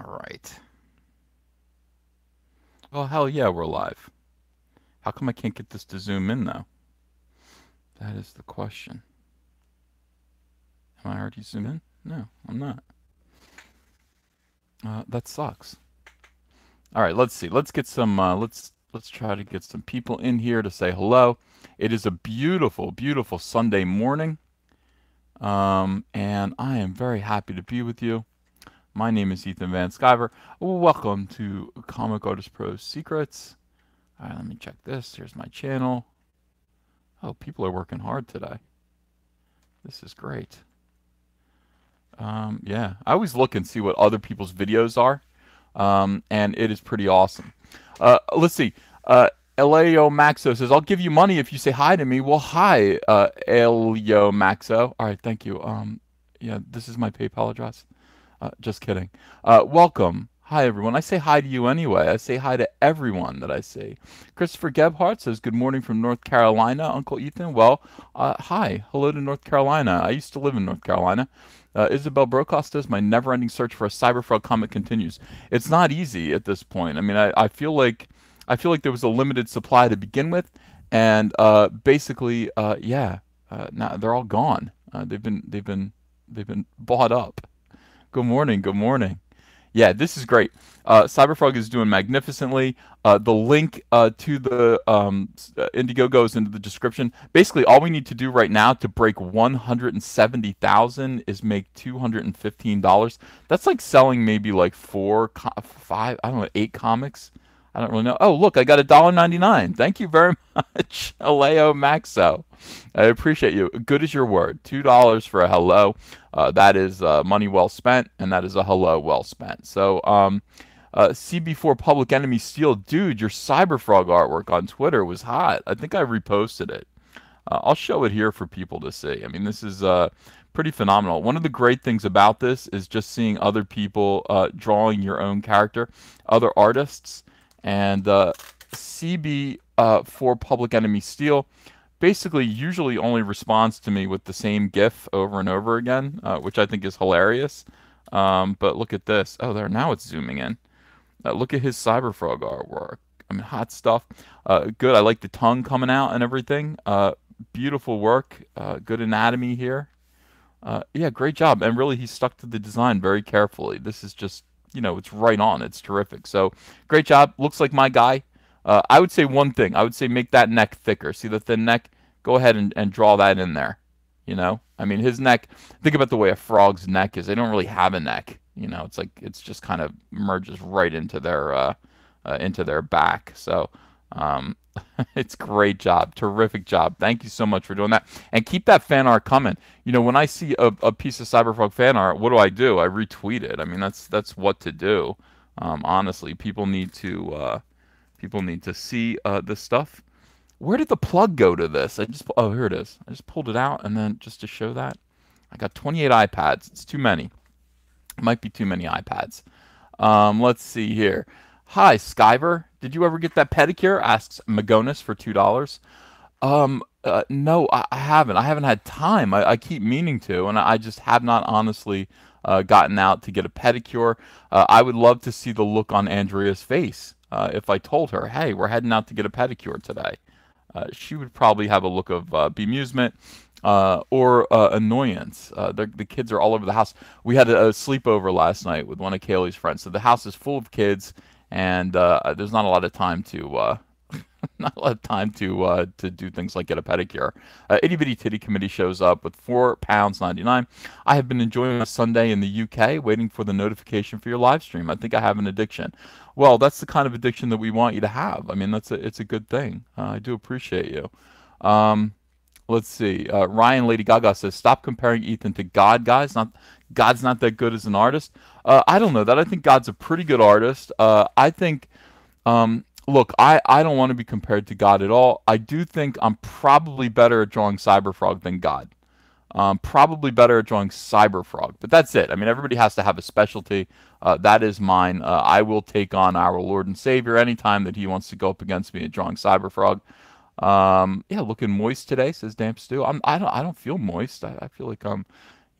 right. Well, hell yeah, we're live. How come I can't get this to zoom in, though? That is the question. Am I already zoomed in? No, I'm not. That sucks. All right, let's see. Let's get some. Let's try to get some people in here to say hello. It is a beautiful, beautiful Sunday morning, and I am very happy to be with you. My name is Ethan Van Sciver. Welcome to Comic Artist Pro Secrets. All right, let me check this. Here's my channel. Oh, people are working hard today. This is great. Yeah, I always look and see what other people's videos are, and it is pretty awesome. Let's see. Elio Maxo says, "I'll give you money if you say hi to me." Well, hi, Elio Maxo. All right, thank you. Yeah, this is my PayPal address. Just kidding. Welcome. Hi, everyone. I say hi to you anyway. I say hi to everyone that I see. Christopher Gebhardt says, "Good morning from North Carolina, Uncle Ethan." Well, hi. Hello to North Carolina. I used to live in North Carolina. Isabel Brokaw says, "My never-ending search for a CyberFrog comic continues." It's not easy at this point. I mean, I feel like there was a limited supply to begin with, and basically, yeah, now they're all gone. They've been bought up. Good morning. Good morning. Yeah, this is great. CyberFrog is doing magnificently. The link to the Indiegogo is in the description. Basically, all we need to do right now to break 170,000 is make $215. That's like selling maybe like five, I don't know, 8 comics. I don't really know. Oh, look, I got $1.99. Thank you very much, Aleo Maxo. I appreciate you. Good as your word. $2 for a hello. That is money well spent, and that is a hello well spent. So, CB4 Public Enemy Steel, dude, your CyberFrog artwork on Twitter was hot. I think I reposted it. I'll show it here for people to see. I mean, this is pretty phenomenal. One of the great things about this is just seeing other people drawing your own character, other artists, and CB4 Public Enemy Steel basically usually only responds to me with the same GIF over and over again, which I think is hilarious. But look at this. Oh, there, now it's zooming in. Look at his CyberFrog artwork. I mean, hot stuff. Good. I like the tongue coming out and everything. Beautiful work. Good anatomy here. Yeah, great job. And really, he stuck to the design very carefully. This is just, it's right on. It's terrific. So, great job. Looks like my guy. I would say one thing. I would say make that neck thicker. See the thin neck? Go ahead and draw that in there. I mean, his neck, think about the way a frog's neck is. They don't really have a neck. It's like, it's just kind of merges right into their back. So, it's great job. Terrific job. Thank you so much for doing that. And keep that fan art coming. When I see a piece of CyberFrog fan art, what do? I retweet it. I mean, that's what to do. Honestly, people need to see this stuff. Where did the plug go to this? Oh, here it is. I just pulled it out, and then just to show that, I got 28 iPads. It's too many. It might be too many iPads. Let's see here. Hi, Skyver. Did you ever get that pedicure? Asks Magonis for $2. No, I haven't. I haven't had time. I keep meaning to, and I just have not honestly gotten out to get a pedicure. I would love to see the look on Andrea's face if I told her, hey, we're heading out to get a pedicure today. She would probably have a look of bemusement or annoyance. The kids are all over the house. We had a sleepover last night with one of Kaylee's friends, so the house is full of kids, and there's not a lot of time to to do things like get a pedicure. Itty Bitty Titty Committee shows up with £4.99. I have been enjoying a Sunday in the UK, waiting for the notification for your live stream. I think I have an addiction. Well, that's the kind of addiction that we want you to have. I mean, it's a good thing. I do appreciate you. Let's see. Ryan Lady Gaga says, "Stop comparing Ethan to God, guys. God's not that good as an artist." I don't know that. I think God's a pretty good artist. I think. Look, I don't want to be compared to God at all. I do think I'm probably better at drawing CyberFrog than God. Probably better at drawing CyberFrog, but that's it. I mean, everybody has to have a specialty. That is mine. I will take on our Lord and Savior anytime that he wants to go up against me at drawing CyberFrog. Yeah, looking moist today, says Damp Stew. I don't feel moist. I feel like I'm,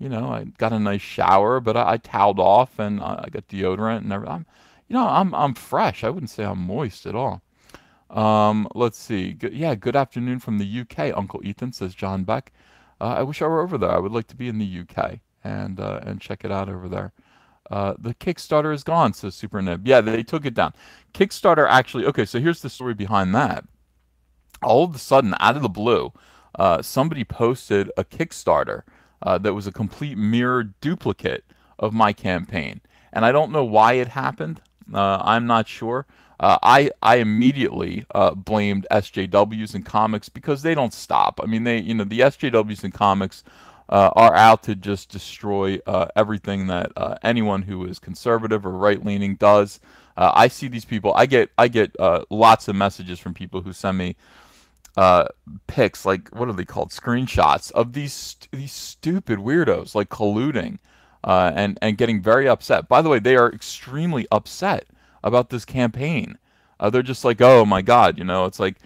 I got a nice shower, but I toweled off and I got deodorant and everything. I'm fresh. I wouldn't say I'm moist at all. Let's see. Yeah, good afternoon from the UK, Uncle Ethan, says John Beck. I wish I were over there. I would like to be in the UK and check it out over there. The Kickstarter is gone, says Super Nib. Yeah, they took it down. Kickstarter actually, okay, so here's the story behind that. All of a sudden, out of the blue, somebody posted a Kickstarter that was a complete mirror duplicate of my campaign. And I don't know why it happened. I'm not sure. I immediately blamed SJWs and comics because they don't stop. I mean, the SJWs and comics are out to just destroy everything that anyone who is conservative or right leaning does. I see these people. I get lots of messages from people who send me uh pics, like what are they called, screenshots of these stupid weirdos like colluding and getting very upset. By the way, they are extremely upset about this campaign. They're just like, oh my god, it's like,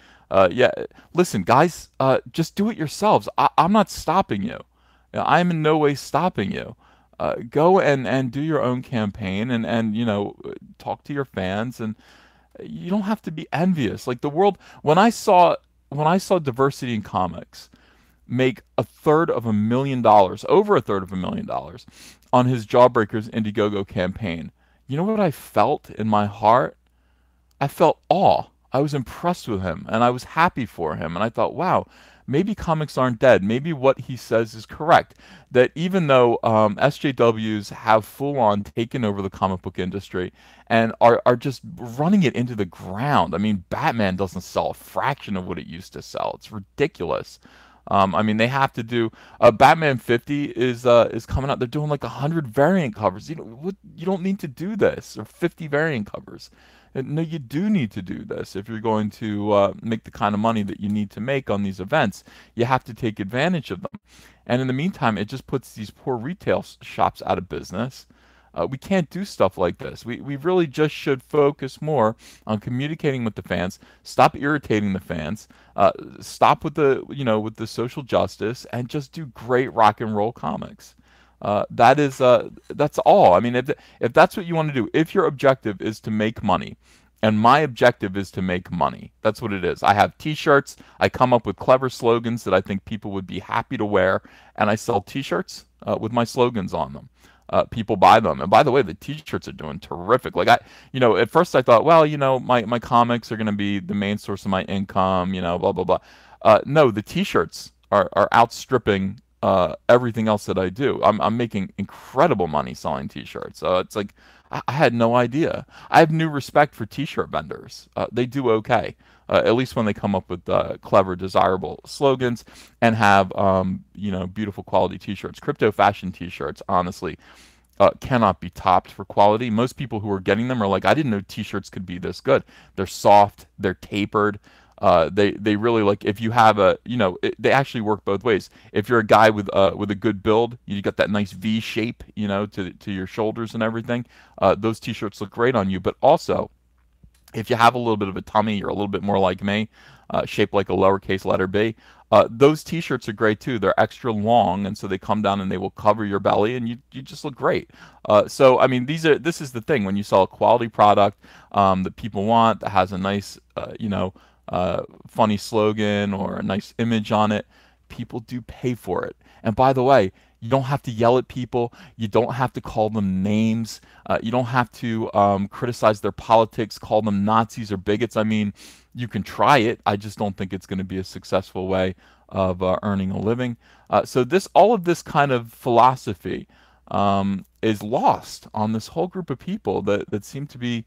yeah, listen guys, just do it yourselves. I'm not stopping you. I'm in no way stopping you. Go and do your own campaign and talk to your fans, and you don't have to be envious. Like the world, when I saw diversity in comics make $250,000, over $250,000 on his Jawbreakers Indiegogo campaign, you know what I felt in my heart? I felt awe. I was impressed with him and I was happy for him. And I thought, wow, maybe comics aren't dead. Maybe what he says is correct. That even though SJWs have full on taken over the comic book industry and are just running it into the ground. I mean, Batman doesn't sell a fraction of what it used to sell. It's ridiculous. I mean, they have to do Batman 50 is coming out. They're doing like 100 variant covers. You don't need to do this, or 50 variant covers. No, you do need to do this if you're going to make the kind of money that you need to make on these events. You have to take advantage of them. And in the meantime, it just puts these poor retail shops out of business. We can't do stuff like this. We really just should focus more on communicating with the fans. Stop irritating the fans. Stop with the social justice, and just do great rock and roll comics. That's all. I mean, if that's what you want to do, if your objective is to make money, and my objective is to make money, that's what it is. I have T-shirts. I come up with clever slogans that I think people would be happy to wear, and I sell T-shirts with my slogans on them. People buy them, and by the way, the T-shirts are doing terrific. Like at first I thought, well, my comics are going to be the main source of my income, blah blah blah. No, the T-shirts are outstripping everything else that I do. I'm making incredible money selling T-shirts. It's like I had no idea. I have new respect for T-shirt vendors. They do okay, at least when they come up with clever, desirable slogans and have beautiful quality T-shirts. Crypto fashion T-shirts, honestly, cannot be topped for quality. Most people who are getting them are like, I didn't know T-shirts could be this good. They're soft. They're tapered. They really, like, if you have they actually work both ways. If you're a guy with a good build, you got that nice V shape, to your shoulders and everything. Those T-shirts look great on you. But also, if you have a little bit of a tummy, you're a little bit more like me, shaped like a lowercase letter B. Those T-shirts are great too. They're extra long, and so they come down and they will cover your belly, and you just look great. So I mean, this is the thing, when you sell a quality product that people want, that has a nice funny slogan or a nice image on it, people do pay for it. And by the way, you don't have to yell at people. You don't have to call them names. You don't have to criticize their politics, call them Nazis or bigots. I mean, you can try it. I just don't think it's going to be a successful way of earning a living. So all of this kind of philosophy is lost on this whole group of people that seem to be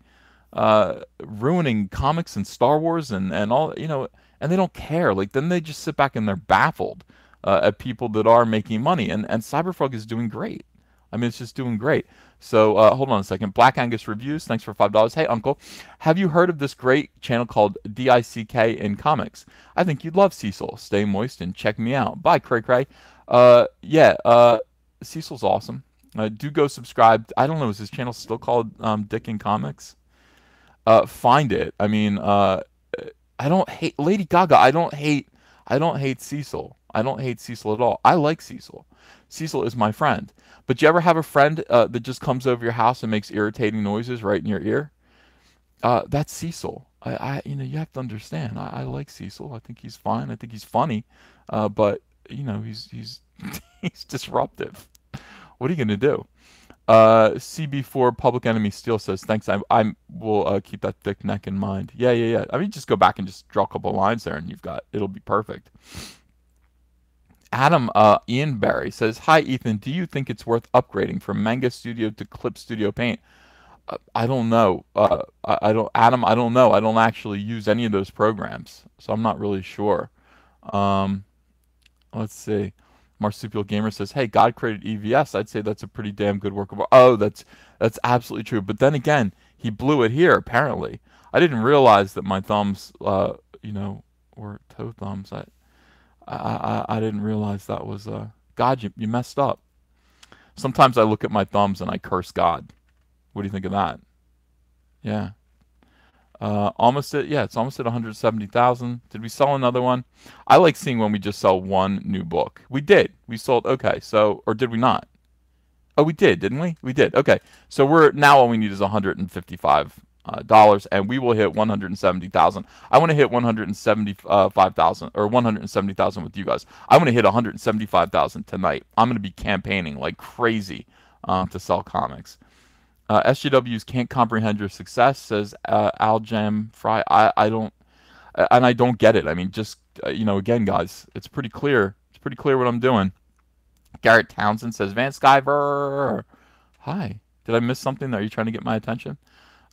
ruining comics and Star Wars and all, and they don't care. Like, then they just sit back and they're baffled at people that are making money. And CyberFrog is doing great. I mean, it's just doing great. So hold on a second. Black Angus Reviews, thanks for $5. Hey, Uncle, have you heard of this great channel called DICK in Comics? I think you'd love Cecil. Stay moist and check me out. Bye, Cray Cray. Cecil's awesome. Do go subscribe. I don't know, is his channel still called Dick in Comics? Find it. I mean, I don't hate Lady Gaga. I don't hate Cecil. I don't hate Cecil at all. I like Cecil. Cecil is my friend. But you ever have a friend that just comes over your house and makes irritating noises right in your ear? That's Cecil. You have to understand. I like Cecil. I think he's fine. I think he's funny. But he's he's disruptive. What are you gonna do? CB4 Public Enemy Steel says, "Thanks. I will keep that thick neck in mind." Yeah, yeah, yeah. I mean, just go back and just draw a couple of lines there, and it'll be perfect. Adam Ian Barry says, "Hi Ethan. Do you think it's worth upgrading from Manga Studio to Clip Studio Paint?" I don't know. I don't, Adam. I don't know. I don't actually use any of those programs, so I'm not really sure. Um, let's see. Marsupial Gamer says, "Hey, God created EVS. I'd say that's a pretty damn good work of art." Oh, that's absolutely true. But then again, he blew it here. Apparently, I didn't realize that my thumbs, were toe thumbs. I didn't realize that was God. You messed up. Sometimes I look at my thumbs and I curse God. What do you think of that? Yeah. It's almost at 170,000. Did we sell another one? I like seeing when we just sell one new book. We did. We sold, okay, so, or did we not? Oh, we did, didn't we? We did. Okay. So now all we need is $155, and we will hit 170,000. I want to hit 175,000 or 170,000 with you guys. I want to hit 175,000 tonight. I'm going to be campaigning like crazy to sell comics. SJWs can't comprehend your success, says Aljam Fry. I don't, and I don't get it. I mean, just again, guys, it's pretty clear. It's pretty clear what I'm doing. Garrett Townsend says, Van Skyver. Hi. Did I miss something? Are you trying to get my attention?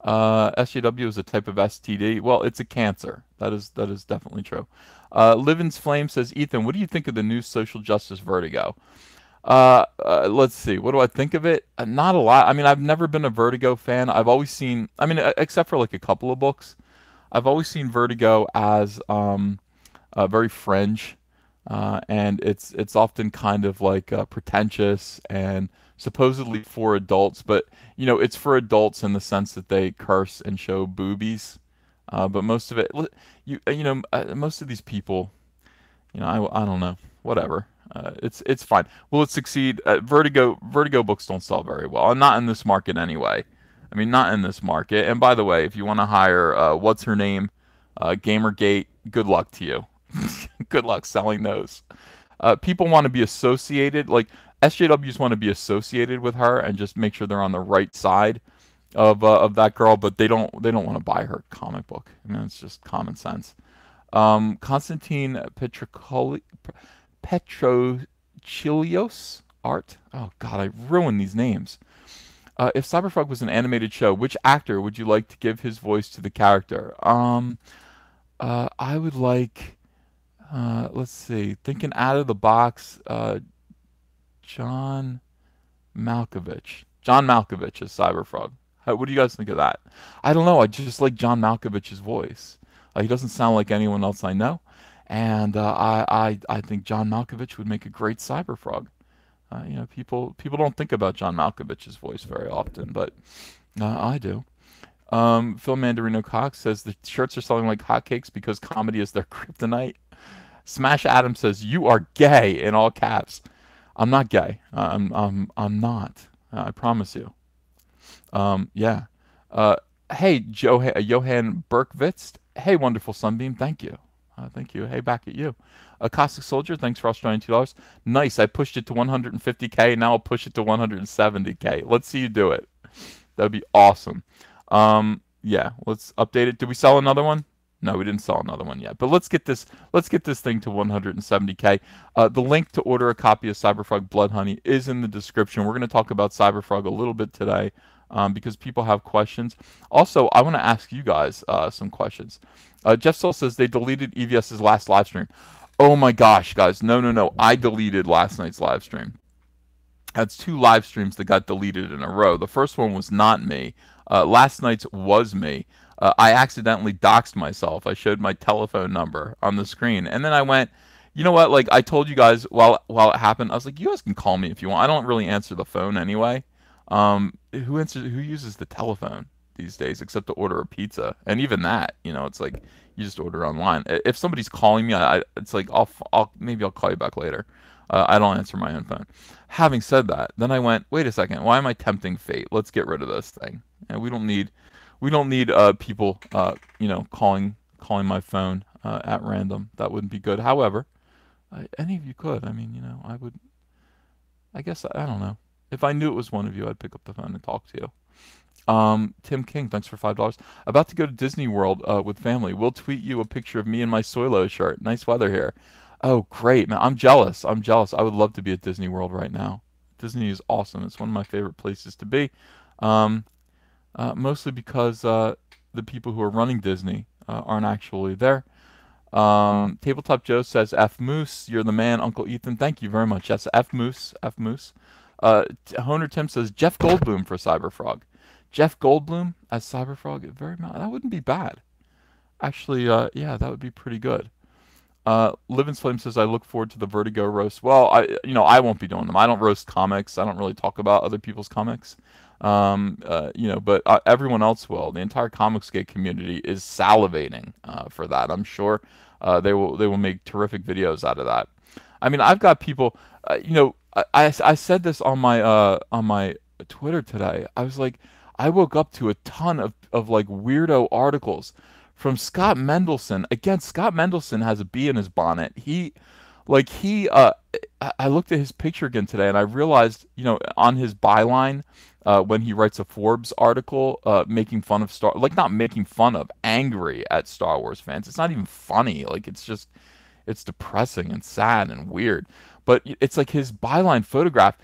SJW is a type of STD. Well, it's a cancer. That is definitely true. Livin's Flame says, Ethan, what do you think of the new social justice Vertigo? Let's see. What do I think of it? Not a lot. I mean, I've never been a Vertigo fan. I've always seen, I mean, except for like a couple of books, I've always seen Vertigo as very fringe, and it's often kind of like pretentious and supposedly for adults, but it's for adults in the sense that they curse and show boobies. But most of it, most of these people, I don't know, whatever. It's fine. Will it succeed? Vertigo books don't sell very well, and not in this market anyway. I mean, not in this market. And by the way, if you want to hire what's her name, Gamergate, good luck to you. Good luck selling those. People want to be associated, like SJWs want to be associated with her and just make sure they're on the right side of that girl, but they don't want to buy her comic book. I mean, it's just common sense. Constantine Petrochilios art. Oh God, I ruined these names. If CyberFrog was an animated show, which actor would you like to give his voice to the character? I would like, let's see, thinking out of the box, John Malkovich. John Malkovich as CyberFrog. What do you guys think of that? I don't know. I just like John Malkovich's voice. He doesn't sound like anyone else I know. And I think John Malkovich would make a great CyberFrog. People don't think about John Malkovich's voice very often, but I do. Phil Mandarino Cox says the shirts are selling like hotcakes because comedy is their kryptonite. Smash Adam says you are gay in all caps. I'm not gay. I'm not. I promise you. Yeah. Hey, Johan Berkvitz. Hey, wonderful Sunbeam. Thank you. Thank you. Hey, back at you. Caustic Soldier, thanks for Australian $2. Nice. I pushed it to 150K. Now I'll push it to 170K. Let's see you do it. That'd be awesome. Yeah, let's update it. Did we sell another one? No, we didn't sell another one yet. But let's get this thing to 170K. The link to order a copy of CyberFrog Blood Honey is in the description. We're going to talk about CyberFrog a little bit today because people have questions. Also, I want to ask you guys some questions. Jeff Soul says they deleted EVS's last live stream. Oh my gosh, guys. No. I deleted last night's live stream. That's 2 live streams that got deleted in a row. The first one was not me. Last night's was me. I accidentally doxed myself. I showed my telephone number on the screen. And then I went, you know what? Like I told you guys while it happened, I was like, you guys can call me if you want. I don't really answer the phone anyway. Who uses the telephone these days except to order a pizza? And even that, it's like you just order online. If somebody's calling me, it's like maybe I'll call you back later. I don't answer my own phone. Having said that, then I went, wait a second, why am I tempting fate? Let's get rid of this thing. And we don't need people calling my phone at random. That wouldn't be good. However, any of you could. I mean, I would. I guess I don't know. If I knew it was one of you, I'd pick up the phone and talk to you. Tim King, thanks for $5. About to go to Disney World with family. We'll tweet you a picture of me in my Soilo shirt. Nice weather here. Oh, great, man. I'm jealous. I'm jealous. I would love to be at Disney World right now. Disney is awesome. It's one of my favorite places to be. Um, Mostly because the people who are running Disney aren't actually there. Tabletop Joe says, F Moose, you're the man, Uncle Ethan. Thank you very much. Yes, F Moose, F Moose. Honer Tim says, Jeff Goldblum for CyberFrog. Jeff Goldblum as CyberFrog, that wouldn't be bad. Actually, yeah, that would be pretty good. Living Flame says, I look forward to the Vertigo roast. Well, I won't be doing them. I don't roast comics. I don't really talk about other people's comics. But everyone else will. The entire Comicsgate community is salivating for that. I'm sure they will make terrific videos out of that. I mean, I've got people. I said this on my Twitter today. I was like, I woke up to a ton of like weirdo articles from Scott Mendelson. Again, Scott Mendelson has a bee in his bonnet. I looked at his picture again today, and I realized, on his byline, when he writes a Forbes article, making fun of not making fun of, angry at Star Wars fans. It's not even funny. Like, it's depressing and sad and weird. But it's like his byline photograph.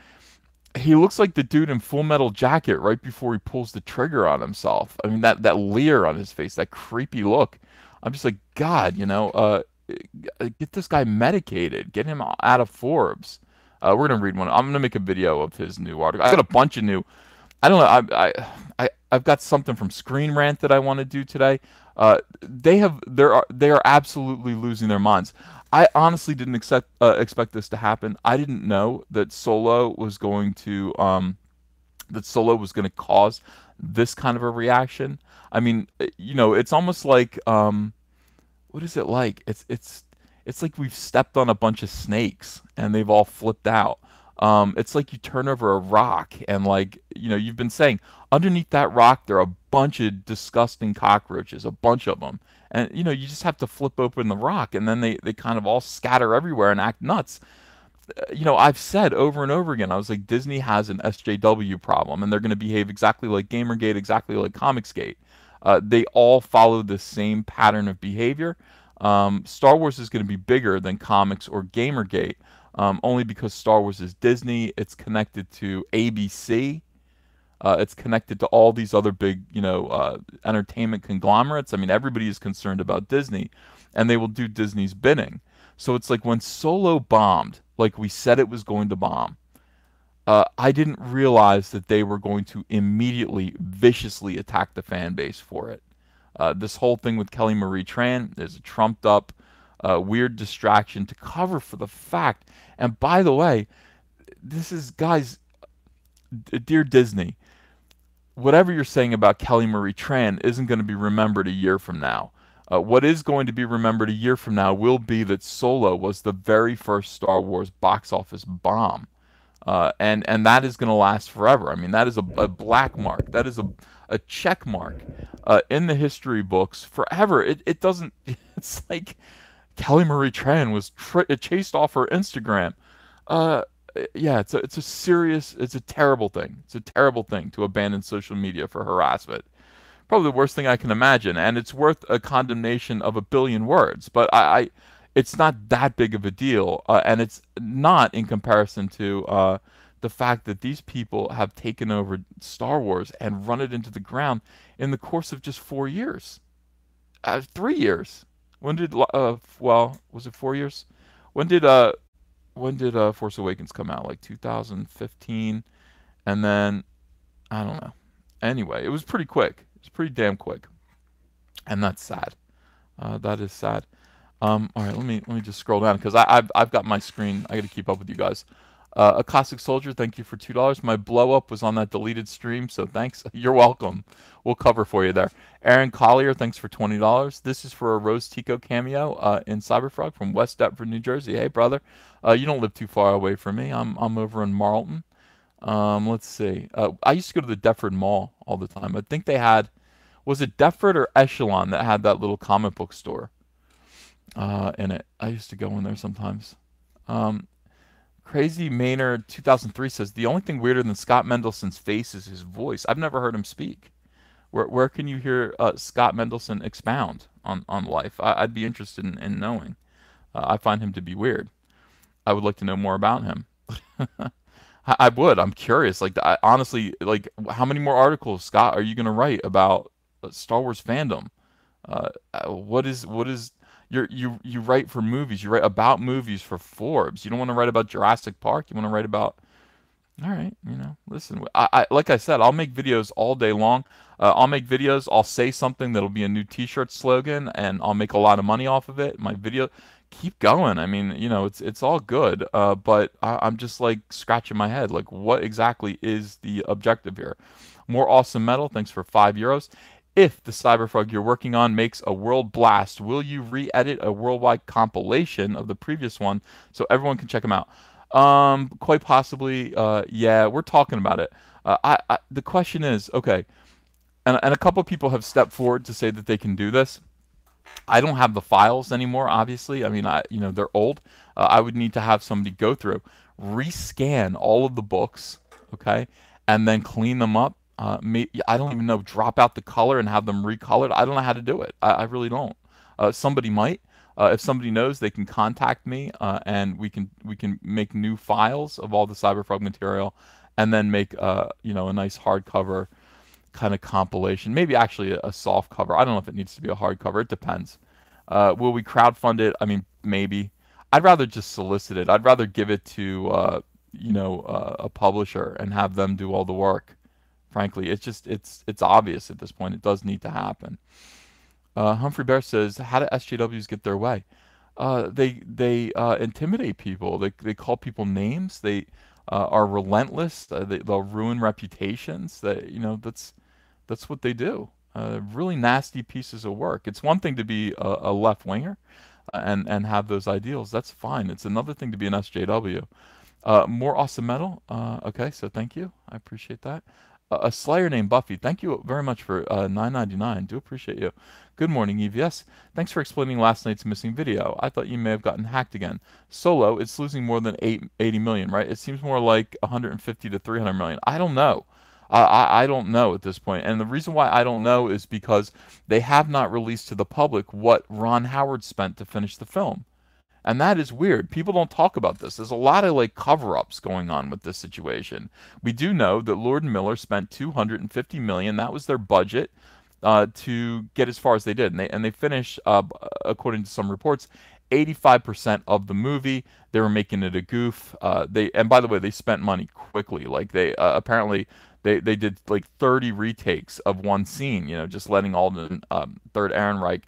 He looks like the dude in Full Metal Jacket right before he pulls the trigger on himself. I mean, that leer on his face, that creepy look. I'm just like, God, get this guy medicated. Get him out of Forbes. We're gonna read one. I'm gonna make a video of his new article. I got a bunch of new. I don't know. I've got something from Screen Rant that I want to do today. They are absolutely losing their minds. I honestly didn't expect this to happen. I didn't know that Solo was going to cause this kind of a reaction. I mean, it's almost like what is it like? It's like we've stepped on a bunch of snakes and they've all flipped out. It's like you turn over a rock and, like, you've been saying underneath that rock there are a bunch of disgusting cockroaches, a bunch of them. And, you just have to flip open the rock and then they kind of all scatter everywhere and act nuts. I've said over and over again, I was like, Disney has an SJW problem and they're going to behave exactly like Gamergate, exactly like Comicsgate. They all follow the same pattern of behavior. Star Wars is going to be bigger than comics or Gamergate, only because Star Wars is Disney. It's connected to ABC. It's connected to all these other big, entertainment conglomerates. I mean, everybody is concerned about Disney, and they will do Disney's bidding. So it's like when Solo bombed, like we said it was going to bomb, I didn't realize that they were going to immediately, viciously attack the fan base for it. This whole thing with Kelly Marie Tran is a trumped up, weird distraction to cover for the fact. And by the way, this is, guys, dear Disney, whatever you're saying about Kelly Marie Tran isn't going to be remembered a year from now. What is going to be remembered a year from now will be that Solo was the very first Star Wars box office bomb. And that is going to last forever. I mean, that is a black mark. That is a check mark in the history books forever. It doesn't. It's like Kelly Marie Tran was chased off her Instagram. Yeah, it's a terrible thing. It's a terrible thing to abandon social media for harassment. Probably the worst thing I can imagine, and it's worth a condemnation of 1 billion words. But it's not that big of a deal, and it's not in comparison to the fact that these people have taken over Star Wars and run it into the ground in the course of just 4 years, 3 years. When did was it 4 years? When did Force Awakens come out? Like 2015, and then I don't know. Anyway, it was pretty quick. It was pretty damn quick, and that's sad. That is sad. All right, let me just scroll down because I've got my screen. I got to keep up with you guys. A Cossack Soldier, thank you for $2. My blow up was on that deleted stream, so thanks. You're welcome. We'll cover for you there. Aaron Collier, thanks for $20. This is for a Rose Tico cameo in Cyberfrog from West Deptford, New Jersey. Hey, brother, you don't live too far away from me. I'm over in Marlton. Let's see. I used to go to the Deptford Mall all the time. I think they had, was it Deptford or Echelon that had that little comic book store in it? I used to go in there sometimes. Um, Crazy Maynard 2003 says the only thing weirder than Scott Mendelssohn's face is his voice. I've never heard him speak. Where can you hear Scott Mendelsohn expound on life? I'd be interested in knowing. I find him to be weird. I would like to know more about him. I would. I'm curious. Like, honestly, like, how many more articles, Scott, are you going to write about Star Wars fandom? What is you write for movies. You write about movies for Forbes. You don't want to write about Jurassic Park. You want to write about, all right, listen. Like I said, I'll make videos all day long. I'll make videos. I'll say something that'll be a new T-shirt slogan, and I'll make a lot of money off of it. My video, keep going. I mean, it's all good. But I'm just like scratching my head. Like, what exactly is the objective here? More awesome metal. Thanks for €5. If the Cyberfrog you're working on makes a world blast, will you re-edit a worldwide compilation of the previous one so everyone can check them out? Quite possibly. Yeah, we're talking about it. The question is, okay, and a couple of people have stepped forward to say that they can do this. I don't have the files anymore, obviously. I mean, they're old. I would need to have somebody go through, rescan all of the books, okay, and then clean them up. I don't even know, drop out the color and have them recolored. I don't know how to do it. I really don't. Somebody might. If somebody knows, they can contact me, and we can make new files of all the Cyberfrog material, and then make a nice hardcover kind of compilation. Maybe actually a soft cover. I don't know if it needs to be a hardcover. It depends. Will we crowdfund it? I mean, maybe. I'd rather just solicit it. I'd rather give it to a publisher and have them do all the work. Frankly, it's obvious at this point. It does need to happen. Humphrey Bear says, "How do SJWs get their way? They intimidate people. They call people names. They are relentless. They'll ruin reputations. That's what they do. Really nasty pieces of work. It's one thing to be a left winger and have those ideals. That's fine. It's another thing to be an SJW. More awesome metal. Okay, so thank you. I appreciate that. A Slayer named Buffy. Thank you very much for $9.99. Do appreciate you. Good morning, EVS. Thanks for explaining last night's missing video. I thought you may have gotten hacked again. Solo, it's losing more than 80 million, right? It seems more like 150 to 300 million. I don't know. I don't know at this point. And the reason why I don't know is because they have not released to the public what Ron Howard spent to finish the film. And that is weird. People don't talk about this. There's a lot of like cover-ups going on with this situation. We do know that Lord and Miller spent 250 million. That was their budget to get as far as they did, and they finished, according to some reports, 85% of the movie. They were making it a goof. And by the way, they spent money quickly. Like they apparently they did like 30 retakes of one scene. Just letting Alden, Third Ehrenreich,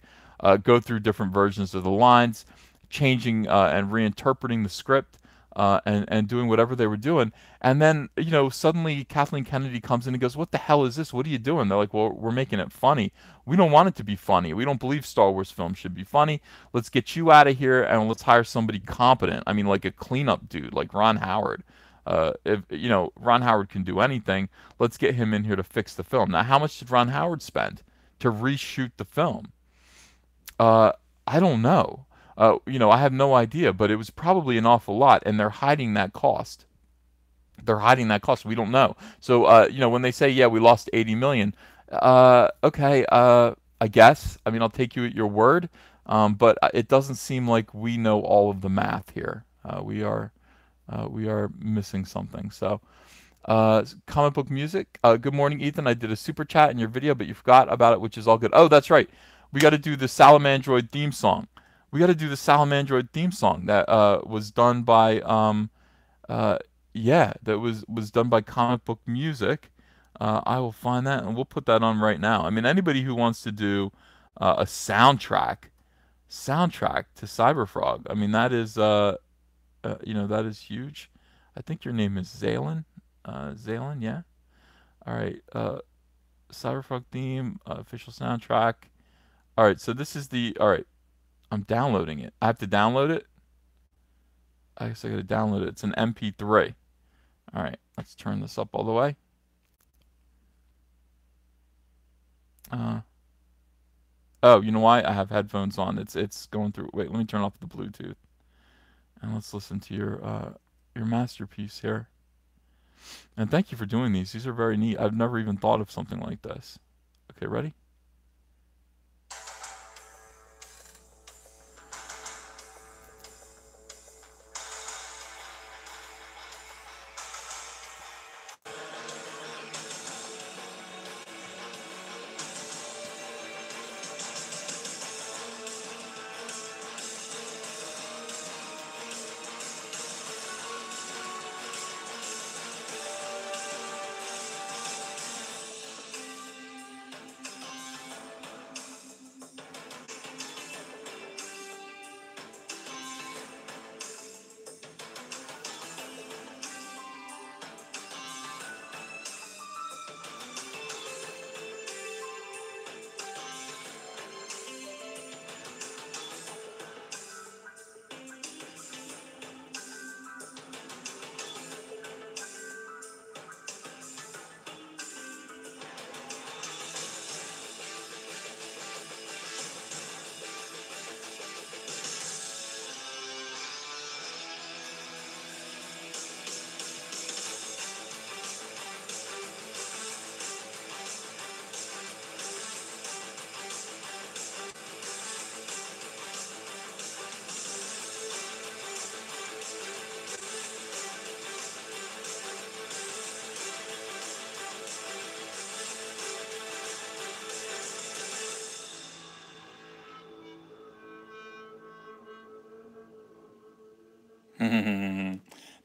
go through different versions of the lines, changing and reinterpreting the script, and doing whatever they were doing. And then, suddenly Kathleen Kennedy comes in and goes, "What the hell is this? What are you doing?" They're like, "Well, we're making it funny. We don't want it to be funny. We don't believe Star Wars films should be funny. Let's get you out of here and let's hire somebody competent." I mean, like a cleanup dude, like Ron Howard. If Ron Howard can do anything, let's get him in here to fix the film. Now, how much did Ron Howard spend to reshoot the film? I don't know. I have no idea, but it was probably an awful lot, and they're hiding that cost. They're hiding that cost. We don't know. So, when they say, yeah, we lost 80 million, okay, I guess. I mean, I'll take you at your word, but it doesn't seem like we know all of the math here. We are missing something. So, comic book music. Good morning, Ethan. I did a super chat in your video, but you forgot about it, which is all good. Oh, that's right. We got to do the Salamandroid theme song. We got to do the Salamandroid theme song that was done by that was done by Comic Book Music. I will find that and we'll put that on right now. I mean, anybody who wants to do a soundtrack to CyberFrog, I mean, that is that is huge. I think your name is Zalen. Zalen, yeah. All right. CyberFrog theme, official soundtrack. All right. So this is the. All right. I'm downloading it. I have to download it. I guess I gotta download it. It's an MP3. All right. Let's turn this up all the way. Uh, oh, you know why? I have headphones on. It's going through. Wait, let me turn off the Bluetooth and let's listen to your masterpiece here. And thank you for doing these. These are very neat. I've never even thought of something like this. Okay, ready?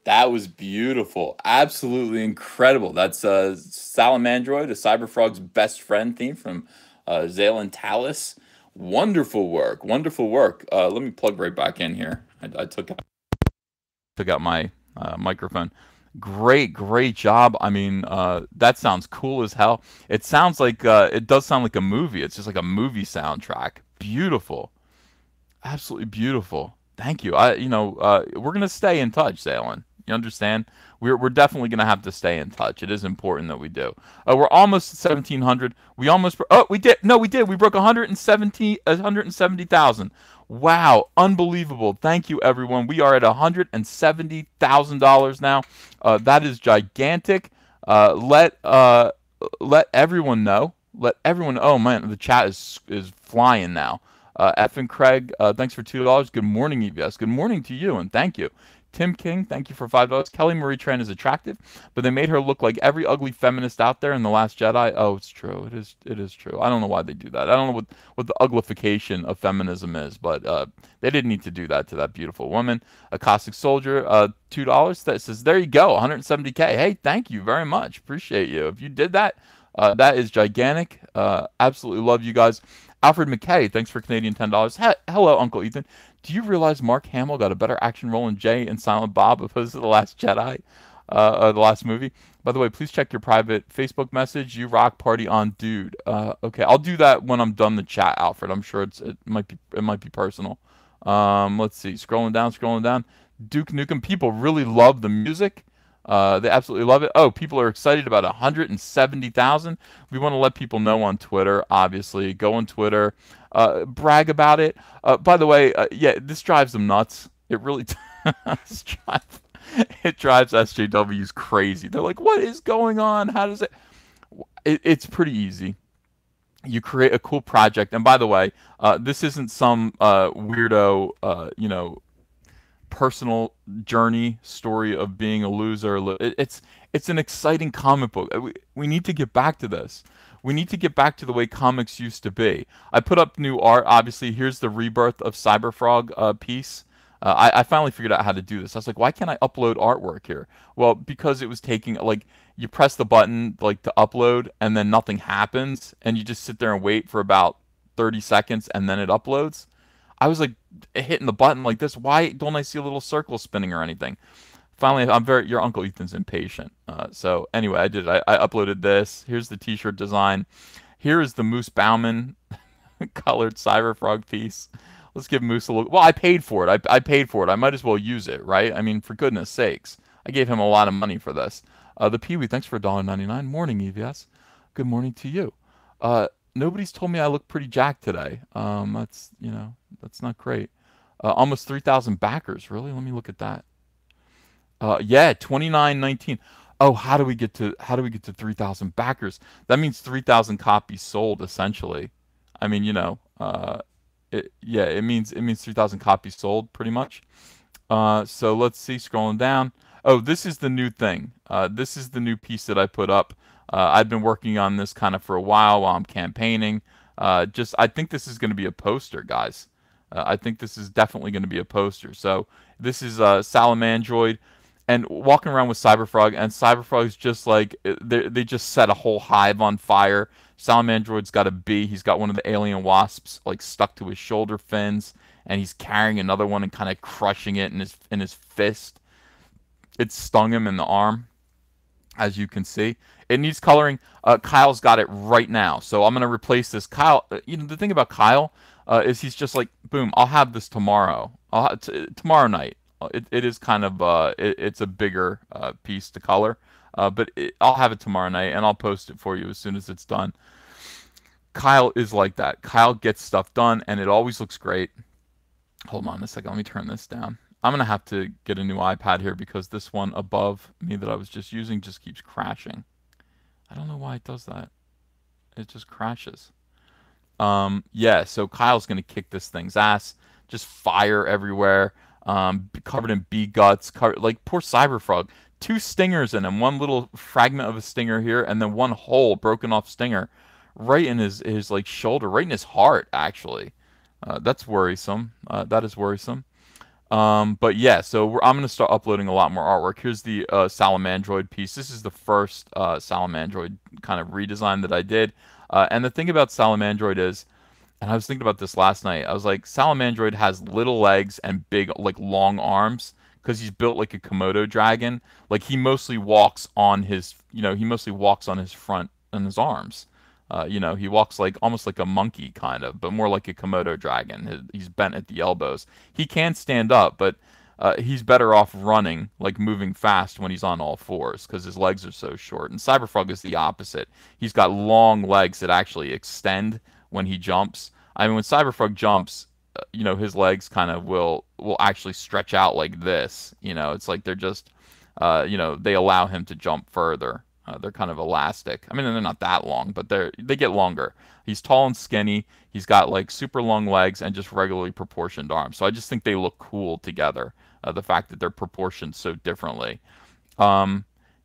That was beautiful. Absolutely incredible. That's Salamandroid, a Cyberfrog's best friend theme from Zalen Talus. Wonderful work. Wonderful work. Let me plug right back in here. I took out my microphone. Great, great job. I mean, that sounds cool as hell. It sounds like it does sound like a movie. It's just like a movie soundtrack. Beautiful. Absolutely beautiful. Thank you. We're gonna stay in touch, Zalen. You understand? We're definitely gonna have to stay in touch. It is important that we do. We're almost at 1,700. We almost. Oh, we did. No, we did. We broke 170,000. Wow, unbelievable. Thank you, everyone. We are at $170,000 now. That is gigantic. Let everyone know. Let everyone. Oh man, the chat is flying now. F and Craig, thanks for $2. Good morning, EBS. Good morning to you, and thank you. Tim King, thank you for $5. Kelly Marie Tran is attractive, but they made her look like every ugly feminist out there in The Last Jedi. Oh, it's true. It is true. I don't know why they do that. I don't know what the uglification of feminism is, but they didn't need to do that to that beautiful woman. A Caustic Soldier, $2. That says, there you go, 170K. Hey, thank you very much. Appreciate you. If you did that, that is gigantic. Absolutely love you guys. Alfred McKay, thanks for Canadian $10. Hello, Uncle Ethan. Do you realize Mark Hamill got a better action role in Jay and Silent Bob opposed to The Last Jedi, the last movie? By the way, please check your private Facebook message. You rock, party on, dude. Okay, I'll do that when I'm done the chat, Alfred. I'm sure it might be personal. Let's see. Scrolling down. Duke Nukem. People really love the music. They absolutely love it. Oh, people are excited about 170,000. We want to let people know on Twitter, obviously. Go on Twitter. Brag about it. By the way, yeah, this drives them nuts. It really does. It drives SJWs crazy. They're like, what is going on? How does it... It's pretty easy. You create a cool project. And by the way, this isn't some weirdo, personal journey story of being a loser. It's an exciting comic book. We need to get back to this. We need to get back to the way comics used to be. I put up new art. Obviously, here's the rebirth of CyberFrog piece. I finally figured out how to do this. I was like, why can't I upload artwork here? Well, because it was taking, like, you press the button, like, to upload, and then nothing happens, and you just sit there and wait for about 30 seconds, and then it uploads. I was, like, hitting the button like this. Why don't I see a little circle spinning or anything? Finally, your Uncle Ethan's impatient. So anyway, I did. I uploaded this. Here's the T-shirt design. Here is the Moose Bauman colored CyberFrog piece. Let's give Moose a look. Well, I paid for it. I paid for it. I might as well use it, right? I mean, for goodness sakes. I gave him a lot of money for this. The Pee-wee, thanks for $1.99. Morning, EVS. Good morning to you. Nobody's told me I look pretty jacked today. That's not great. Almost 3,000 backers. Really? Let me look at that. Yeah, 29.19. Oh, how do we get to 3,000 backers? That means 3,000 copies sold essentially. I mean, it means 3,000 copies sold pretty much. So let's see, scrolling down. Oh, this is the new thing. This is the new piece that I put up. I've been working on this kind of for a while I'm campaigning. I think this is going to be a poster, guys. I think this is definitely going to be a poster. So this is Salamandroid, and walking around with CyberFrog, and CyberFrog's just like they just set a whole hive on fire. Salamandroid's got a bee. He's got one of the alien wasps like stuck to his shoulder fins, and he's carrying another one and kind of crushing it in his fist. It stung him in the arm, as you can see. It needs coloring. Kyle's got it right now, so I'm gonna replace this. Kyle, the thing about Kyle is he's just like, boom, I'll have this tomorrow. Tomorrow night. It is kind of it's a bigger piece to color, but I'll have it tomorrow night and I'll post it for you as soon as it's done. Kyle is like that. Kyle gets stuff done and it always looks great. Hold on a second. Let me turn this down. I'm gonna have to get a new iPad here because this one above me that I was just using just keeps crashing. I don't know why it does that. It just crashes. Yeah, so Kyle's gonna kick this thing's ass. Just fire everywhere. Covered in bee guts. Like poor CyberFrog. 2 stingers in him. One little fragment of a stinger here, and then one whole broken off stinger, right in his like shoulder, right in his heart. Actually, that's worrisome. That is worrisome. But yeah, so I'm gonna start uploading a lot more artwork. Here's the Salamandroid piece. This is the first Salamandroid kind of redesign that I did. And the thing about Salamandroid is, and I was thinking about this last night. I was like, Salamandroid has little legs and big, like long arms because he's built like a Komodo dragon. Like he mostly walks on his, front and his arms. He walks like almost like a monkey kind of, but more like a Komodo dragon. He's bent at the elbows. He can stand up, but he's better off running, like moving fast when he's on all fours because his legs are so short. And CyberFrog is the opposite. He's got long legs that actually extend when he jumps. I mean, when CyberFrog jumps, his legs kind of will actually stretch out like this. It's like they're just, they allow him to jump further. They're kind of elastic. I mean, they're not that long, but they get longer. He's tall and skinny. He's got like super long legs and just regularly proportioned arms. So I just think they look cool together. The fact that they're proportioned so differently.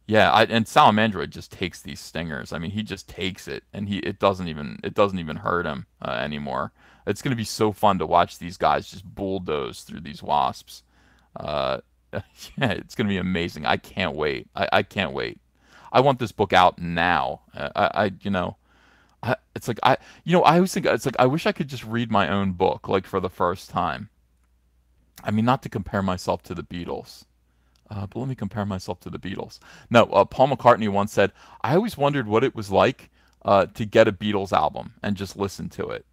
Yeah, and Salamandroid just takes these stingers. I mean, he just takes it, and it doesn't even hurt him anymore. It's gonna be so fun to watch these guys just bulldoze through these wasps. Yeah, it's gonna be amazing. I can't wait. I can't wait. I want this book out now. It's like I always think it's like I wish I could just read my own book like for the first time. I mean, not to compare myself to the Beatles. But let me compare myself to the Beatles. No, Paul McCartney once said, I always wondered what it was like to get a Beatles album and just listen to it.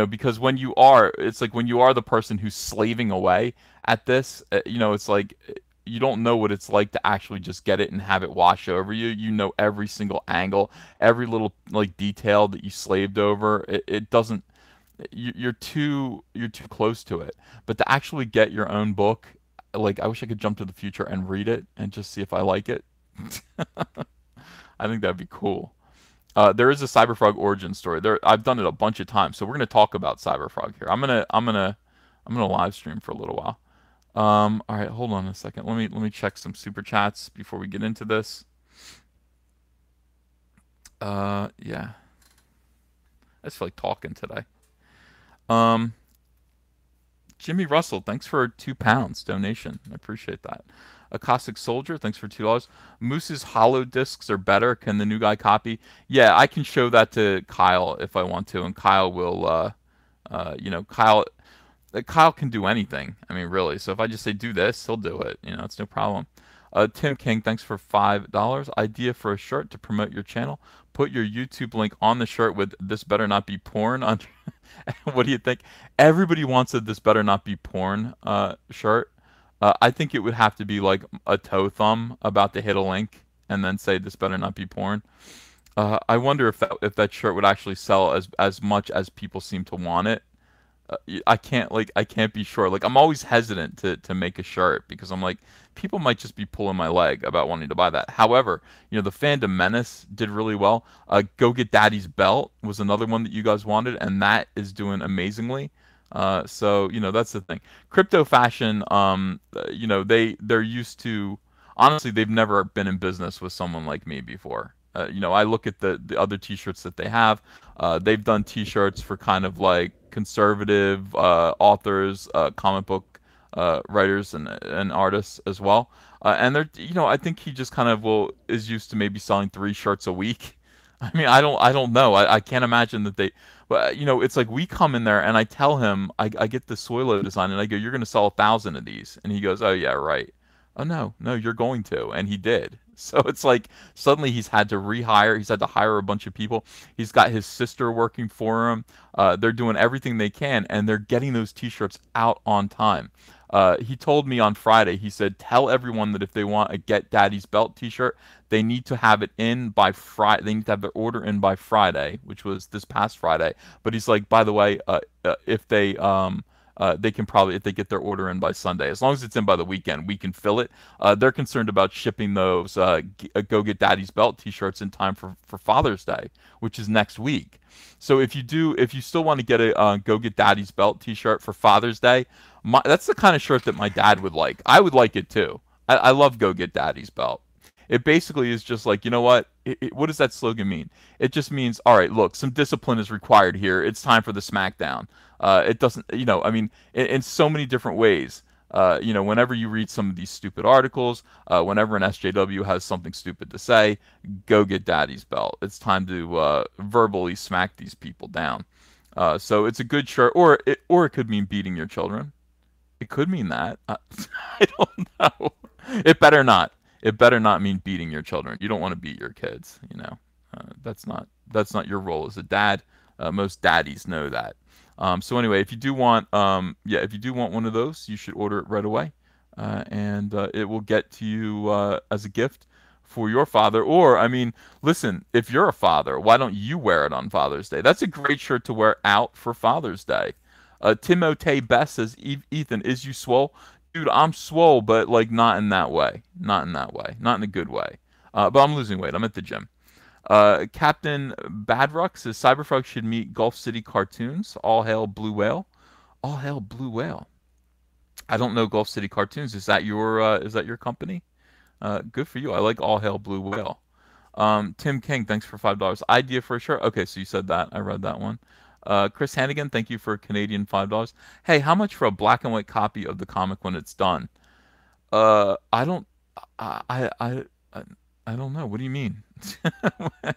Because it's like when you are the person who's slaving away at this, it's like you don't know what it's like to actually just get it and have it wash over you. You know every single angle, every little like detail that you slaved over. It doesn't. You're too close to it. But to actually get your own book, like I wish I could jump to the future and read it and just see if I like it. I think that'd be cool. There is a CyberFrog origin story. I've done it a bunch of times, so we're gonna talk about CyberFrog here. I'm gonna live stream for a little while. All right, hold on a second. Let me check some super chats before we get into this. Yeah. I just feel like talking today. Jimmy Russell, thanks for £2 donation. I appreciate that. A Cossack Soldier, thanks for $2. Moose's hollow discs are better. Can the new guy copy? Yeah, I can show that to Kyle if I want to, and Kyle will, Kyle. Kyle can do anything. I mean, really. So if I just say do this, he'll do it. You know, it's no problem. Tim King, thanks for $5. Idea for a shirt to promote your channel. Put your YouTube link on the shirt with "This better not be porn" under. What do you think? Everybody wants a "This better not be porn" shirt. I think it would have to be like a toe thumb about to hit a link and then say "This better not be porn." I wonder if that shirt would actually sell as much as people seem to want it. I can't be sure. Like I'm always hesitant to make a shirt because I'm like people might just be pulling my leg about wanting to buy that. However, the Fandom Menace did really well. Go Get Daddy's Belt was another one that you guys wanted, and that is doing amazingly. So that's the thing. Crypto fashion, they're used to. Honestly, they've never been in business with someone like me before. I look at the other T-shirts that they have. They've done T-shirts for kind of like conservative authors, comic book writers, and artists as well. And they're, I think he just kind of is used to maybe selling 3 shirts a week. I mean, I don't know. I can't imagine that they. But it's like we come in there and I tell him I get the Soilo design and I go, you're going to sell 1,000 of these, and he goes, oh yeah, right. Oh no, you're going to, and he did. So it's like suddenly he's had to rehire. He's had to hire a bunch of people. He's got his sister working for him. They're doing everything they can, and they're getting those T-shirts out on time. He told me on Friday. He said, "Tell everyone that if they want a Get Daddy's Belt T-shirt, they need to have it in by Friday. They need to have their order in by Friday, which was this past Friday." But he's like, by the way, if they can probably, if they get their order in by Sunday, as long as it's in by the weekend, we can fill it. They're concerned about shipping those Go Get Daddy's Belt T-shirts in time for Father's Day, which is next week. So if you still want to get a Go Get Daddy's Belt T-shirt for Father's Day, that's the kind of shirt that my dad would like. I would like it too. I love Go Get Daddy's Belt. It basically is just like, you know what? What does that slogan mean? It just means, all right, look, some discipline is required here. It's time for the smackdown. It doesn't, I mean, in so many different ways. Whenever you read some of these stupid articles, whenever an SJW has something stupid to say, go get Daddy's Belt. It's time to verbally smack these people down. So it's a good shirt, or it could mean beating your children. It could mean that. I don't know. It better not. It better not mean beating your children. You don't want to beat your kids. That's not your role as a dad. Most daddies know that. So anyway, if you do want, if you do want one of those, you should order it right away, and it will get to you as a gift for your father. Or, I mean, listen, if you're a father, why don't you wear it on Father's Day? That's a great shirt to wear out for Father's Day. Timotei Best says, Ethan, is you swole? Dude, I'm swole, but like not in that way. Not in that way. Not in a good way. But I'm losing weight. I'm at the gym. Captain Badruck says CyberFrog should meet Gulf City Cartoons. All hail Blue Whale. All hail Blue Whale. I don't know Gulf City Cartoons. Is that your company? Good for you. I like All Hail Blue Whale. Tim King, thanks for $5. Idea for a shirt. Okay, so you said that. I read that one. Chris Hannigan, thank you for Canadian $5. Hey, how much for a black and white copy of the comic when it's done? I don't. I don't know. What do you mean? I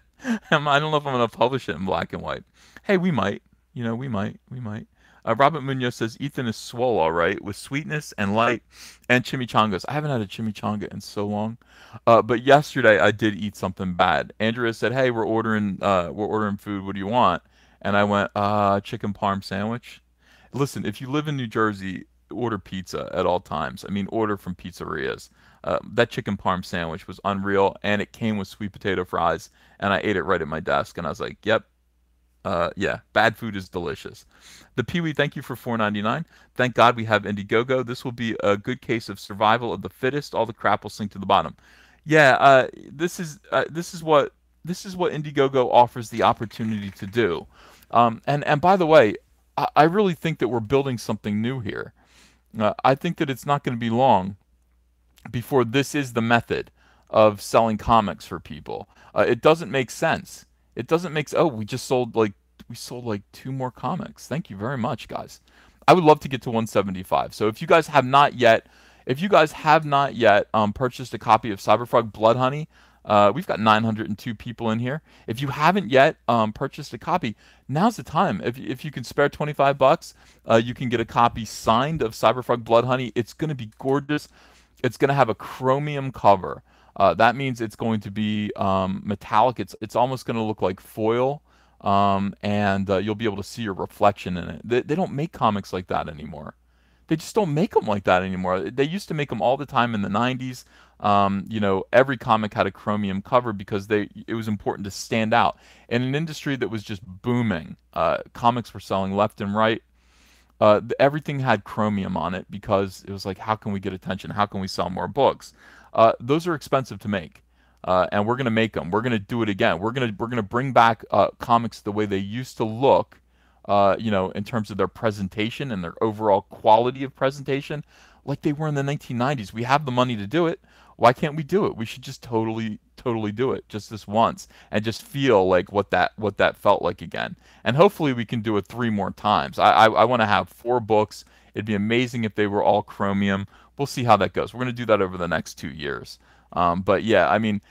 don't know if I'm gonna publish it in black and white. Hey, we might. We might. We might. Robert Munoz says Ethan is swole, all right, with sweetness and light and chimichangas. I haven't had a chimichanga in so long, but yesterday I did eat something bad. Andrea said, "Hey, we're ordering food. What do you want?" And I went, chicken parm sandwich. Listen, if you live in New Jersey, order pizza at all times. I mean, order from pizzerias. That chicken parm sandwich was unreal, and it came with sweet potato fries, and I ate it right at my desk, and I was like, yep, yeah, bad food is delicious. The Pee-wee, thank you for $4.99. Thank God we have Indiegogo. This will be a good case of survival of the fittest. All the crap will sink to the bottom. Yeah, this is what Indiegogo offers the opportunity to do. And by the way, I really think that we're building something new here. I think that it's not going to be long before this is the method of selling comics for people. It doesn't make sense. It doesn't make. Oh, we sold like 2 more comics. Thank you very much, guys. I would love to get to 175. So if you guys have not yet, purchased a copy of CyberFrog Blood Honey, We've got 902 people in here. If you haven't yet purchased a copy, now's the time. If you can spare 25 bucks, you can get a copy signed of CyberFrog Blood Honey. It's going to be gorgeous. It's going to have a chromium cover. That means it's going to be metallic. It's almost going to look like foil, and you'll be able to see your reflection in it. They don't make comics like that anymore. They just don't make them like that anymore. They used to make them all the time in the 90s. Every comic had a chromium cover because it was important to stand out. In an industry that was just booming, comics were selling left and right. Everything had chromium on it because it was like, how can we get attention? How can we sell more books? Those are expensive to make, and we're gonna make them. We're gonna do it again. We're gonna bring back comics the way they used to look, in terms of their presentation and their overall quality of presentation, like they were in the 1990s. We have the money to do it. Why can't we do it? We should just totally do it just this once and just feel like what that felt like again. And hopefully we can do it 3 more times. I want to have 4 books. It'd be amazing if they were all chromium. We'll see how that goes. We're going to do that over the next 2 years. But yeah, I mean,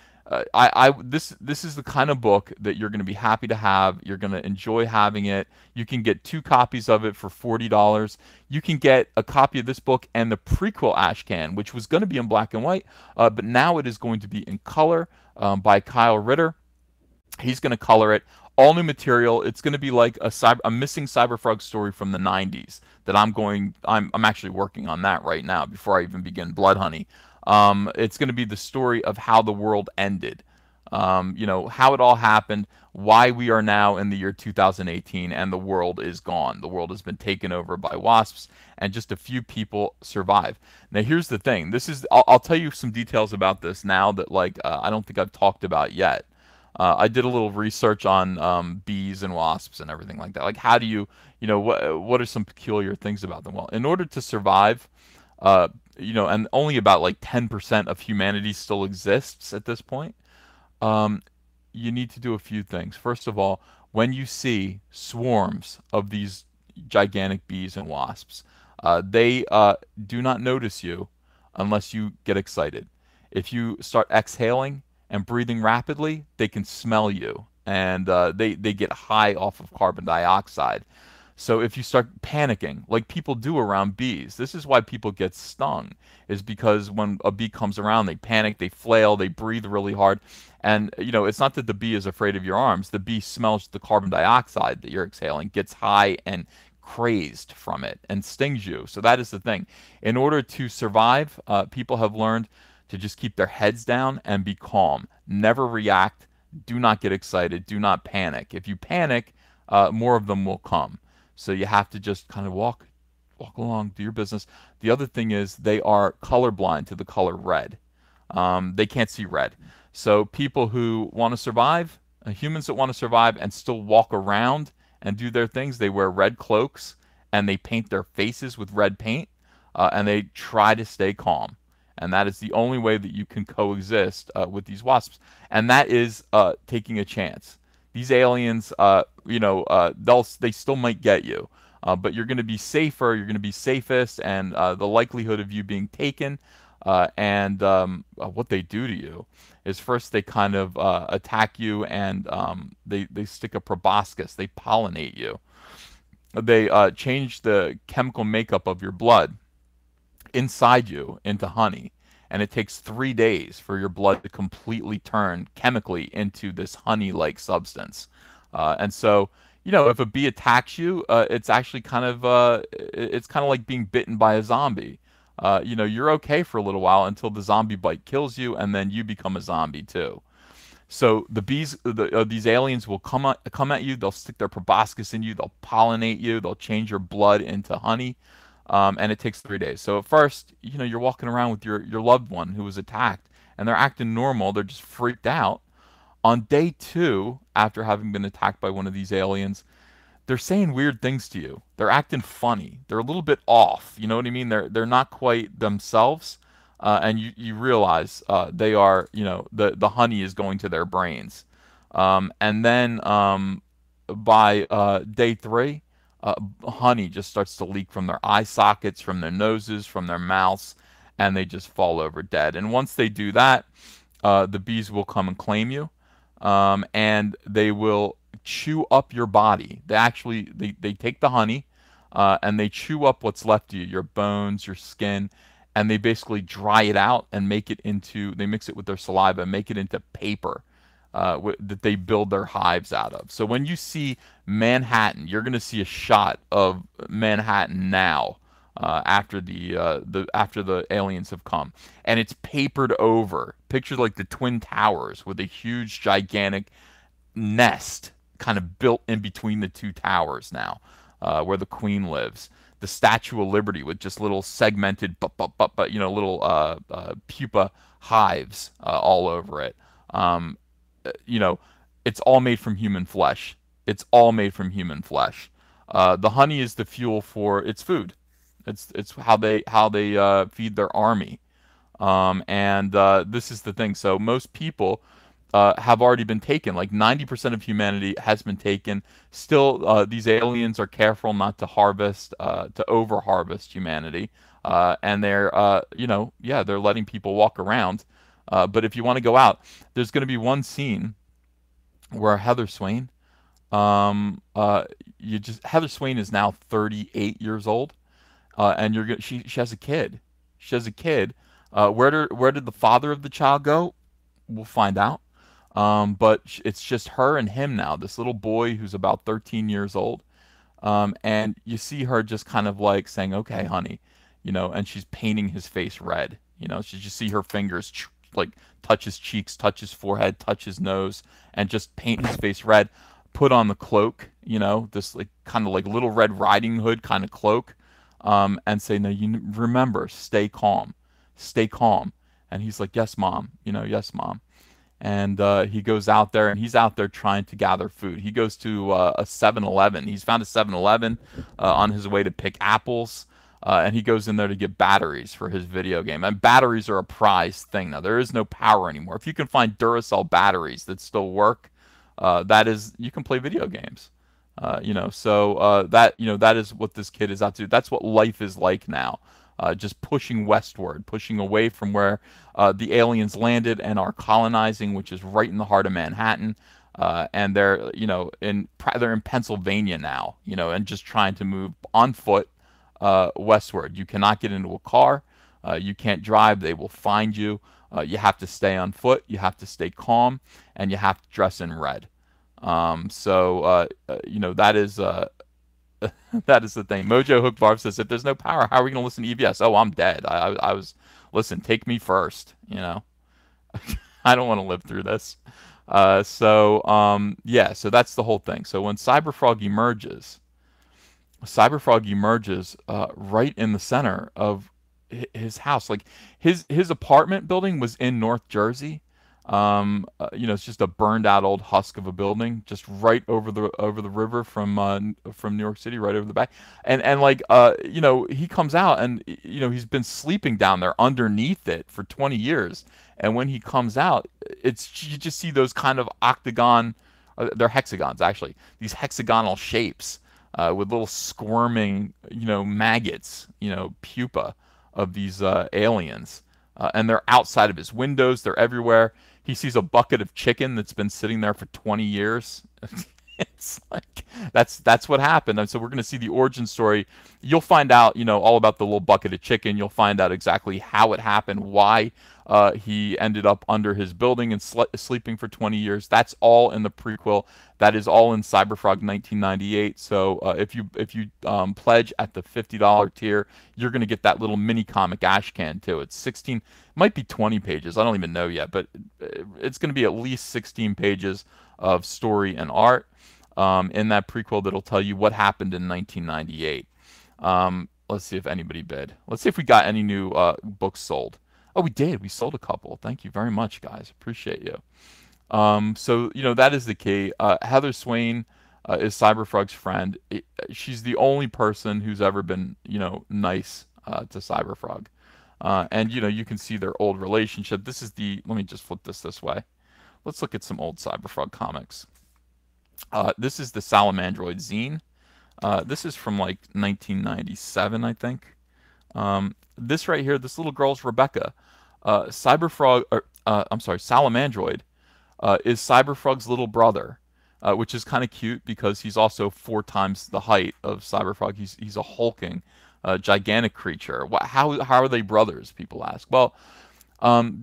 this is the kind of book that you're going to be happy to have. You're going to enjoy having it. You can get 2 copies of it for $40. You can get a copy of this book and the prequel Ashcan, which was going to be in black and white, but now it is going to be in color, by Kyle Ritter. He's going to color it. All new material. It's going to be like a missing CyberFrog story from the 90s that I'm actually working on that right now before I even begin Blood Honey. It's going to be the story of how the world ended, how it all happened, why we are now in the year 2018, and the world is gone. The world has been taken over by wasps, and just a few people survive. Now, here's the thing. I'll tell you some details about this now that I don't think I've talked about yet. I did a little research on bees and wasps and everything like that. Like, how do what are some peculiar things about them? Well, in order to survive, and only about like 10% of humanity still exists at this point, you need to do a few things. First of all, when you see swarms of these gigantic bees and wasps, they do not notice you unless you get excited. If you start exhaling and breathing rapidly, they can smell you, and they get high off of carbon dioxide. So if you start panicking, like people do around bees, this is why people get stung, is because when a bee comes around, they panic, they flail, they breathe really hard. And, it's not that the bee is afraid of your arms. The bee smells the carbon dioxide that you're exhaling, gets high and crazed from it, and stings you. So that is the thing. In order to survive, people have learned to just keep their heads down and be calm. Never react. Do not get excited. Do not panic. If you panic, more of them will come. So you have to just kind of walk along, do your business. The other thing is they are colorblind to the color red. They can't see red. So people who want to survive, humans that want to survive and still walk around and do their things, they wear red cloaks and they paint their faces with red paint, and they try to stay calm. And that is the only way that you can coexist with these wasps. And that is taking a chance. These aliens, they still might get you, but you're going to be safer. You're going to be safest, and the likelihood of you being taken, and what they do to you is first they kind of attack you, and they stick a proboscis. They pollinate you. They change the chemical makeup of your blood inside you into honey. And it takes 3 days for your blood to completely turn chemically into this honey-like substance. And so, if a bee attacks you, it's actually kind of like being bitten by a zombie. You're okay for a little while until the zombie bite kills you, and then you become a zombie too. So the bees, these aliens will come at you. They'll stick their proboscis in you. They'll pollinate you. They'll change your blood into honey. And it takes 3 days. So at first, you're walking around with your loved one who was attacked, and they're acting normal. They're just freaked out. On day 2, after having been attacked by one of these aliens, they're saying weird things to you. They're acting funny. They're a little bit off. You know what I mean? They're not quite themselves, and you realize they are. The honey is going to their brains, and then by day 3. Honey just starts to leak from their eye sockets, from their noses, from their mouths, and they just fall over dead. And once they do that, the bees will come and claim you, and they will chew up your body. They take the honey, and they chew up what's left of you, your bones, your skin, and they basically dry it out and make it into. They mix it with their saliva and make it into paper. That they build their hives out of. So when you see Manhattan, you're going to see a shot of Manhattan now, after the aliens have come, and it's papered over. Picture like the Twin Towers with a huge, gigantic nest kind of built in between the two towers now, where the Queen lives. The Statue of Liberty with just little segmented, little pupa hives all over it. You know, it's all made from human flesh. It's all made from human flesh. The honey is the fuel for its food. It's how they feed their army. And this is the thing. So most people have already been taken. Like 90% of humanity has been taken. Still, these aliens are careful not to over harvest humanity. And they're, they're letting people walk around. But if you want to go out, there's going to be one scene where Heather Swain, Heather Swain is now 38 years old, and she has a kid. She has a kid. Where did the father of the child go? We'll find out. But it's just her and him now. This little boy who's about 13 years old, and you see her just kind of like saying, "Okay, honey," and she's painting his face red. So you see her fingers like touch his cheeks, touch his forehead, touch his nose, and just paint his face red. Put on the cloak, this like kind of like Little Red Riding Hood kind of cloak, and say, "No, you remember, stay calm, stay calm." And he's like, "Yes, mom. Yes, mom." And he goes out there, and he's out there trying to gather food. He goes to a 7-Eleven. He's found a 7-Eleven on his way to pick apples. And he goes in there to get batteries for his video game. And batteries are a prized thing now. There is no power anymore. If you can find Duracell batteries that still work, you can play video games. That is what this kid is out to. That's what life is like now. Just pushing westward, pushing away from where the aliens landed and are colonizing, which is right in the heart of Manhattan. And they're in Pennsylvania now, and just trying to move on foot westward. You cannot get into a car. You can't drive. They will find you. You have to stay on foot. You have to stay calm, and you have to dress in red. That is that is the thing. Mojo Hook Barb says, "If there's no power, how are we going to listen to EVS? Oh, I'm dead. Listen, take me first. I don't want to live through this." So that's the whole thing. So when CyberFrog emerges right in the center of his house. Like his apartment building was in North Jersey. It's just a burned out old husk of a building, just right over the river from New York City, right over the back. And he comes out, and he's been sleeping down there underneath it for 20 years. And when he comes out, you just see those kind of octagon, they're hexagons actually, these hexagonal shapes. With little squirming, maggots, pupa of these aliens. And they're outside of his windows. They're everywhere. He sees a bucket of chicken that's been sitting there for 20 years. It's like, that's what happened. And so we're going to see the origin story. You'll find out, all about the little bucket of chicken. You'll find out exactly how it happened, why he ended up under his building and sleeping for 20 years. That's all in the prequel. That is all in CyberFrog 1998. So if you pledge at the $50 tier, you're going to get that little mini comic ashcan too. It's 16, might be 20 pages. I don't even know yet, but it's going to be at least 16 pages of story and art in that prequel that'll tell you what happened in 1998. Let's see if anybody bid. Let's see if we got any new books sold. Oh, we did. We sold a couple. Thank you very much, guys. Appreciate you. So that is the key. Heather Swain is CyberFrog's friend. She's the only person who's ever been nice to CyberFrog. And you can see their old relationship. This is let me just flip this way. Let's look at some old CyberFrog comics. This is the Salamandroid zine. This is from like 1997, I think. This right here, this little girl's Rebecca. CyberFrog, or I'm sorry, Salamandroid, is CyberFrog's little brother, which is kind of cute because he's also 4 times the height of CyberFrog. He's a hulking, gigantic creature. How are they brothers? People ask. Well,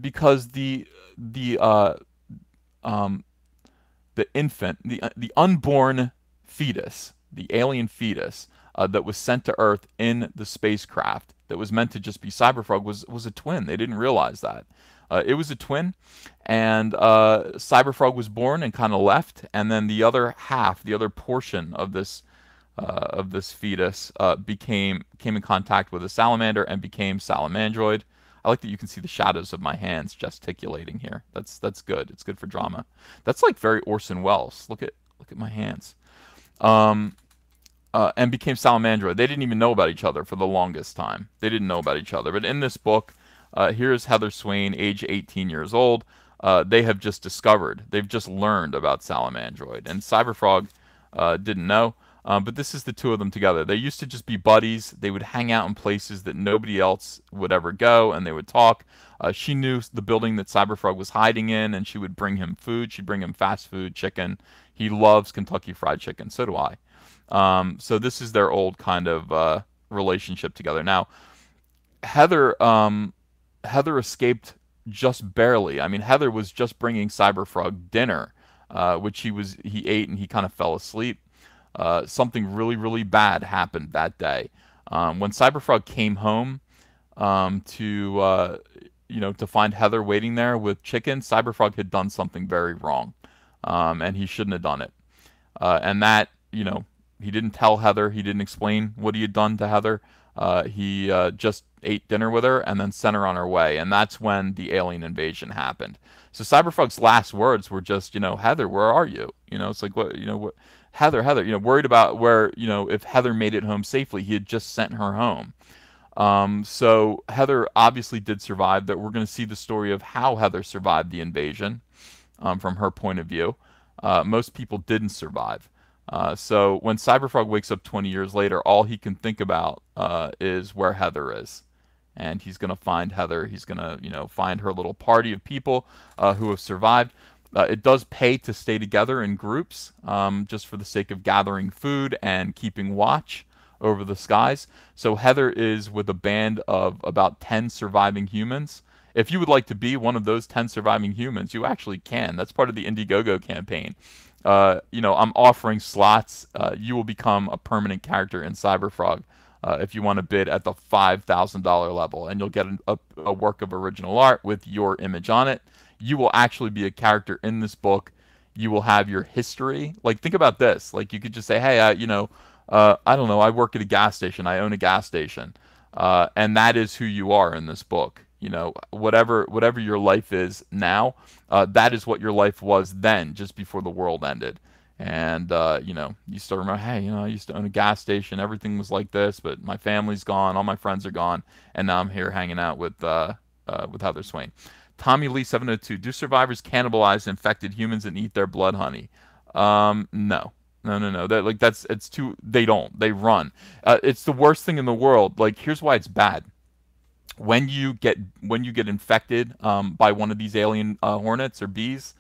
because the um, the infant, the unborn fetus, the alien fetus that was sent to Earth in the spacecraft that was meant to just be Cyberfrog was a twin. They didn't realize that. It was a twin, and Cyberfrog was born and kind of left, and then the other half, the other portion of this fetus came in contact with a salamander and became Salamandroid. I like that you can see the shadows of my hands gesticulating here. That's good. It's good for drama. That's like very Orson Welles. Look at my hands. Um, and became Salamandroid. They didn't even know about each other for the longest time. They didn't know about each other. But in this book, here's Heather Swain, age 18 years old. They have just discovered. They've just learned about Salamandroid, and Cyberfrog didn't know. But this is the two of them together. They used to just be buddies. They would hang out in places that nobody else would ever go, and they would talk. She knew the building that Cyberfrog was hiding in, and she would bring him food. She'd bring him fast food, chicken. He loves Kentucky Fried Chicken. So do I. So this is their old kind of relationship together. Now, Heather, Heather escaped just barely. I mean, Heather was just bringing Cyberfrog dinner, which he ate and he kind of fell asleep. Something really, really bad happened that day. When Cyberfrog came home to find Heather waiting there with chicken, Cyberfrog had done something very wrong, and he shouldn't have done it. And that, he didn't tell Heather. He didn't explain what he had done to Heather. He just ate dinner with her and then sent her on her way. And that's when the alien invasion happened. So Cyberfrog's last words were just, Heather, where are you? It's like, what, Heather, worried about where, if Heather made it home safely. He had just sent her home. So Heather obviously did survive. That we're going to see the story of how Heather survived the invasion from her point of view. Most people didn't survive. So when Cyberfrog wakes up 20 years later, all he can think about is where Heather is. And he's going to find Heather. He's going to, find her little party of people who have survived. It does pay to stay together in groups, just for the sake of gathering food and keeping watch over the skies. So Heather is with a band of about 10 surviving humans. If you would like to be one of those 10 surviving humans, you actually can. That's part of the Indiegogo campaign. I'm offering slots. You will become a permanent character in CyberFrog if you want to bid at the $5,000 level, and you'll get a work of original art with your image on it. You will actually be a character in this book. You will have your history. Like, think about this. Like, you could just say, hey, I don't know, I work at a gas station. I own a gas station. And that is who you are in this book. Whatever your life is now, that is what your life was then, just before the world ended. And you still remember, hey, I used to own a gas station. Everything was like this, but my family's gone, all my friends are gone, and now I'm here hanging out with Heather Swain. Tommy Lee 702. Do survivors cannibalize infected humans and eat their blood honey? No. No. It's too. They don't. They run. It's the worst thing in the world. Like, here's why it's bad. When you get infected by one of these alien hornets or bees,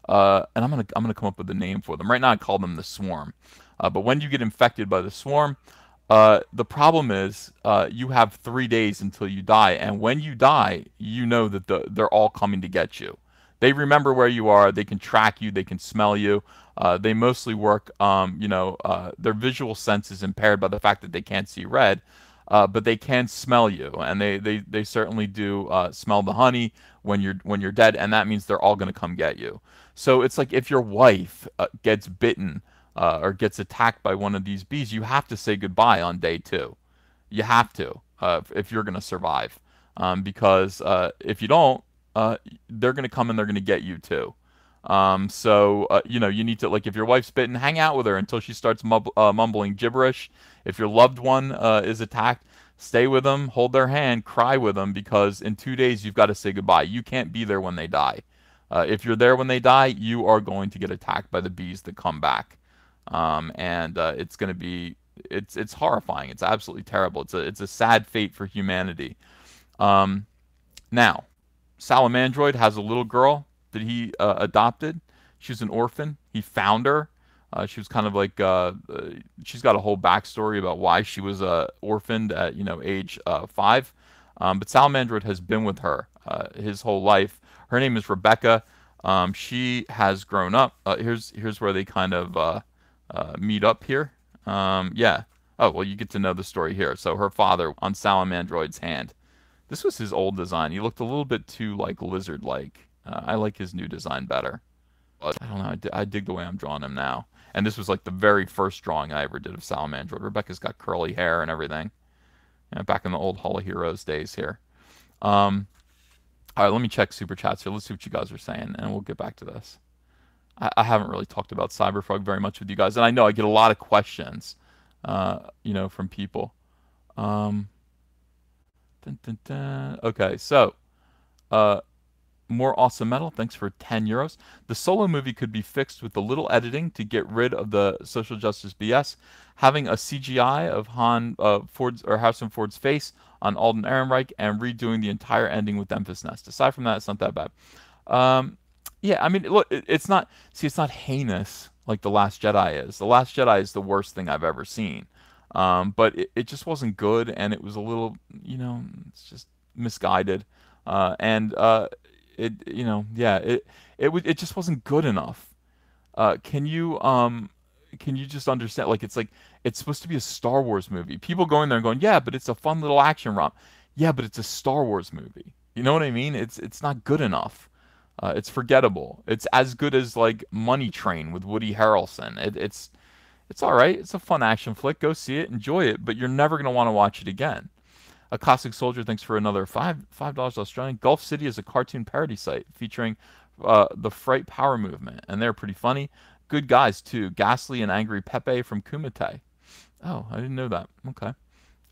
and I'm gonna come up with a name for them. Right now, I call them the swarm. But when you get infected by the swarm, the problem is you have 3 days until you die, and when you die, you know that they're all coming to get you. They remember where you are. They can track you. They can smell you. They mostly work. Their visual sense is impaired by the fact that they can't see red. But they can smell you, and they certainly do smell the honey when you're dead, and that means they're all going to come get you. So it's like if your wife gets bitten or gets attacked by one of these bees, you have to say goodbye on day 2. You have to if you're going to survive, because if you don't, they're going to come and they're going to get you too. You need to, like, if your wife's bitten, hang out with her until she starts mumbling gibberish. If your loved one is attacked, stay with them, hold their hand, cry with them, because in 2 days you've got to say goodbye. You can't be there when they die. If you're there when they die, you are going to get attacked by the bees that come back, and it's going to be it's horrifying. It's absolutely terrible. It's a sad fate for humanity. Now, Salamandroid has a little girl that he adopted. She was an orphan. He found her. She was kind of like she's got a whole backstory about why she was orphaned at age 5. But Salamandroid has been with her his whole life. Her name is Rebecca. She has grown up. Here's where they kind of meet up here. Yeah. Oh well, you get to know the story here. So her father on Salamandroid's hand. This was his old design. He looked a little bit too like lizard-like. I like his new design better. But I don't know. I dig the way I'm drawing him now. And this was like the very first drawing I ever did of Salamandroid. Rebecca's got curly hair and everything. Back in the old Hall of Heroes days here. All right, let me check super chats here. Let's see what you guys are saying, and we'll get back to this. I haven't really talked about CyberFrog very much with you guys, and I know I get a lot of questions, from people. Okay, so more awesome metal. Thanks for 10 euros. The Solo movie could be fixed with a little editing to get rid of the social justice BS. Having a CGI of Ford's or Harrison Ford's face on Alden Ehrenreich and redoing the entire ending with Memphis Nest. Aside from that, it's not that bad. Yeah, I mean, look, it's not. See, it's not heinous like The Last Jedi is. The Last Jedi is the worst thing I've ever seen. But it just wasn't good, and it was a little, it's just misguided. And yeah, it just wasn't good enough. Can you just understand? Like it's supposed to be a Star Wars movie. People going there and going, yeah, but it's a fun little action romp. Yeah, but it's a Star Wars movie. You know what I mean? It's not good enough. It's forgettable. It's as good as like Money Train with Woody Harrelson. It's all right. It's a fun action flick. Go see it, enjoy it, but you're never gonna want to watch it again. A Cossack Soldier, thanks for another $5 Australian. Gulf City is a cartoon parody site featuring the Fright Power movement, and they're pretty funny. Good guys too. Ghastly and Angry Pepe from Kumite. Oh, I didn't know that. Okay.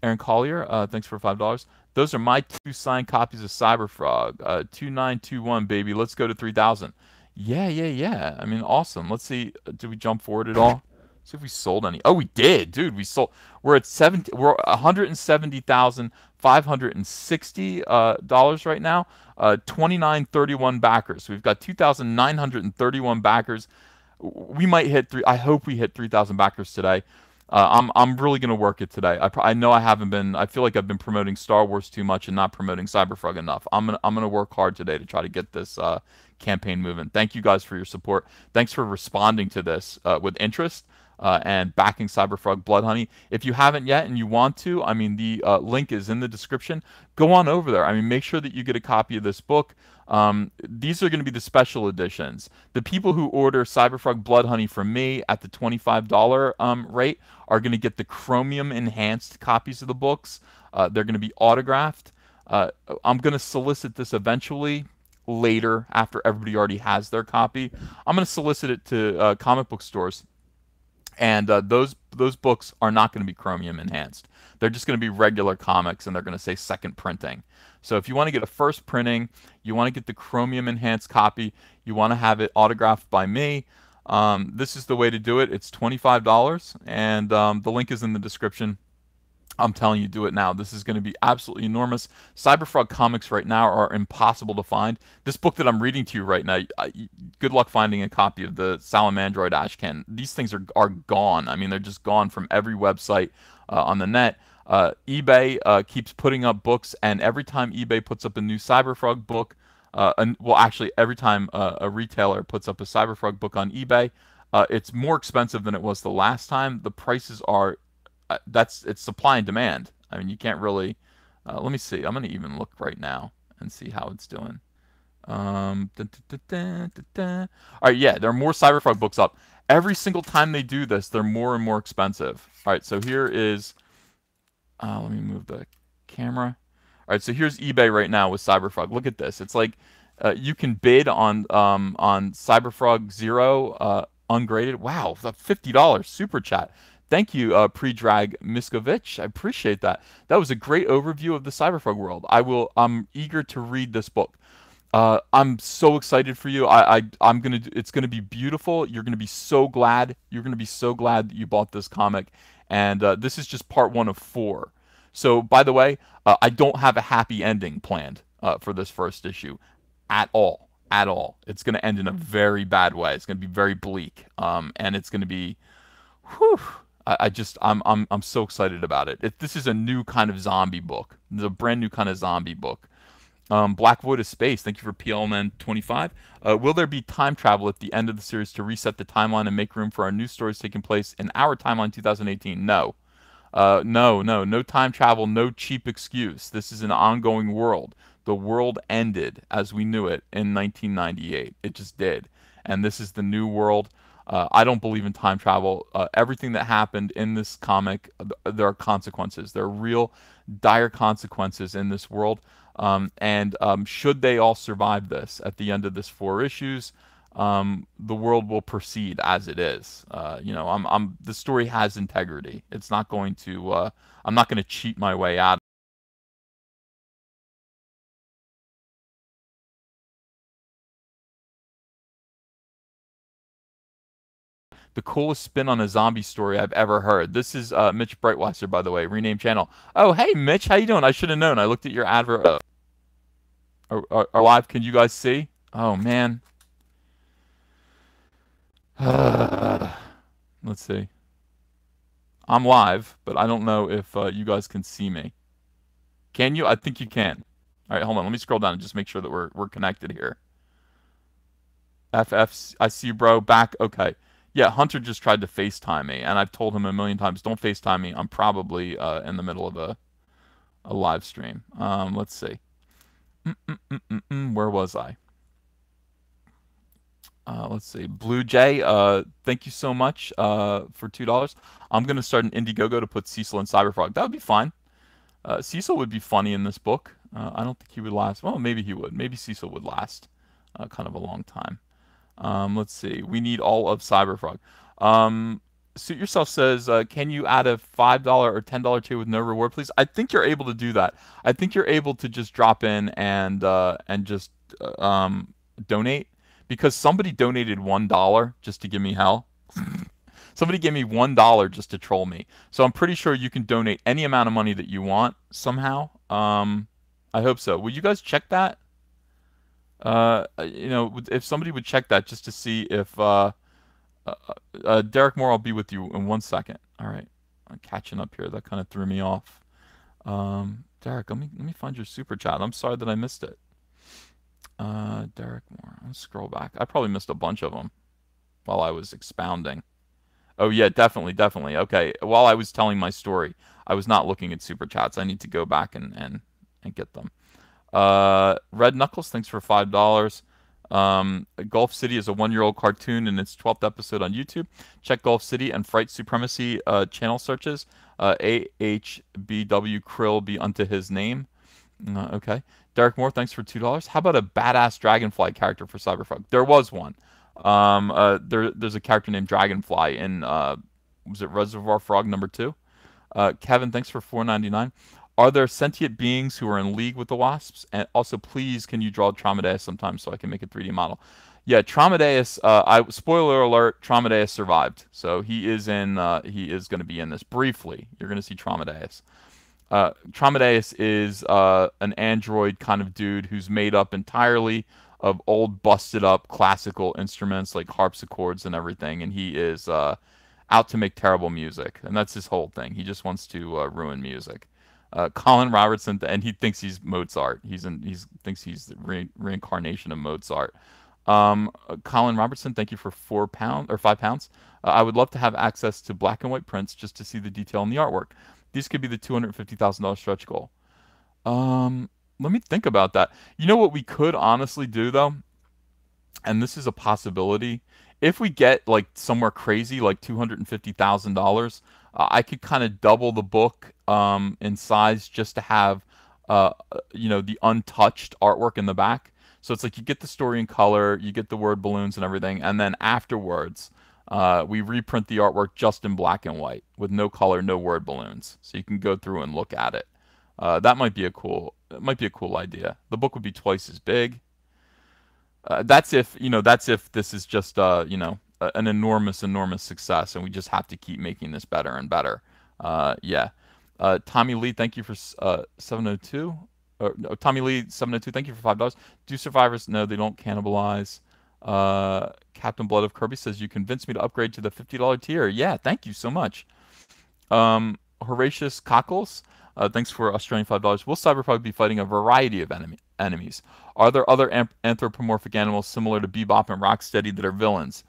Aaron Collier, thanks for $5. Those are my 2 signed copies of CyberFrog. 2921, baby. Let's go to 3,000. Yeah. I mean, awesome. Let's see. Did we jump forward at all? See if we sold any. Oh, we did, dude. We sold. We're at We're $170,560 right now. 2,931 backers. So we've got 2,931 backers. We might hit three. I hope we hit 3,000 backers today. I'm really gonna work it today. I know I haven't been. I feel like I've been promoting Star Wars too much and not promoting CyberFrog enough. I'm gonna work hard today to try to get this campaign moving. Thank you guys for your support. Thanks for responding to this with interest. And backing CyberFrog Blood Honey. If you haven't yet and you want to, I mean, the link is in the description. Go on over there. I mean, make sure that you get a copy of this book. These are going to be the special editions. The people who order CyberFrog Blood Honey from me at the $25 rate are going to get the chromium enhanced copies of the books. They're going to be autographed. I'm going to solicit this eventually later after everybody already has their copy. I'm going to solicit it to comic book stores. And those books are not going to be chromium enhanced. They're just going to be regular comics, and they're going to say second printing. So if you want to get a first printing, you want to get the chromium enhanced copy, you want to have it autographed by me, this is the way to do it. It's $25, and the link is in the description. I'm telling you, do it now. This is going to be absolutely enormous. CyberFrog comics right now are impossible to find. This book that I'm reading to you right now, good luck finding a copy of the Salamandroid Ashcan. These things are gone. I mean, they're just gone from every website on the net. eBay keeps putting up books, and every time eBay puts up a new CyberFrog book, well, actually, every time a retailer puts up a CyberFrog book on eBay, it's more expensive than it was the last time. The prices are it's supply and demand. I mean, you can't really. Let me see. I'm gonna even look right now and see how it's doing. All right, yeah, there are more CyberFrog books up. Every single time they do this, they're more and more expensive. All right, so here is. Let me move the camera. All right, so here's eBay right now with CyberFrog. Look at this. It's like you can bid on CyberFrog Zero ungraded. Wow, $50 super chat. Thank you, Pre-Drag Miskovich. I appreciate that. That was a great overview of the CyberFrog world. I'm eager to read this book. I'm so excited for you. It's gonna be beautiful. You're gonna be so glad. You're gonna be so glad that you bought this comic. And this is just part 1 of 4. So, by the way, I don't have a happy ending planned for this first issue. at all. At all. It's going to end in a very bad way. It's going to be very bleak. And it's going to be, whew, I'm so excited about it. This is a new kind of zombie book. It's a brand new kind of zombie book. Black Void of Space, thank you for PLMN25. Will there be time travel at the end of the series to reset the timeline and make room for our new stories taking place in our timeline 2018? No. No time travel, no cheap excuse. This is an ongoing world. The world ended as we knew it in 1998. It just did. And this is the new world. I don't believe in time travel. Everything that happened in this comic, there are consequences. There are real dire consequences in this world. Should they all survive this at the end of this 4 issues, the world will proceed as it is. The story has integrity. It's not going to. I'm not going to cheat my way out. The coolest spin on a zombie story I've ever heard. This is Mitch Breitweiser, by the way, renamed channel. Oh, hey, Mitch, how you doing? I should have known. I looked at your advert. Are live? Can you guys see? Oh man. Let's see. I'm live, but I don't know if you guys can see me. Can you? I think you can. All right, hold on. Let me scroll down and just make sure that we're connected here. FF, I see you, bro. Back. Okay. Yeah, Hunter just tried to FaceTime me, and I've told him a million times, don't FaceTime me. I'm probably in the middle of a live stream. Let's see. Where was I? Let's see. Blue Jay, thank you so much for $2. I'm going to start an Indiegogo to put Cecil and CYBERFROG. That would be fine. Cecil would be funny in this book. I don't think he would last. Well, maybe he would. Maybe Cecil would last kind of a long time. Let's see. We need all of CYBERFROG. Suit Yourself says, can you add a $5 or $10 tier with no reward, please? I think you're able to do that. I think you're able to just drop in and just donate, because somebody donated $1 just to give me hell. Somebody gave me $1 just to troll me. So I'm pretty sure you can donate any amount of money that you want somehow. I hope so. Will you guys check that? If somebody would check that just to see if Derek Moore, I'll be with you in 1 second. All right, I'm catching up here. That kind of threw me off. Derek, let me find your super chat. I'm sorry that I missed it. Derek Moore. I'll scroll back. I probably missed a bunch of them while I was expounding. Oh yeah, definitely. Okay, while I was telling my story, I was not looking at super chats. I need to go back and get them. Red Knuckles, thanks for $5. Gulf City is a 1-year-old cartoon in its 12th episode on YouTube. Check Gulf City and Fright Supremacy channel searches. AHBW Krill be unto his name. Okay. Derek Moore, thanks for $2. How about a badass Dragonfly character for CYBERFROG? There was one. There's a character named Dragonfly in was it Reservoir Frog number 2? Kevin, thanks for $4.99. Are there sentient beings who are in league with the wasps? And also, please, can you draw Tromedeus sometime so I can make a 3D model? Yeah, Tromedeus. Spoiler alert: Tromedeus survived, so he is in. He is going to be in this briefly. You're going to see Tromedeus. Tromedeus is an android kind of dude who's made up entirely of old, busted-up classical instruments like harpsichords and everything, and he is out to make terrible music, and that's his whole thing. He just wants to ruin music. Colin Robertson, and he thinks he's Mozart. He thinks he's the reincarnation of Mozart. Colin Robertson, thank you for £4 or £5. I would love to have access to black and white prints just to see the detail in the artwork. These could be the $250,000 stretch goal. Let me think about that. You know what we could honestly do though, and this is a possibility. If we get like somewhere crazy, like $250,000, I could kind of double the book in size just to have, the untouched artwork in the back. So it's like you get the story in color, you get the word balloons and everything, and then afterwards, we reprint the artwork just in black and white with no color, no word balloons, so you can go through and look at it. That might be a cool idea. The book would be twice as big. That's if this is just an enormous success, and we just have to keep making this better and better. Yeah. Tommy Lee, thank you for 702. No, Tommy Lee 702. Thank you for $5. Do survivors? No, they don't cannibalize. Captain Blood of Kirby says you convinced me to upgrade to the $50 tier. Yeah, thank you so much. Horatius Cockles, thanks for Australian $5. Will Cyberpunk be fighting a variety of enemies? Are there other anthropomorphic animals similar to Bebop and Rocksteady that are villains?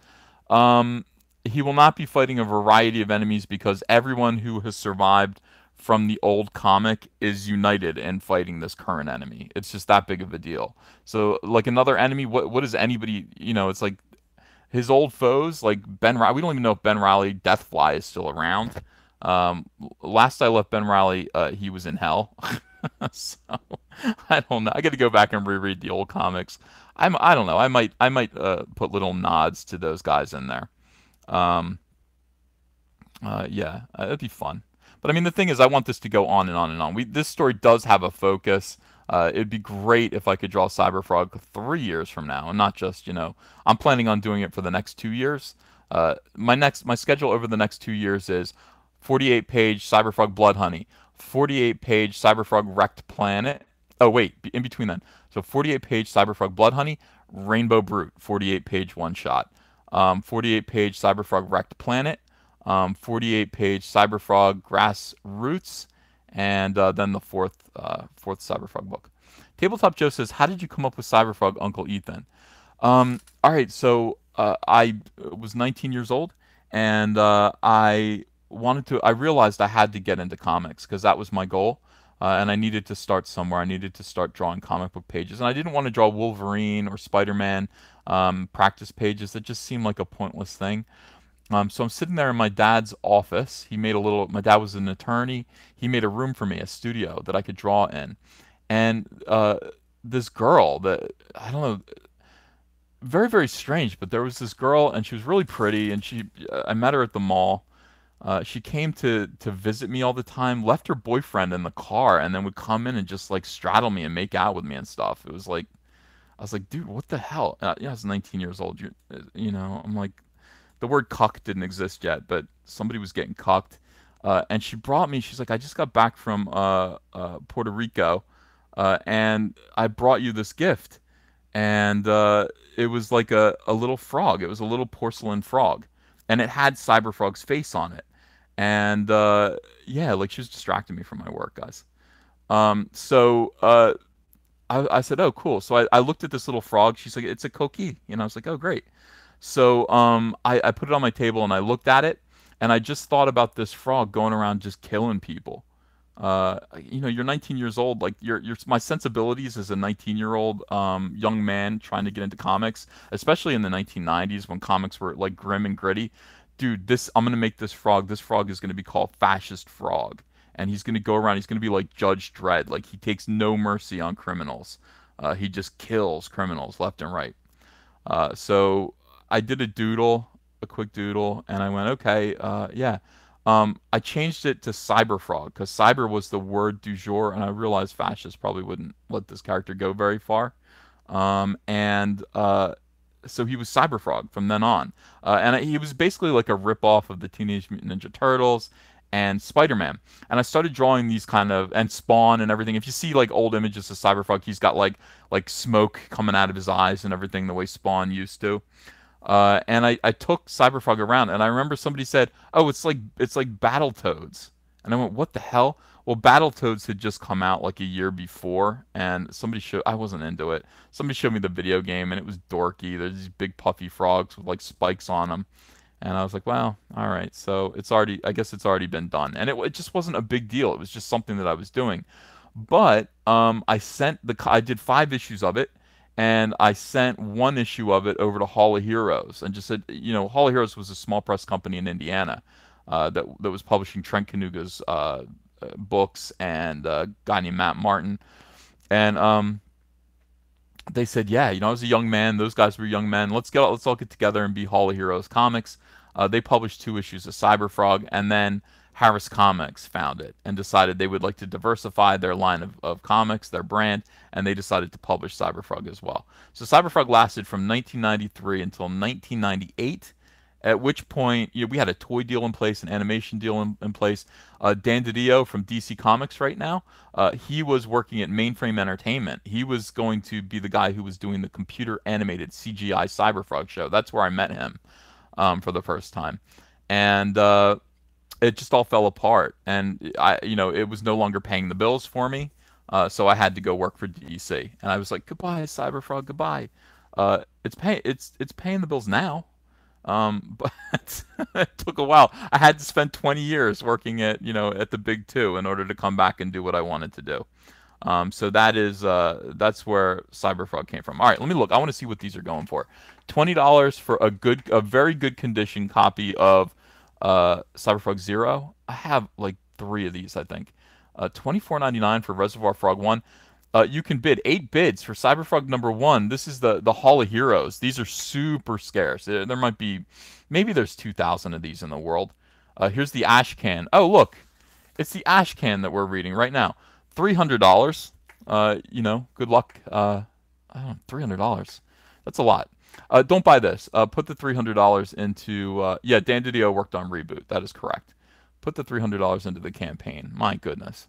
Um, he will not be fighting a variety of enemies because everyone who has survived from the old comic is united in fighting this current enemy. It's just that big of a deal. So, like another enemy, what is anybody? It's like his old foes, like Ben Riley. We don't even know if Ben Riley Deathfly is still around. Last I left Ben Riley, he was in hell. So I don't know. I got to go back and reread the old comics. I don't know. I might put little nods to those guys in there. Um, yeah, it'd be fun. But I mean, the thing is, I want this to go on and on and on. This story does have a focus. It'd be great if I could draw CyberFrog 3 years from now, and not just, I'm planning on doing it for the next 2 years. My schedule over the next 2 years is 48-page CyberFrog Blood Honey, 48-page CyberFrog Wrecked Planet. Oh wait, in between then. So 48-page CyberFrog Blood Honey, Rainbow Brute, 48-page one shot. 48-page CyberFrog Wrecked Planet, 48-page CyberFrog Grassroots, and then the fourth CyberFrog book. Tabletop Joe says, "How did you come up with CyberFrog, Uncle Ethan?" All right, so I was 19 years old, and I realized I had to get into comics because that was my goal. And I needed to start somewhere. I needed to start drawing comic book pages. And I didn't want to draw Wolverine or Spider-Man practice pages. That just seemed like a pointless thing. So I'm sitting there in my dad's office. My dad was an attorney. He made a room for me, a studio that I could draw in. And this girl that, I don't know, very, very strange, but there was this girl and she was really pretty, and I met her at the mall. She came to visit me all the time, left her boyfriend in the car, and then would come in and just like straddle me and make out with me and stuff. It was like, I was like, dude, what the hell? Yeah, I was 19 years old. I'm like, the word cuck didn't exist yet, but somebody was getting cucked. And she brought me, she's like, I just got back from Puerto Rico, and I brought you this gift. And it was like a little frog. It was a little porcelain frog. And it had Cyberfrog's face on it. And yeah, like she was distracting me from my work, guys. So I said, oh, cool. So I looked at this little frog. She's like, it's a coquille. I was like, oh, great. So I put it on my table and I looked at it, and I just thought about this frog going around just killing people. You're 19 years old. Like my sensibilities as a 19-year-old young man trying to get into comics, especially in the 1990s when comics were like grim and gritty. Dude, I'm gonna make this frog. This frog is gonna be called Fascist Frog, and he's gonna go around. He's gonna be like Judge Dredd. Like he takes no mercy on criminals. He just kills criminals left and right. So I did a quick doodle, and I went, okay, yeah. I changed it to CyberFrog because cyber was the word du jour, and I realized fascists probably wouldn't let this character go very far. And so he was CyberFrog from then on. And he was basically like a ripoff of the Teenage Mutant Ninja Turtles and Spider-Man. And I started drawing these and Spawn and everything. If you see like old images of CyberFrog, he's got like smoke coming out of his eyes and everything the way Spawn used to. And I took CyberFrog around, and I remember somebody said, "Oh, it's like Battletoads," and I went, "What the hell?" Well, Battletoads had just come out like a year before, and I wasn't into it. Somebody showed me the video game, and it was dorky. There's these big puffy frogs with like spikes on them, and I was like, "Well, all right." So I guess it's already been done, and it just wasn't a big deal. It was just something that I was doing. But I did 5 issues of it. And I sent 1 issue of it over to Hall of Heroes and just said, Hall of Heroes was a small press company in Indiana that was publishing Trent Kanuga's books, and a guy named Matt Martin. And they said, yeah, I was a young man. Those guys were young men. Let's all get together and be Hall of Heroes Comics. They published 2 issues of CyberFrog, and then Harris Comics found it and decided they would like to diversify their line of comics, their brand, and they decided to publish CyberFrog as well. So CyberFrog lasted from 1993 until 1998, At which point, we had a toy deal in place, an animation deal in place. Dan DiDio from DC Comics right now, he was working at Mainframe Entertainment. He was going to be the guy who was doing the computer animated CGI CyberFrog show. That's where I met him for the first time. And it just all fell apart. And it was no longer paying the bills for me. So I had to go work for DC. And I was like, goodbye, CyberFrog, goodbye. It's paying the bills now. But it took a while. I had to spend 20 years working at the big two in order to come back and do what I wanted to do. So that's where CyberFrog came from. All right, let me look. I want to see what these are going for. $20 for a very good condition copy of CyberFrog Zero. I have like 3 of these, I think. $24.99 for Reservoir Frog 1. You can bid 8 bids for CyberFrog #1. This is the Hall of Heroes. These are super scarce. There might be, maybe there's 2,000 of these in the world. Here's the ash can. Oh, look, it's the ash can that we're reading right now. $300. Good luck. I don't know, $300. That's a lot. Don't buy this. Put the $300 into. Yeah, Dan DiDio worked on Reboot. That is correct. Put the $300 into the campaign. My goodness.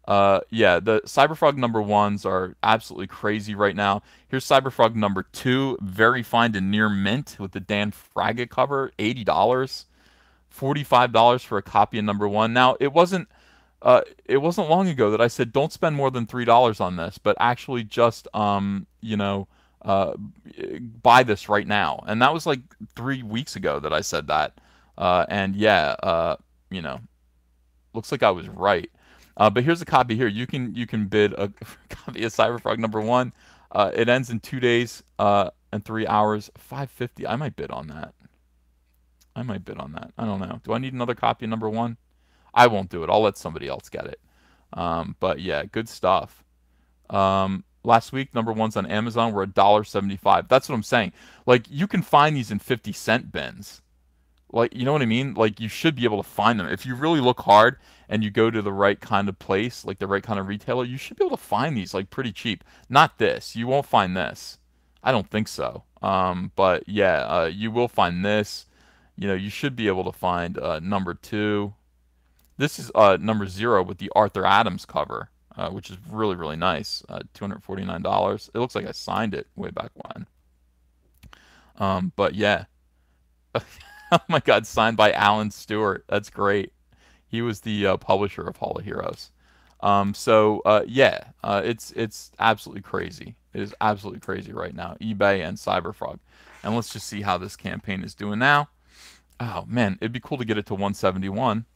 Yeah, the CyberFrog #1s are absolutely crazy right now. Here's CyberFrog #2, very fine to near mint with the Dan Fragget cover, $80, $45 for a copy of #1. Now, it wasn't long ago that I said don't spend more than $3 on this, but actually just buy this right now. And that was like 3 weeks ago that I said that. And yeah, looks like I was right. But here's a copy here. You can bid a copy of CyberFrog #1. It ends in 2 days and 3 hours. $5.50. I might bid on that. I don't know. Do I need another copy of #1? I won't do it. I'll let somebody else get it. But yeah, good stuff. Last week, #1s on Amazon were $1.75. That's what I'm saying. Like, you can find these in 50-cent bins. Like, you know what I mean? Like, you should be able to find them. If you really look hard and you go to the right kind of place, like the right kind of retailer, you should be able to find these, like, pretty cheap. Not this. You won't find this. I don't think so. But, yeah, you will find this. You should be able to find #2. This is #0 with the Arthur Adams cover, which is really, really nice. $249. It looks like I signed it way back when. But, yeah. Oh my God, signed by Alan Stewart. That's great. He was the publisher of Hall of Heroes. Yeah, it's absolutely crazy. It is absolutely crazy right now. eBay and CyberFrog. And let's just see how this campaign is doing now. Oh man, it'd be cool to get it to 171.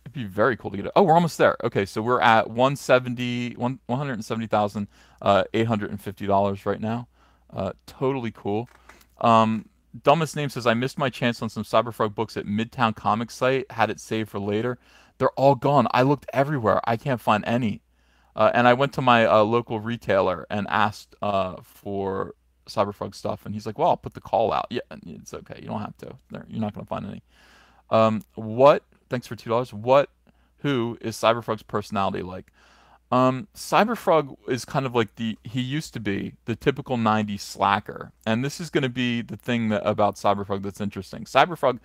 It'd be very cool to get it. Oh, we're almost there. Okay, so we're at $170,850 right now. Totally cool. Dumbest Name says, I missed my chance on some CyberFrog books at Midtown Comics site. Had it saved for later. They're all gone. I looked everywhere. I can't find any. And I went to my local retailer and asked for CyberFrog stuff. And he's like, well, I'll put the call out. Yeah, it's okay. You don't have to. You're not going to find any. Thanks for $2. Who is CyberFrog's personality like? CyberFrog is kind of like he used to be the typical 90s slacker. And this is going to be the thing about CyberFrog that's interesting. CyberFrog,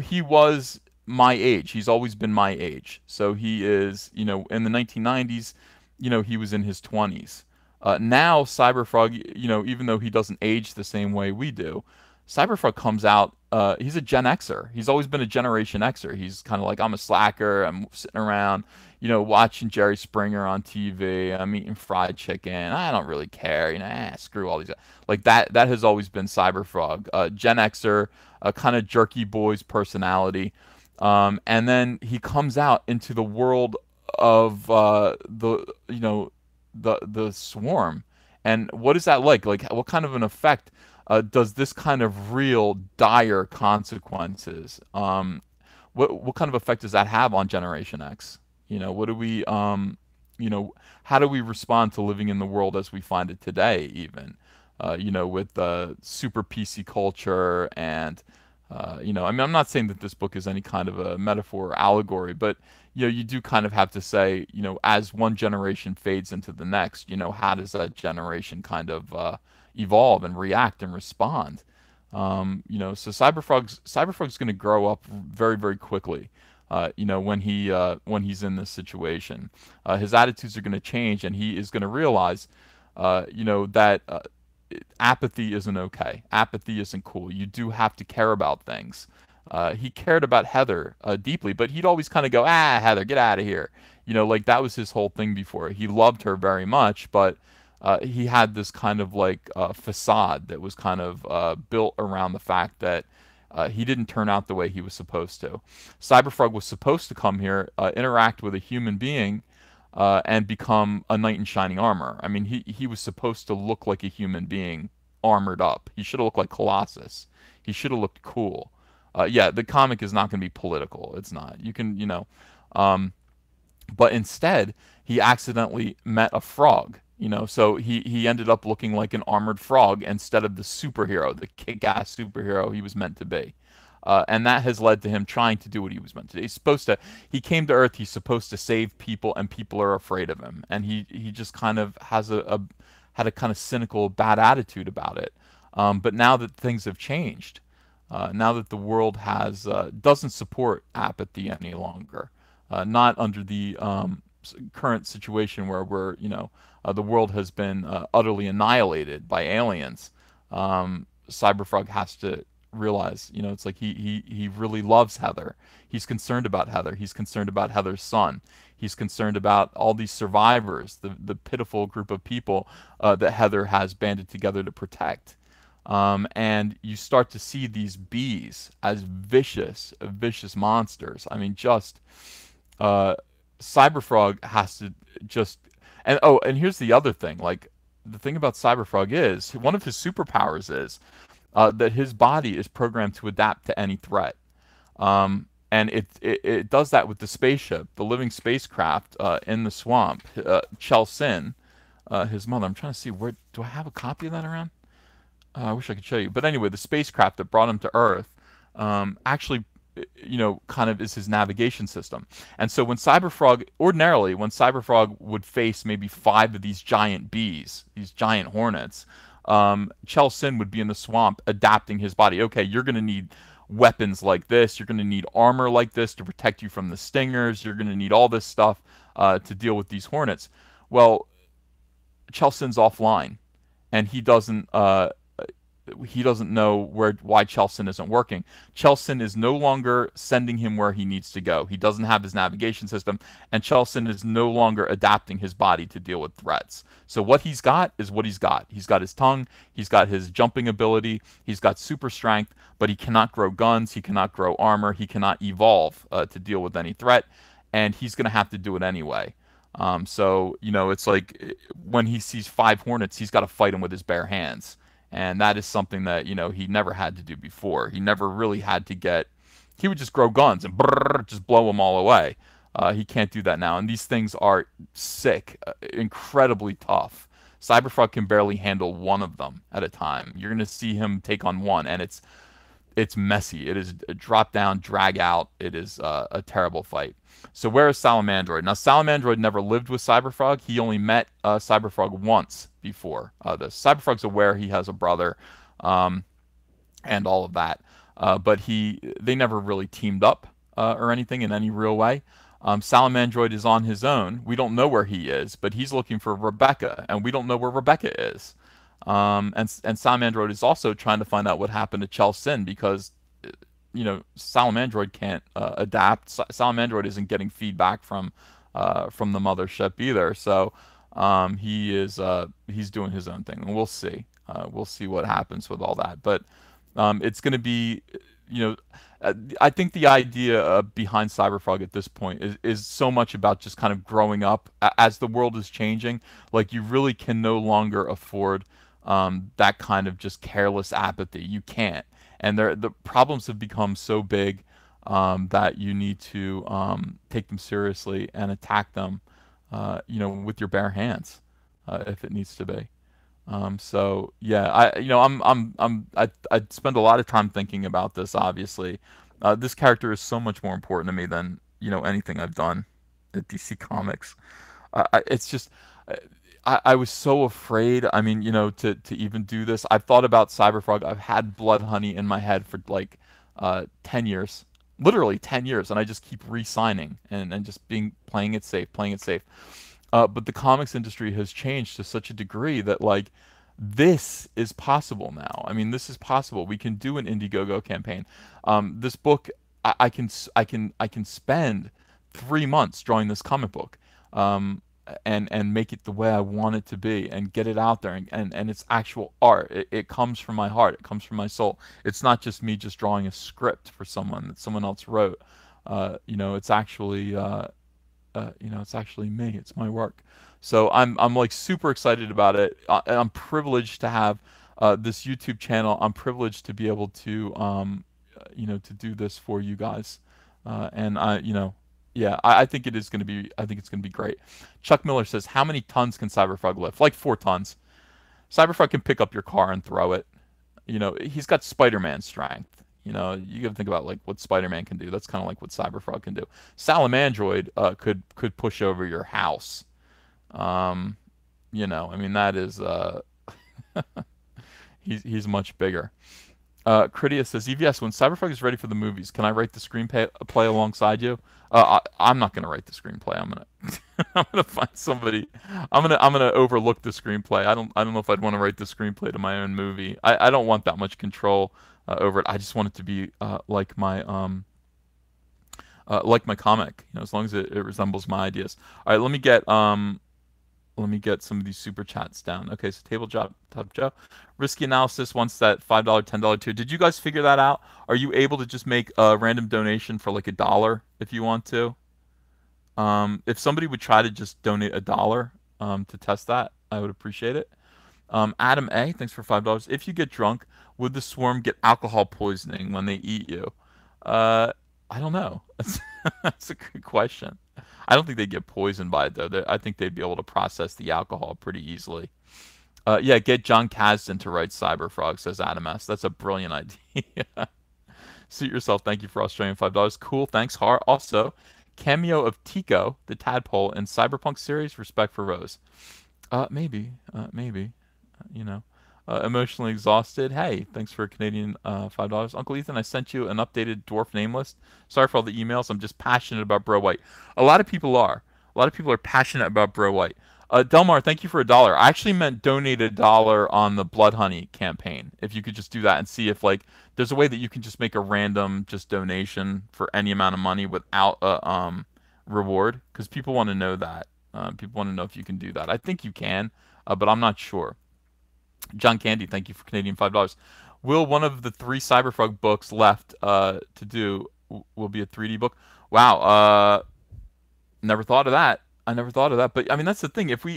he was my age. He's always been my age. So he is, in the 1990s, he was in his 20s. Now CyberFrog, even though he doesn't age the same way we do, CyberFrog comes out, he's a Gen Xer. He's always been a Generation Xer. He's kind of like, I'm a slacker. I'm sitting around, watching Jerry Springer on TV. I'm eating fried chicken. I don't really care. Screw all these. Like that has always been CyberFrog. Gen Xer, a kind of jerky boy's personality. And then he comes out into the world of the swarm. And what is that like? Like, what kind of an effect does this kind of real dire consequences? What kind of effect does that have on Generation X? What do we, how do we respond to living in the world as we find it today, even, with super PC culture and, I'm not saying that this book is any kind of a metaphor or allegory, but, you do kind of have to say, as one generation fades into the next, how does that generation kind of evolve and react and respond? So Cyberfrog's going to grow up very, very quickly. When he's in this situation, his attitudes are going to change, and he is going to realize, that apathy isn't okay. Apathy isn't cool. You do have to care about things. He cared about Heather deeply, but he'd always kind of go, "Ah, Heather, get out of here." Like that was his whole thing before. He loved her very much, but he had this kind of like facade that was kind of built around the fact that he didn't turn out the way he was supposed to. Cyberfrog was supposed to come here, interact with a human being, and become a knight in shining armor. I mean, he was supposed to look like a human being, armored up. He should have looked like Colossus. He should have looked cool. Yeah, the comic is not going to be political. It's not. You can, but instead he accidentally met a frog. So he ended up looking like an armored frog instead of the superhero, the kick-ass superhero he was meant to be. And that has led to him trying to do what he was meant to do. He came to Earth, he's supposed to save people, and people are afraid of him. And he just kind of had a kind of cynical, bad attitude about it. But now that things have changed, now that the world doesn't support apathy any longer, not under the current situation where the world has been utterly annihilated by aliens. Cyberfrog has to realize, it's like he really loves Heather. He's concerned about Heather. He's concerned about Heather's son. He's concerned about all these survivors, the pitiful group of people that Heather has banded together to protect. And you start to see these bees as vicious monsters. I mean, just Cyberfrog has to just and here's the other thing. Like the thing about Cyberfrog is one of his superpowers is that his body is programmed to adapt to any threat. And it does that with the spaceship, the living spacecraft in the swamp. Chelsin, his mother. I'm trying to see where do I have a copy of that around? I wish I could show you. But anyway, the spacecraft that brought him to Earth actually, kind of is his navigation system. And so ordinarily, when Cyberfrog would face maybe 5 of these giant bees, these giant hornets, Chelsin would be in the swamp adapting his body. Okay, you're going to need weapons like this. You're going to need armor like this to protect you from the stingers. You're going to need all this stuff to deal with these hornets. Well, Chelsin's offline, and he doesn't know why Chelsin isn't working. Chelsin is no longer sending him where he needs to go. He doesn't have his navigation system, and Chelsin is no longer adapting his body to deal with threats. So what he's got is what he's got. He's got his tongue, he's got his jumping ability, he's got super strength, but he cannot grow guns, he cannot grow armor, he cannot evolve to deal with any threat, and he's going to have to do it anyway. It's like when he sees 5 hornets, he's got to fight them with his bare hands. And that is something that, he never had to do before. He never really had to he would just grow guns and just blow them all away. He can't do that now. And these things are sick, incredibly tough. Cyberfrog can barely handle one of them at a time. You're going to see him take on one, and it's messy. It is a drop down, drag out. It is a terrible fight. So where is Salamandroid? Now, Salamandroid never lived with Cyberfrog. He only met Cyberfrog once before this. Cyberfrog's aware he has a brother and all of that. But they never really teamed up or anything in any real way. Salamandroid is on his own. We don't know where he is, but he's looking for Rebecca, and we don't know where Rebecca is. And Salamandroid is also trying to find out what happened to Chelsin because Salamandroid can't adapt. Salamandroid isn't getting feedback from the mothership either. So he's doing his own thing, and we'll see. We'll see what happens with all that. But it's going to be, I think the idea behind Cyberfrog at this point is so much about just kind of growing up as the world is changing. Like you really can no longer afford that kind of just careless apathy. You can't. And the problems have become so big that you need to take them seriously and attack them, with your bare hands, if it needs to be. So yeah, I spend a lot of time thinking about this. Obviously, this character is so much more important to me than anything I've done at DC Comics. It's just I was so afraid. I mean, to even do this. I've thought about CyberFrog. I've had Blood Honey in my head for like 10 years. Literally 10 years, and I just keep re-signing and just being playing it safe, playing it safe. But the comics industry has changed to such a degree that like this is possible now. I mean, this is possible. We can do an Indiegogo campaign. This book, I can spend 3 months drawing this comic book, and make it the way I want it to be, and get it out there, and it's actual art. It comes from my heart. It comes from my soul. It's not just me just drawing a script for someone that someone else wrote. It's actually it's actually me. It's my work. So I'm like super excited about it. I'm privileged to have this YouTube channel. I'm privileged to be able to to do this for you guys. And yeah, I think it is going to be. I think it's going to be great. Chuck Miller says, "How many tons can Cyberfrog lift?" Like 4 tons. Cyberfrog can pick up your car and throw it. He's got Spider-Man strength. You got to think about like what Spider-Man can do. That's kind of like what Cyberfrog can do. Salamandroid could push over your house. I mean that is he's much bigger. Critias says, EVS, when Cyberfrog is ready for the movies, can I write the screenplay play alongside you? I'm not gonna write the screenplay. I'm gonna I'm gonna find somebody. I'm gonna overlook the screenplay. I don't know if I'd want to write the screenplay to my own movie. I don't want that much control over it. I just want it to be like my comic. As long as it resembles my ideas. All right, let me get some of these super chats down. Okay, so Table Top Joe. Risky Analysis wants that $5, $10 tier. Did you guys figure that out? Are you able to just make a random donation for like $1 if you want to? If somebody would try to just donate $1 to test that, I would appreciate it. Adam A, thanks for $5. If you get drunk, would the swarm get alcohol poisoning when they eat you? I don't know. That's a good question. I don't think they'd get poisoned by it though. I think they'd be able to process the alcohol pretty easily. Yeah, get John Kasdan to write Cyberfrog, says Adam S. That's a brilliant idea. Suit yourself. Thank you for Australian $5. Cool. Thanks, Har. Also, cameo of Tico, the tadpole, in Cyberpunk series. Respect for Rose. Maybe. You know. Emotionally exhausted. Hey, thanks for a Canadian $5. Uncle Ethan, I sent you an updated dwarf name list. Sorry for all the emails. I'm just passionate about Bro White. A lot of people are. A lot of people are passionate about Bro White. Delmar, thank you for $1. I actually meant donate $1 on the Blood Honey campaign. If you could just do that and see if like there's a way that you can just make a random just donation for any amount of money without a reward, because people want to know that. People want to know if you can do that. I think you can, but I'm not sure. John Candy, thank you for Canadian $5. Will one of the 3 Cyberfrog books left to do will be a 3D book? Wow, never thought of that. I never thought of that. But I mean, that's the thing. If we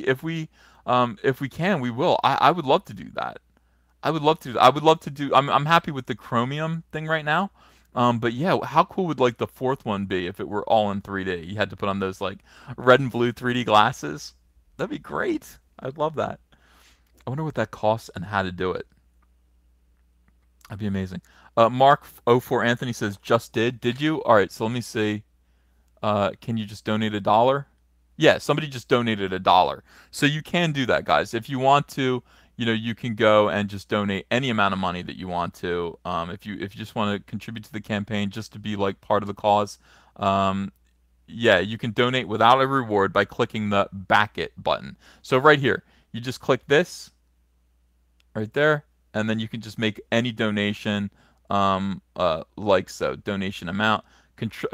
can, we will. I would love to do that. I would love to. I would love to do. I'm happy with the Chromium thing right now. But yeah, how cool would like the 4th one be if it were all in 3D? You had to put on those like red and blue 3D glasses. That'd be great. I'd love that. I wonder what that costs and how to do it. That'd be amazing. Mark04 Anthony says, just did you? All right, so let me see. Can you just donate $1? Yeah, somebody just donated $1. So you can do that, guys. If you want to, you can go and just donate any amount of money that you want to. If you just want to contribute to the campaign, just to be like part of the cause, yeah, you can donate without a reward by clicking the back it button. So right here, you just click this right there, and then you can just make any donation, like so. Donation amount.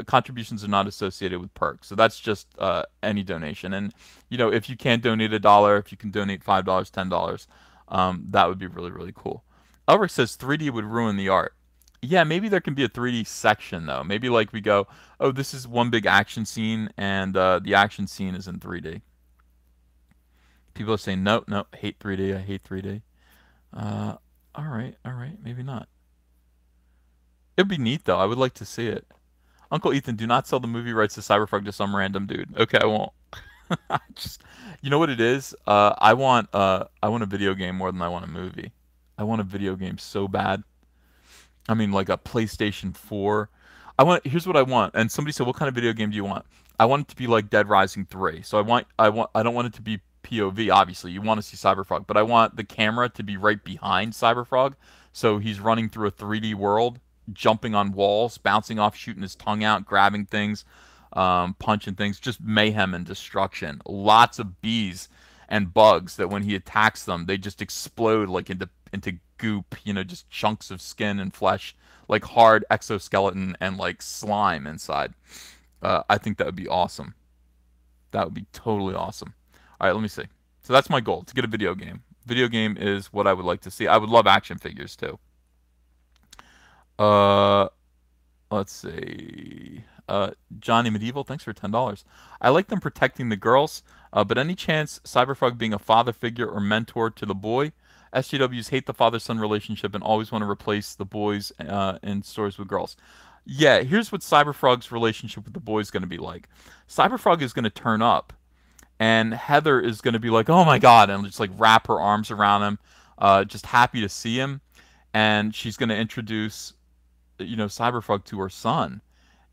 Contributions are not associated with perks, so that's just any donation. And if you can't donate $1, if you can donate $5, $10, that would be really, really cool. Elric says 3D would ruin the art. Yeah, maybe there can be a 3D section though. Maybe like we go, oh, this is one big action scene, and the action scene is in 3D. People are saying no, hate 3D. I hate 3D. All right, maybe not. It'd be neat though. I would like to see it. Uncle Ethan, do not sell the movie rights to Cyberfrog to some random dude. Okay, I won't. You know what it is? I want a video game more than I want a movie. I want a video game so bad. I mean, like a PlayStation 4. Here's what I want. And somebody said, "What kind of video game do you want?" I want it to be like Dead Rising 3. So I don't want it to be POV. Obviously, you want to see CyberFrog, but I want the camera to be right behind CyberFrog, so he's running through a 3D world, jumping on walls, bouncing off, shooting his tongue out, grabbing things, punching things, just mayhem and destruction. Lots of bees and bugs that when he attacks them, they just explode like into goop, just chunks of skin and flesh, like hard exoskeleton and like slime inside. I think that would be awesome. That would be totally awesome. All right, let me see. So that's my goal, to get a video game. Video game is what I would like to see. I would love action figures too. Uh, let's see. Johnny Medieval, thanks for $10. I like them protecting the girls, but any chance Cyberfrog being a father figure or mentor to the boy? SJWs hate the father-son relationship and always want to replace the boys in stories with girls. Yeah, here's what Cyberfrog's relationship with the boy is going to be like. Cyberfrog is going to turn up, and Heather is going to be like, "Oh my God," and just like wrap her arms around him, just happy to see him, and she's going to introduce, Cyberfrog to her son,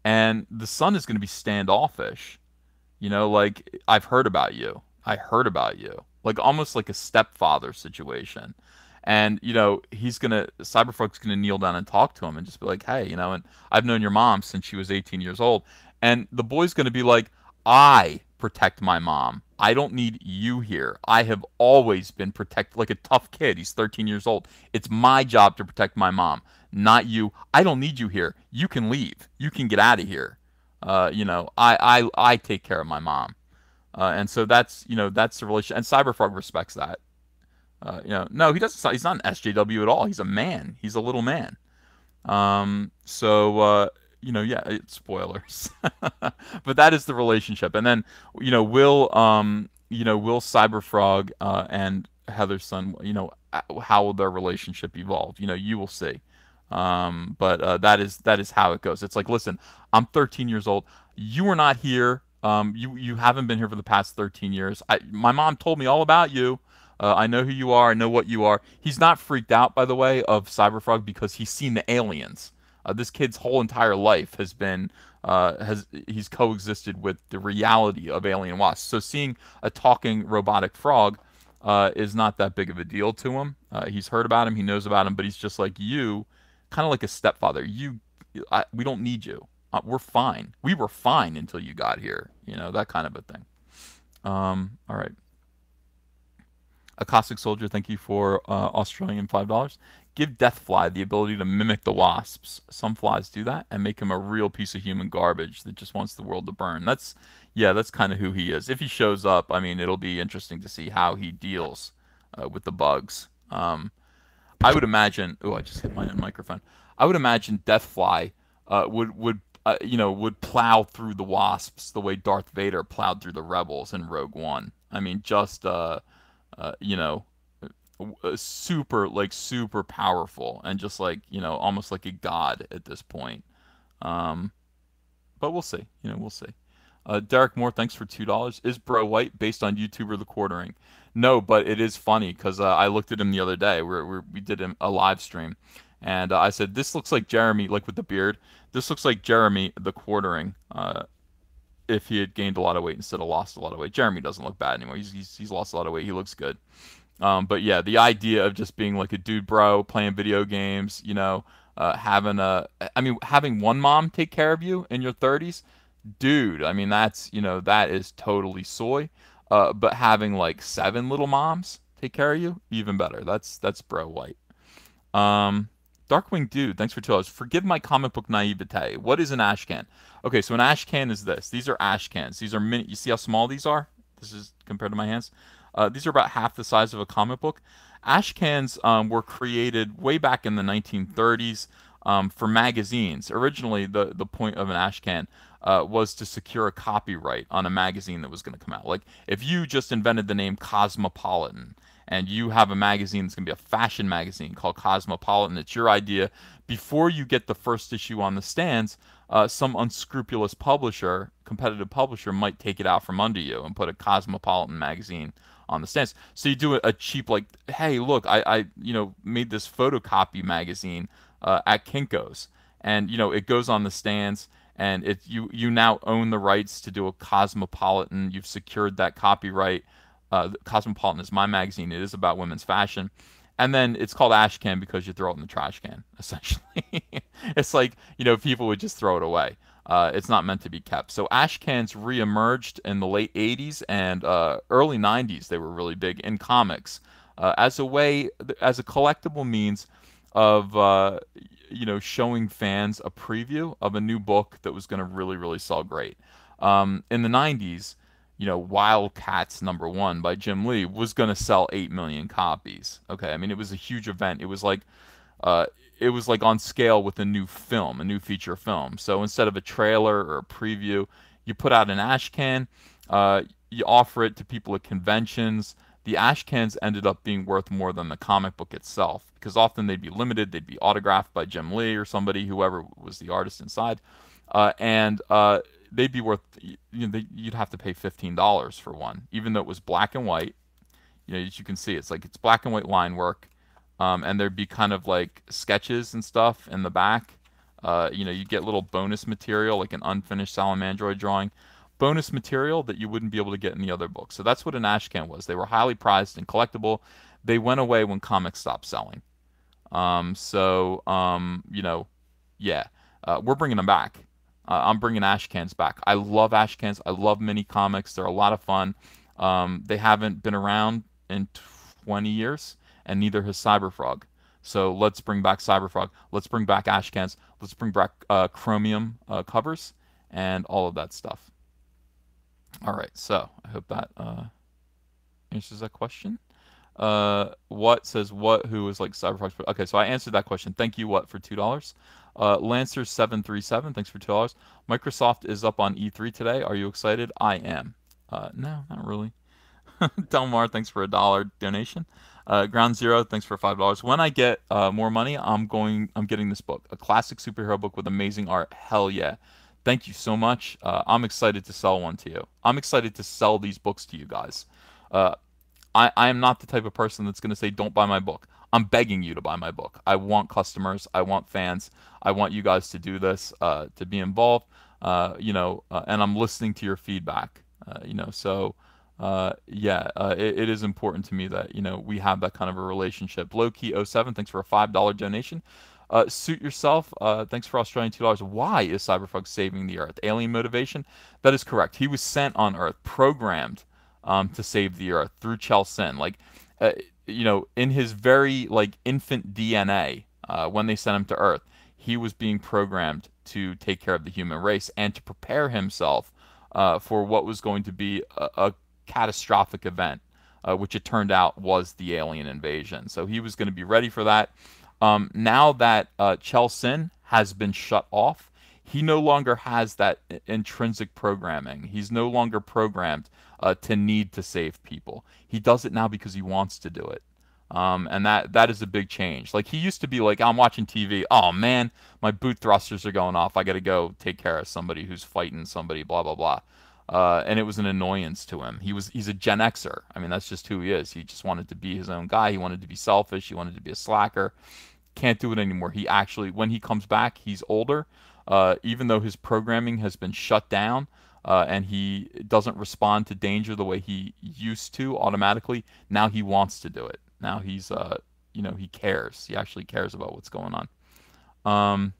and the son is going to be standoffish. Like, I've heard about you. I heard about you. Like almost like a stepfather situation. And, Cyberfrog's gonna kneel down and talk to him and just be like, hey, and I've known your mom since she was 18 years old. And the boy's gonna be like, I protect my mom. I don't need you here. I have always been protected, like a tough kid. He's 13 years old. It's my job to protect my mom, not you. I don't need you here. You can leave. You can get out of here. I take care of my mom. And so that's the relation. And Cyberfrog respects that. No, he doesn't. He's not an SJW at all. He's a man. He's a little man. Yeah, it's spoilers. But that is the relationship. And then, will Cyberfrog and Heather's son, how will their relationship evolve? You will see. But that is how it goes. It's like, listen, I'm 13 years old. You were not here. You haven't been here for the past 13 years. My mom told me all about you. I know who you are. I know what you are. He's not freaked out, by the way, of Cyberfrog because he's seen the aliens. This kid's whole entire life has been he's coexisted with the reality of alien wasps. So seeing a talking robotic frog is not that big of a deal to him. He's heard about him. He knows about him, but he's just like you, kind of like a stepfather. We don't need you. We're fine. We were fine until you got here. That kind of a thing. All right. A Caustic Soldier, thank you for Australian $5. Give Deathfly the ability to mimic the wasps. Some flies do that and make him a real piece of human garbage that just wants the world to burn. That's kind of who he is. If he shows up, I mean, it'll be interesting to see how he deals with the bugs. I would imagine. Oh, I just hit my own microphone. I would imagine Deathfly would plow through the wasps the way Darth Vader plowed through the rebels in Rogue One. I mean, just super powerful and just like almost like a god at this point. But we'll see. We'll see. Derek Moore, thanks for $2. Is Bro White based on YouTuber The Quartering? No, but it is funny because I looked at him the other day. We did a live stream, and I said, this looks like Jeremy, like with the beard. This looks like Jeremy The Quartering. If he had gained a lot of weight instead of lost a lot of weight. Jeremy doesn't look bad anymore. He's lost a lot of weight. He looks good. But yeah, the idea of just being like a dude bro, playing video games, having one mom take care of you in your 30s, dude, I mean, that is totally soy. But having like 7 little moms take care of you, even better. That's Bro White. Darkwing Dude, thanks for $2. Forgive my comic book naivete. What is an ash can? Okay, so an ash can is this. These are ash cans. These are mini. You see how small these are? This is compared to my hands. These are about half the size of a comic book. Ash cans were created way back in the 1930s for magazines. Originally, the point of an ash can was to secure a copyright on a magazine that was going to come out. Like, if you just invented the name Cosmopolitan, and you have a magazine that's going to be a fashion magazine called Cosmopolitan, it's your idea, before you get the first issue on the stands, some unscrupulous publisher, competitive publisher, might take it out from under you and put a Cosmopolitan magazine on the stands. So you do a cheap, like, hey, look, I made this photocopy magazine at Kinko's, and it goes on the stands, and you now own the rights to do a Cosmopolitan. You've secured that copyright. Cosmopolitan is my magazine. It is about women's fashion. And then it's called Ash Can because you throw it in the trash can, essentially. It's like, people would just throw it away. It's not meant to be kept. So ash cans reemerged in the late 80s and early 90s. They were really big in comics as a way, as a collectible means of, showing fans a preview of a new book that was going to really, really sell great. In the 90s, Wildcats #1 by Jim Lee was going to sell 8 million copies. Okay, I mean, it was a huge event. Uh, it was like on scale with a new film, a new feature film. So instead of a trailer or a preview, you put out an ash can, you offer it to people at conventions. The ash cans ended up being worth more than the comic book itself because often they'd be limited, they'd be autographed by Jim Lee or somebody, whoever was the artist inside, and they'd be worth, you'd have to pay $15 for one, even though it was black and white. As you can see, it's black and white line work. And there'd be kind of like sketches and stuff in the back. You get little bonus material, like an unfinished Salamandroid drawing. Bonus material that you wouldn't be able to get in the other books. So that's what an ash can was. They were highly prized and collectible. They went away when comics stopped selling. Yeah, we're bringing them back. I'm bringing ash cans back. I love ash cans. I love mini comics. They're a lot of fun. They haven't been around in 20 years. And neither has CyberFrog. So let's bring back CyberFrog. Let's bring back ash cans. Let's bring back chromium covers and all of that stuff. All right, so I hope that answers that question. What says what? Who is like CyberFrog? Okay, so I answered that question. Thank you, what, for $2. Lancer737, thanks for $2. Microsoft is up on E3 today. Are you excited? I am. No, not really. Delmar, thanks for $1 donation. Ground Zero, thanks for $5. When I get more money, I'm getting this book, a classic superhero book with amazing art. Hell yeah! Thank you so much. I'm excited to sell one to you. I'm excited to sell these books to you guys. I am not the type of person that's going to say don't buy my book. I'm begging you to buy my book. I want customers. I want fans. I want you guys to do this, to be involved. And I'm listening to your feedback. It is important to me that we have that kind of a relationship. Lowkey07, thanks for a $5 donation. Suit yourself, thanks for Australian $2. Why is Cyberfrog saving the Earth? Alien motivation? That is correct. He was sent on Earth, programmed to save the Earth through Chell Sin. In his very infant DNA, when they sent him to Earth, he was being programmed to take care of the human race and to prepare himself for what was going to be a catastrophic event, which it turned out was the alien invasion. So he was going to be ready for that. Now that Chell Sin has been shut off, he no longer has that intrinsic programming. He's no longer programmed to need to save people. He does it now because he wants to do it. And that is a big change. Like, he used to be like, I'm watching TV. Oh, man, my boot thrusters are going off. I got to go take care of somebody who's fighting somebody, blah, blah, blah. And it was an annoyance to him. He's a Gen Xer. I mean, that's just who he is. He just wanted to be his own guy. He wanted to be selfish. He wanted to be a slacker. Can't do it anymore. He actually, when he comes back, he's older. Even though his programming has been shut down, and he doesn't respond to danger the way he used to automatically, now he wants to do it. Now he's, he cares. He actually cares about what's going on.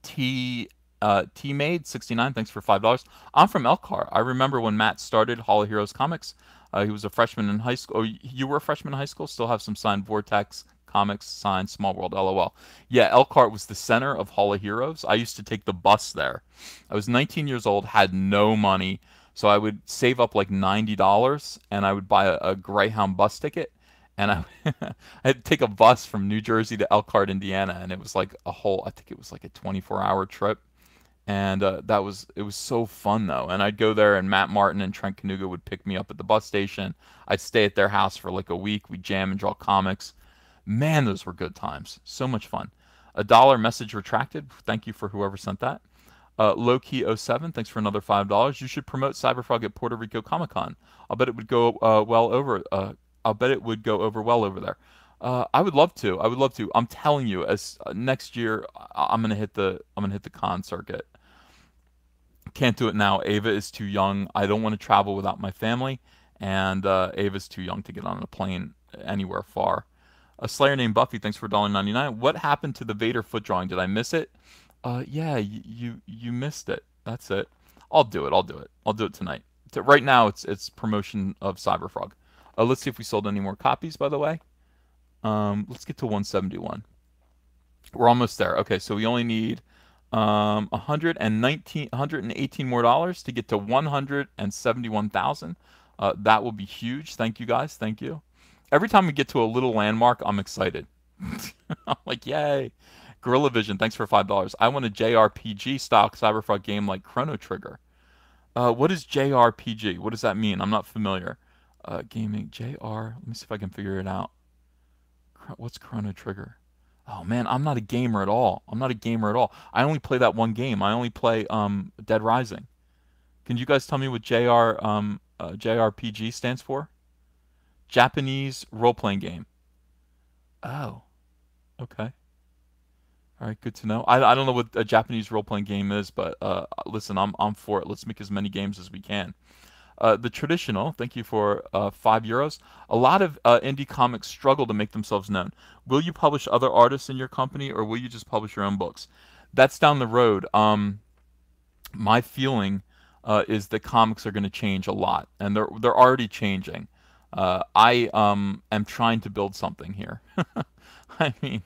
T-Made 69, thanks for $5. I'm from Elkhart. I remember when Matt started Hall of Heroes Comics. He was a freshman in high school. Oh, you were a freshman in high school? Still have some signed Vortex comics, signed Small World, LOL. Yeah, Elkhart was the center of Hall of Heroes. I used to take the bus there. I was 19 years old, had no money, so I would save up like $90, and I would buy a Greyhound bus ticket, and I had to take a bus from New Jersey to Elkhart, Indiana, and it was like I think it was like a 24-hour trip. And it was so fun, though. And I'd go there, and Matt Martin and Trent Kanuga would pick me up at the bus station. I'd stay at their house for like a week. We'd jam and draw comics. Man, those were good times. So much fun. $1 message retracted. Thank you for whoever sent that. Lowkey07, thanks for another $5. You should promote CyberFrog at Puerto Rico Comic Con. I'll bet it would go well over. I'll bet it would go over well over there. I would love to. I would love to. I'm telling you, as next year, I'm gonna hit the con circuit. Can't do it now. Ava is too young. I don't want to travel without my family, and Ava's too young to get on a plane anywhere far. A Slayer named Buffy, thanks for $1.99. What happened to the Vader foot drawing? Did I miss it? Yeah, you missed it. That's it. I'll do it. I'll do it. I'll do it tonight. Right now, it's promotion of CyberFrog. Let's see if we sold any more copies. By the way, let's get to 171. We're almost there. Okay, so we only need 118 more dollars to get to 171,000. That will be huge. Thank you guys. Thank you. Every time we get to a little landmark, I'm excited. I'm like, yay. Gorilla Vision, thanks for $5. I want a JRPG style CyberFrog game like Chrono Trigger. What is JRPG? What does that mean? I'm not familiar. Gaming JR. Let me see if I can figure it out. What's Chrono Trigger? Oh man, I'm not a gamer at all. I'm not a gamer at all. I only play that one game. I only play Dead Rising. Can you guys tell me what JRPG stands for? Japanese role-playing game. Oh, okay. All right, good to know. I don't know what a Japanese role-playing game is, but listen, I'm for it. Let's make as many games as we can. The Traditional, thank you for €5. A lot of indie comics struggle to make themselves known. Will you publish other artists in your company, or will you just publish your own books? That's down the road. My feeling is that comics are going to change a lot, and they're already changing. I am trying to build something here. I mean,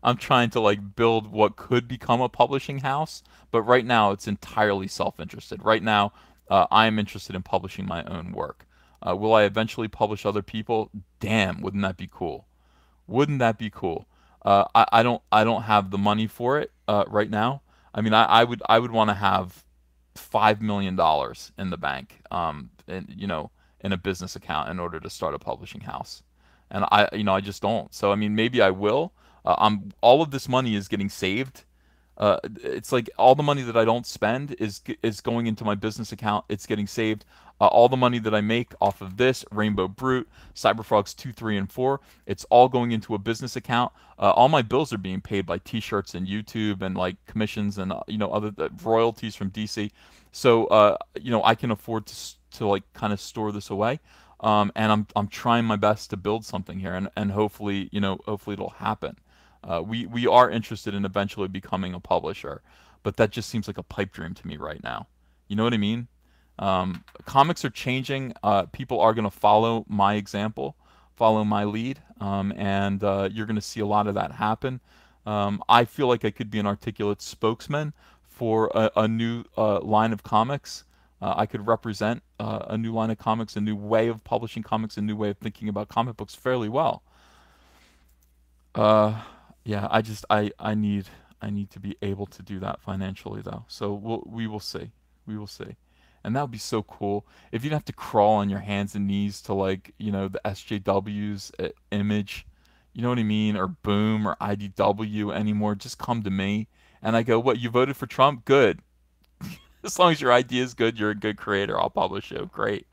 I'm trying to like build what could become a publishing house, but right now it's entirely self-interested. Right now, I am interested in publishing my own work. Will I eventually publish other people? Damn, wouldn't that be cool? Wouldn't that be cool? I don't have the money for it right now. I mean, I would want to have $5 million in the bank, and in a business account in order to start a publishing house, and I just don't. So I mean, maybe I will. All of this money is getting saved. It's like all the money that I don't spend is going into my business account. It's getting saved. All the money that I make off of this, Rainbow Brute, CyberFrogs 2, 3, and 4, it's all going into a business account. All my bills are being paid by T-shirts and YouTube and like commissions and other royalties from DC. So I can afford to like kind of store this away. And I'm trying my best to build something here, and hopefully hopefully it'll happen. We are interested in eventually becoming a publisher, but that just seems like a pipe dream to me right now. You know what I mean? Comics are changing. People are going to follow my example, follow my lead, and you're going to see a lot of that happen. I feel like I could be an articulate spokesman for a new line of comics. I could represent a new line of comics, a new way of publishing comics, a new way of thinking about comic books fairly well. Yeah, I need to be able to do that financially though. So we will see. We will see. And that would be so cool if you didn't have to crawl on your hands and knees to like, the SJW's Image, you know what I mean, or Boom or IDW anymore. Just come to me and I go, "What, you voted for Trump? Good." As long as your idea is good, you're a good creator. I'll publish you. Great.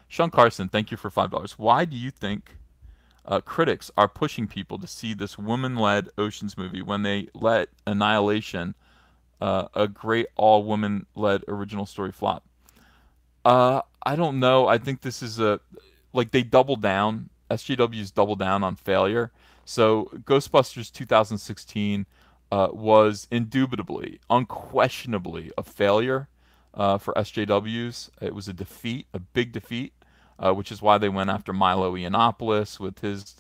Sean Carson, thank you for $5. Why do you think critics are pushing people to see this woman-led Oceans movie when they let Annihilation, a great all-woman-led original story, flop? I don't know. I think this is like they doubled down. SJW's doubled down on failure. So Ghostbusters 2016 was indubitably, unquestionably a failure for SJWs. It was a defeat, a big defeat, which is why they went after Milo Yiannopoulos with his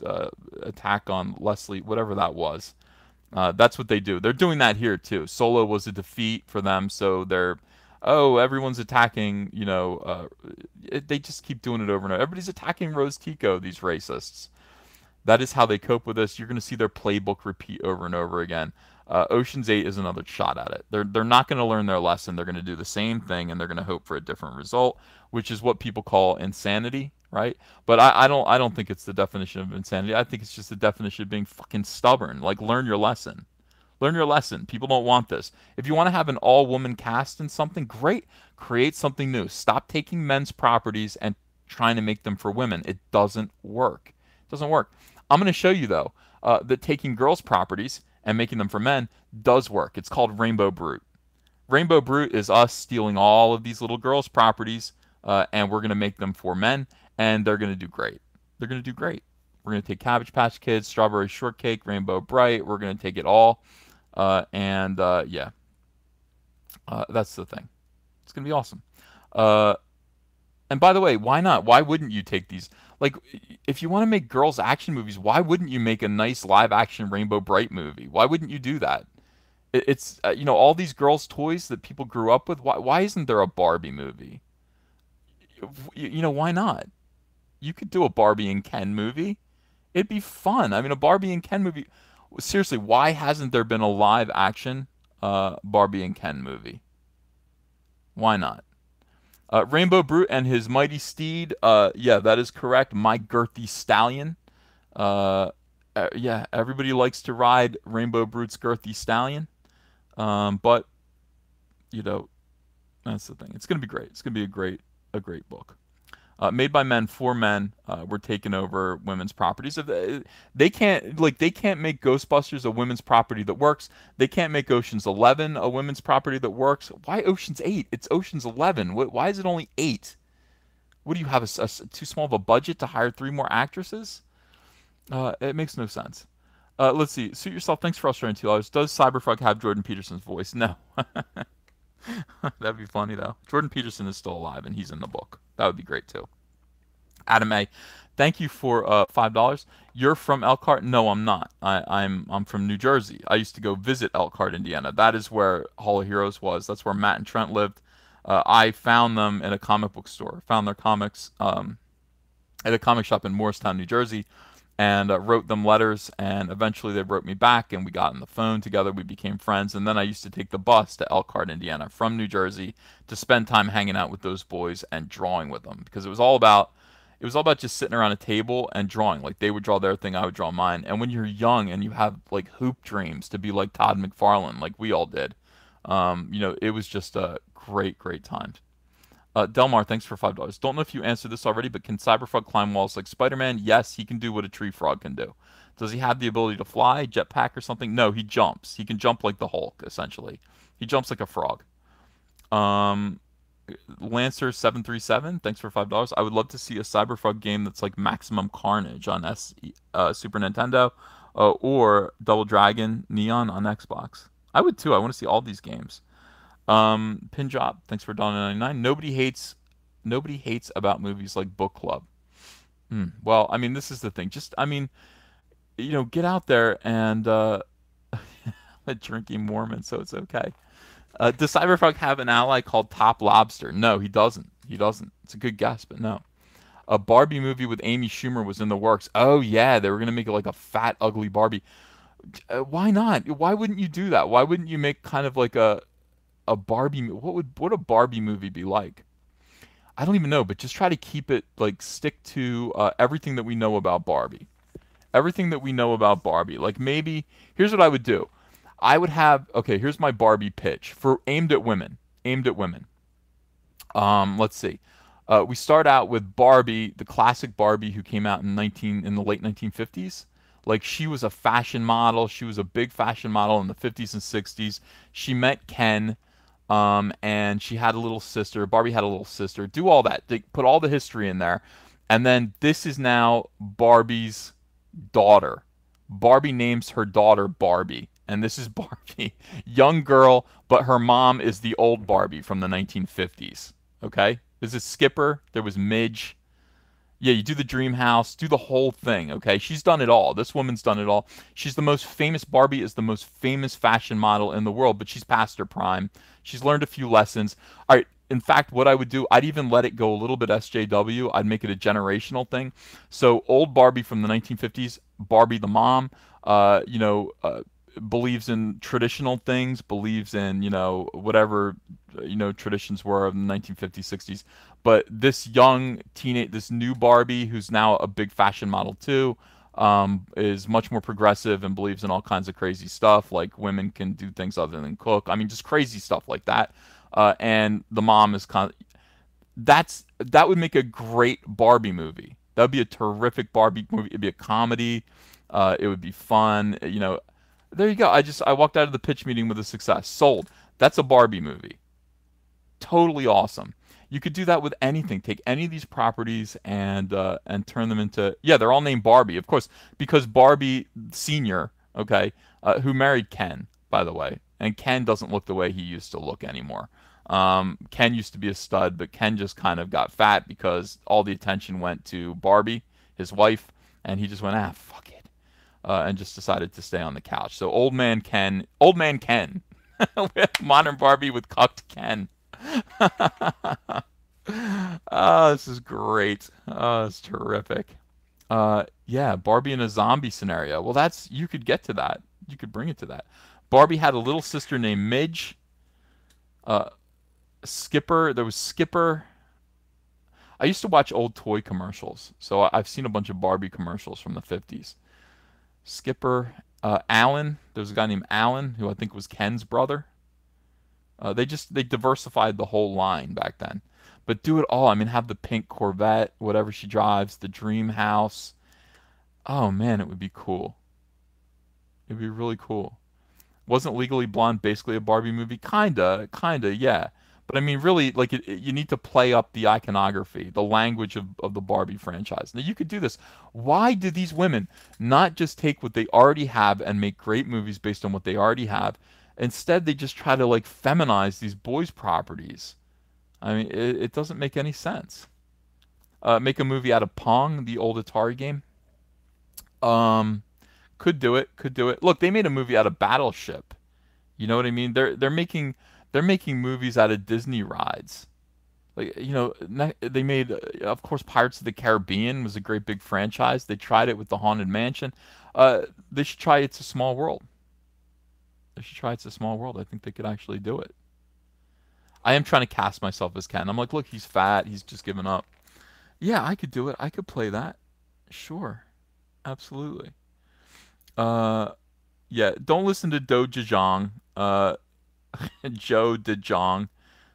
attack on Leslie, whatever that was. That's what they do. They're doing that here too. Solo was a defeat for them, so everyone's attacking, they just keep doing it over and over. Everybody's attacking Rose Tico, these racists. That is how they cope with this. You're going to see their playbook repeat over and over again. Ocean's 8 is another shot at it. They're not going to learn their lesson. They're going to do the same thing, and they're going to hope for a different result, which is what people call insanity, right? But I don't think it's the definition of insanity. I think it's just the definition of being fucking stubborn. Like, learn your lesson. Learn your lesson. People don't want this. If you want to have an all-woman cast in something, great. Create something new. Stop taking men's properties and trying to make them for women. It doesn't work. It doesn't work. I'm going to show you, though, that taking girls' properties and making them for men does work. It's called Rainbow Brute. Rainbow Brute is us stealing all of these little girls' properties, and we're going to make them for men, and they're going to do great. They're going to do great. We're going to take Cabbage Patch Kids, Strawberry Shortcake, Rainbow Bright. We're going to take it all. Yeah, that's the thing. It's going to be awesome. Uh, and by the way, why not? Why wouldn't you take these? Like, if you want to make girls' action movies, why wouldn't you make a nice live action Rainbow Bright movie? Why wouldn't you do that? It's all these girls' toys that people grew up with. Why isn't there a Barbie movie? Why not? You could do a Barbie and Ken movie. It'd be fun. I mean, a Barbie and Ken movie. Seriously, why hasn't there been a live action Barbie and Ken movie? Why not? Rainbow Brute and his mighty steed. Yeah, that is correct. My girthy stallion. Yeah, everybody likes to ride Rainbow Brute's girthy stallion. But that's the thing. It's gonna be great. It's gonna be a great book. Made by men for men. We're taking over women's properties. If they can't make Ghostbusters a women's property that works. They can't make Ocean's 11 a women's property that works. Why Ocean's 8? It's Ocean's 11. Why is it only 8? What do you have, too small of a budget to hire 3 more actresses? It makes no sense. Let's see. Suit yourself. Thanks for Australian $2. Does Cyberfrog have Jordan Peterson's voice? No. That'd be funny though. Jordan Peterson is still alive and he's in the book. That would be great too. Adam A, thank you for $5. You're from Elkhart? No, I'm not. I'm from New Jersey. I used to go visit Elkhart, Indiana. That is where Hall of Heroes was. That's where Matt and Trent lived. I found them in a comic book store. Found their comics at a comic shop in Morristown, New Jersey, and wrote them letters, and eventually they wrote me back, and we got on the phone together. We became friends, and then I used to take the bus to Elkhart, Indiana from New Jersey to spend time hanging out with those boys and drawing with them, because it was all about just sitting around a table and drawing. Like, they would draw their thing, I would draw mine. And when you're young and you have like hoop dreams to be like Todd McFarlane, like we all did, it was just a great time. Delmar, thanks for $5. Don't know if you answered this already, but can Cyberfrog climb walls like Spider-Man? Yes, he can do what a tree frog can do. Does he have the ability to fly, jetpack or something? No, he jumps. He can jump like the Hulk, essentially. He jumps like a frog. Lancer737, thanks for $5. I would love to see a Cyberfrog game that's like Maximum Carnage on Super Nintendo, or Double Dragon Neon on Xbox. I would too. I want to see all these games. Pinjob, thanks for $1.99. Nobody hates about movies like Book Club. Well, I mean, this is the thing. Just, I mean, get out there and a drinking Mormon, so it's okay. Does Cyberfrog have an ally called Top Lobster? No, he doesn't. It's a good guess, but no. A Barbie movie with Amy Schumer was in the works. Oh yeah, they were gonna make it like a fat, ugly Barbie. Why not? Why wouldn't you do that? Why wouldn't you make kind of like a Barbie? What would a Barbie movie be like? I don't even know, but just try to keep it like stick to everything that we know about Barbie. Everything that we know about Barbie. Like, maybe here's what I would do. I would have, okay, here's my Barbie pitch for aimed at women. Let's see. We start out with Barbie, the classic Barbie who came out in the late 1950s. Like, she was a fashion model. She was a big fashion model in the 50s and 60s. She met Ken, and she had a little sister. Barbie had a little sister. Do all that. They put all the history in there. And then this is now Barbie's daughter. Barbie names her daughter Barbie. And this is Barbie, young girl, but her mom is the old Barbie from the 1950s. Okay? This is Skipper. There was Midge. Yeah, you do the dream house, do the whole thing, okay? She's done it all. This woman's done it all. She's the most famous. Barbie is the most famous fashion model in the world, but she's past her prime. She's learned a few lessons. All right, in fact, what I would do, I'd even let it go a little bit SJW. I'd make it a generational thing. So old Barbie from the 1950s, Barbie the mom, believes in traditional things, believes in, whatever, traditions were of the 1950s, 60s. But this this new Barbie, who's now a big fashion model too, is much more progressive and believes in all kinds of crazy stuff, like women can do things other than cook. I mean, just crazy stuff like that. And the mom is that would make a great Barbie movie. That would be a terrific Barbie movie. It'd be a comedy. It would be fun. There you go. I walked out of the pitch meeting with a success. Sold. That's a Barbie movie. Totally awesome. You could do that with anything. Take any of these properties and turn them into, yeah, they're all named Barbie, of course, because Barbie Senior, okay, who married Ken, by the way, and Ken doesn't look the way he used to look anymore. Ken used to be a stud, but Ken just kind of got fat because all the attention went to Barbie, his wife, and he just went, ah, fuck it, and just decided to stay on the couch. So old man Ken, modern Barbie with cucked Ken. Oh, this is great. Oh, it's terrific. Yeah, Barbie in a zombie scenario. Well, that's you could get to that. You could bring it to that. Barbie had a little sister named Midge. Uh, Skipper. There was Skipper. I used to watch old toy commercials, so I've seen a bunch of Barbie commercials from the 50s. Skipper. Alan. There was a guy named Alan who I think was Ken's brother. They diversified the whole line back then, but do it all. I mean, have the pink Corvette, whatever she drives, the dream house. Oh man, it would be cool. It'd be really cool. Wasn't Legally Blonde basically a Barbie movie? Kinda, yeah. But I mean, really, like you need to play up the iconography, the language of the Barbie franchise. Now you could do this. Why do these women not just take what they already have and make great movies based on what they already have? Instead, they just try to like feminize these boys' properties. I mean, it doesn't make any sense. Make a movie out of Pong, the old Atari game. Um, could do it. Could do it. Look, they made a movie out of Battleship. You know what I mean? They're making movies out of Disney rides. Like they made, of course, Pirates of the Caribbean was a great big franchise. They tried it with the Haunted Mansion. They should try It's a Small World. They should try It's a Small World. I think they could actually do it. I am trying to cast myself as Ken. I'm like, look, he's fat. He's just given up. Yeah, I could do it. I could play that. Sure. Absolutely. Uh, yeah. Don't listen to Do Jajong. Joe DeJong.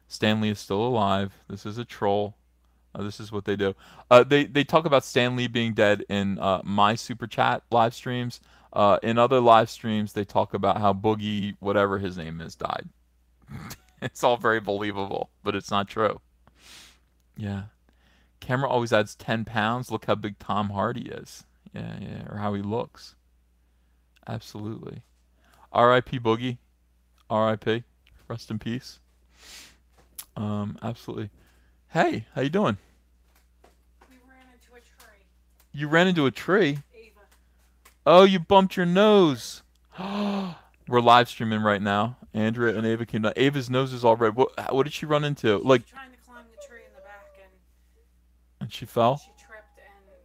Stanley is still alive. This is a troll. This is what they do. They talk about Stan Lee being dead in my super chat live streams. In other live streams, they talk about how Boogie, whatever his name is, died. It's all very believable, but it's not true. Yeah. Camera always adds 10 pounds. Look how big Tom Hardy is. Yeah, yeah. Or how he looks. Absolutely. R.I.P. Boogie. R.I.P. Rest in peace. Absolutely. Hey, how you doing? We ran into a tree. You ran into a tree? Ava. Oh, you bumped your nose. We're live streaming right now. Andrea and Ava came down. Ava's nose is all red. What did she run into? She Like, was trying to climb the tree in the back and she and fell? she tripped and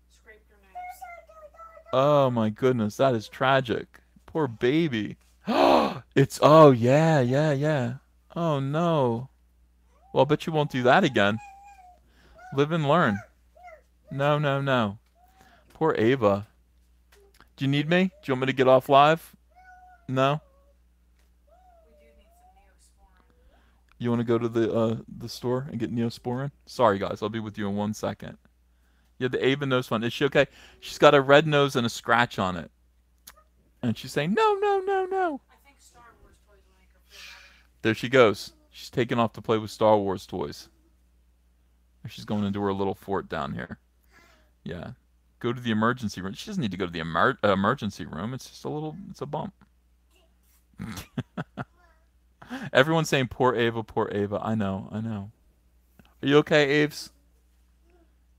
scraped her nose. Oh my goodness, that is tragic. Poor baby. It's, oh yeah, yeah, yeah. Oh no. Well, I bet you won't do that again. Live and learn. No, no, no. Poor Ava. Do you need me? Do you want me to get off live? No? We do need some Neosporin. You want to go to the store and get Neosporin? Sorry guys, I'll be with you in 1 second. Yeah, the Ava nose one. Is she okay? She's got a red nose and a scratch on it. And she's saying, no, no, no, no. I think Star Wars toys will make her feel better. There she goes. She's taking off to play with Star Wars toys. She's going into her little fort down here. Yeah. Go to the emergency room. She doesn't need to go to the emergency room. It's just it's a bump. Everyone's saying poor Ava, poor Ava. I know, I know. Are you okay, Aves?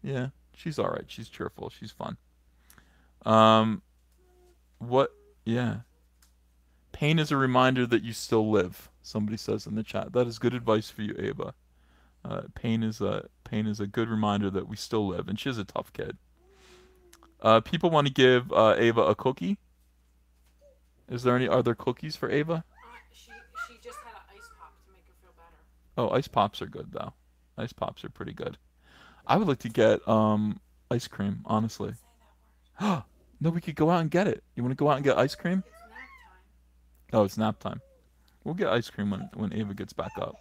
Yeah, she's all right. She's cheerful. She's fun. Um, what? Yeah. Pain is a reminder that you still live. Somebody says in the chat. That is good advice for you, Ava. Pain is a good reminder that we still live, and she's a tough kid. People want to give Ava a cookie. Are there cookies for Ava? She just had an ice pop to make her feel better. Oh, ice pops are good though. Ice pops are pretty good. I would like to get ice cream, honestly. Say that word. No, we could go out and get it. You want to go out and get ice cream? It's nap time. Oh, it's nap time. We'll get ice cream when Ava gets back up.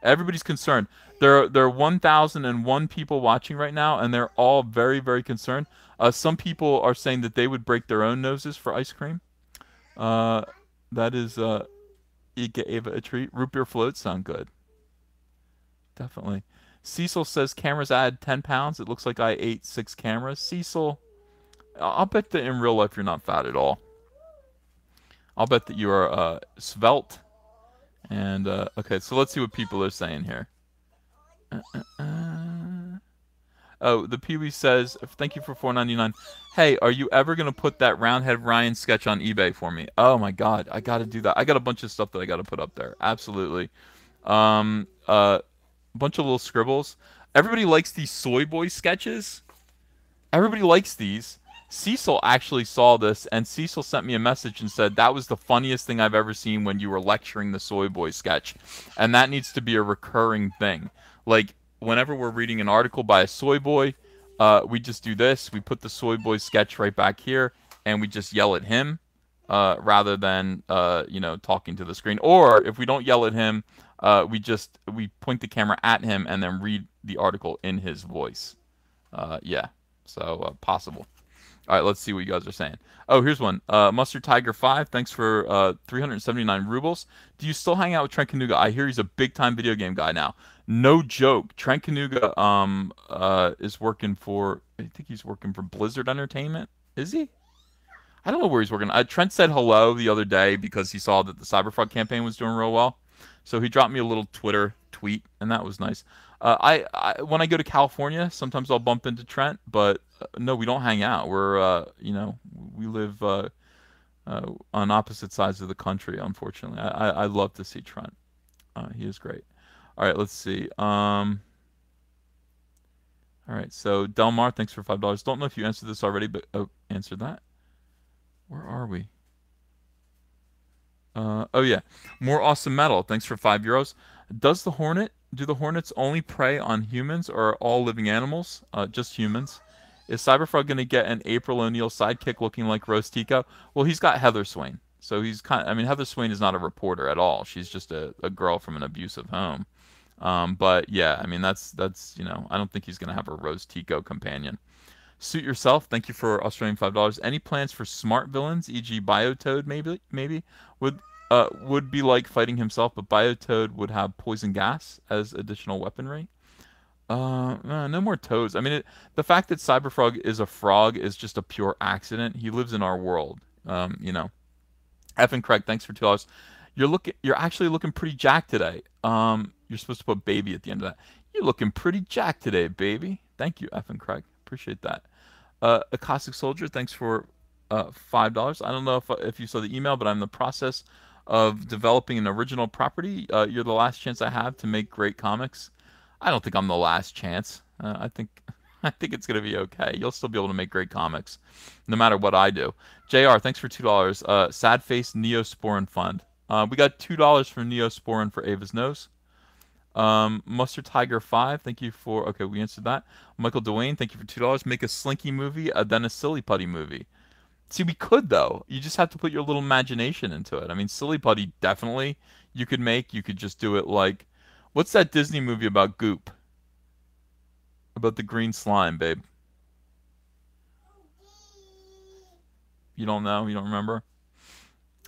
Everybody's concerned. There are 1,001 people watching right now, and they're all very, very concerned. Some people are saying that they would break their own noses for ice cream. That is, you get Ava a treat. Root beer floats sound good. definitely. Cecil says cameras add 10 pounds. It looks like I ate 6 cameras. Cecil, I'll bet that in real life you're not fat at all. I'll bet that you are svelte. And okay, so let's see what people are saying here. Oh, the Pee-wee says, thank you for 4.99. Hey, are you ever going to put that Roundhead Ryan sketch on eBay for me? Oh my God, I got to do that. I got a bunch of stuff that I got to put up there. Absolutely. A bunch of little scribbles. Everybody likes these soy boy sketches. Everybody likes these. Cecil actually saw this, and Cecil sent me a message and said, that was the funniest thing I've ever seen when you were lecturing the soy boy sketch. And that needs to be a recurring thing. Like, whenever we're reading an article by a soy boy, we just do this. We put the soy boy sketch right back here, and we just yell at him rather than, talking to the screen. Or if we don't yell at him, we point the camera at him and then read the article in his voice. Yeah. So, possible. All right, let's see what you guys are saying. Oh, here's one. Mustard Tiger 5, thanks for 379 rubles. Do you still hang out with Trent Kanuga? I hear he's a big-time video game guy now. No joke. Trent Kanuga is working for, I think he's working for Blizzard Entertainment. Is he? I don't know where he's working. Trent said hello the other day because he saw that the CyberFrog campaign was doing real well. So he dropped me a little Twitter tweet, and that was nice. When I go to California, sometimes I'll bump into Trent, but no, we don't hang out. We live on opposite sides of the country, unfortunately. I love to see Trent. He is great. All right, let's see. All right, so Delmar, thanks for $5. Don't know if you answered this already, but answered that. Where are we? Oh yeah, more awesome metal. Thanks for €5. Do the hornets only prey on humans or all living animals? Just humans. Is Cyberfrog gonna get an April O'Neil sidekick looking like Rose Tico? Well, he's got Heather Swain, so he's I mean, Heather Swain is not a reporter at all. She's just a girl from an abusive home. But yeah, I mean that's I don't think he's gonna have a Rose Tico companion. Suit yourself. Thank you for Australian $5. Any plans for smart villains, e.g., Biotoad? Maybe would be like fighting himself, but Biotoad would have poison gas as additional weaponry. No more toads. I mean, the fact that Cyberfrog is a frog is just a pure accident. He lives in our world. F and Craig, thanks for $2. You're actually looking pretty jacked today. You're supposed to put baby at the end of that. You're looking pretty jacked today, baby. Thank you, F and Craig. Appreciate that. A Cossack Soldier, thanks for $5. I don't know if you saw the email, but I'm in the process of developing an original property. You're the last chance I have to make great comics. I don't think I'm the last chance. I think it's gonna be okay. You'll still be able to make great comics, no matter what I do. Jr. Thanks for $2. Sad Face Neosporin Fund. We got $2 from Neosporin for Ava's nose. Mustard Tiger 5, thank you for, okay, we answered that. Michael Dwayne, thank you for $2. Make a Slinky movie, then a Silly Putty movie. See, we could, though. You just have to put your little imagination into it. I mean, Silly Putty, definitely, you could make. You could just do it like, what's that Disney movie about Goop? About the green slime, babe. You don't know? You don't remember?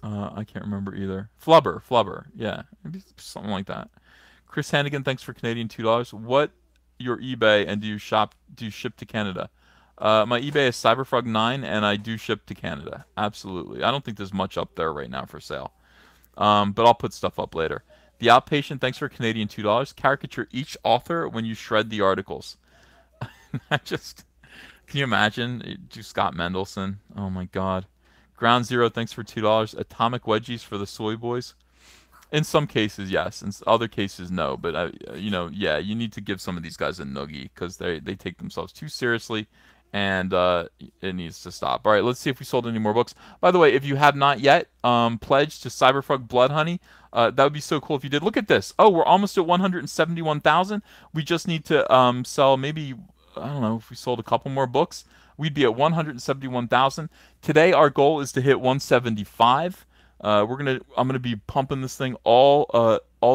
I can't remember either. Flubber, yeah. Maybe something like that. Chris Hannigan, thanks for Canadian $2. What your eBay and do you ship to Canada? My eBay is CyberFrog9 and I do ship to Canada. Absolutely. I don't think there's much up there right now for sale. But I'll put stuff up later. The Outpatient, thanks for Canadian $2. Caricature each author when you shred the articles. Can you imagine? Scott Mendelson. Oh my God. Ground Zero, thanks for $2. Atomic Wedgies for the Soy Boys. In some cases, yes. In other cases, no. But, yeah, you need to give some of these guys a noogie because they take themselves too seriously, and it needs to stop. All right, let's see if we sold any more books. By the way, if you have not yet pledged to Cyberfrog Blood Honey, that would be so cool if you did. Look at this. Oh, we're almost at 171,000. We just need to sell maybe, I don't know, if we sold a couple more books, we'd be at 171,000. Today, our goal is to hit 175. I'm gonna be pumping this thing all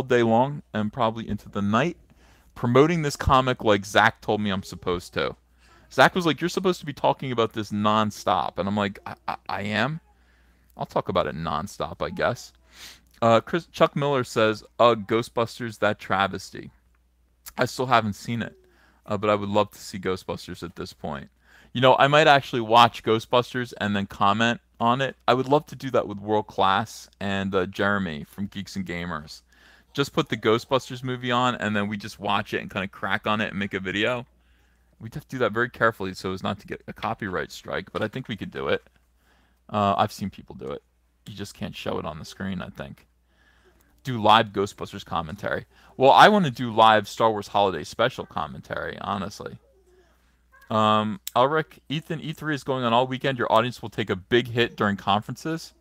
day long and probably into the night, promoting this comic like Zach told me I'm supposed to. Zach was like, "You're supposed to be talking about this nonstop," and I'm like, "I am. I'll talk about it nonstop, I guess." Chuck Miller says, "Ugh, Ghostbusters, that travesty." I still haven't seen it, but I would love to see Ghostbusters at this point. You know, I might actually watch Ghostbusters and then comment on it. I would love to do that with World Class and Jeremy from Geeks and Gamers. Just put the Ghostbusters movie on, and then we just watch it and kind of crack on it and make a video. We'd have to do that very carefully so as not to get a copyright strike, but I think we could do it. I've seen people do it. You just can't show it on the screen, I think. Do live Ghostbusters commentary. Well, I want to do live Star Wars Holiday Special commentary, honestly. Elric, Ethan, E3 is going on all weekend. Your audience will take a big hit during conferences.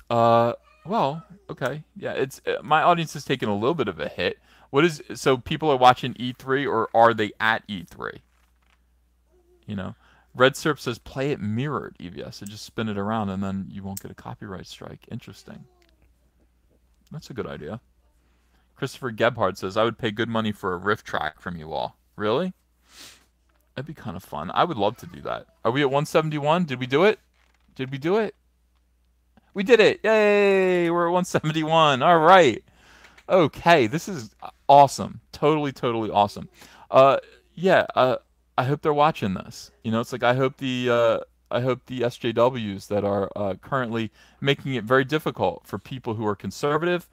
Uh, well, okay, yeah. It's my audience is taking a little bit of a hit. What is so people are watching E3 or are they at E3? You know, Red Syrup says play it mirrored EVS. So just spin it around and then you won't get a copyright strike. Interesting. That's a good idea. Christopher Gebhardt says I would pay good money for a riff track from you all. Really? That'd be kind of fun. I would love to do that. Are we at 171? Did we do it? Did we do it? We did it! Yay! We're at 171. All right. Okay, this is awesome. Totally, totally awesome. Uh, yeah. I hope they're watching this. You know, it's like I hope the SJWs that are currently making it very difficult for people who are conservative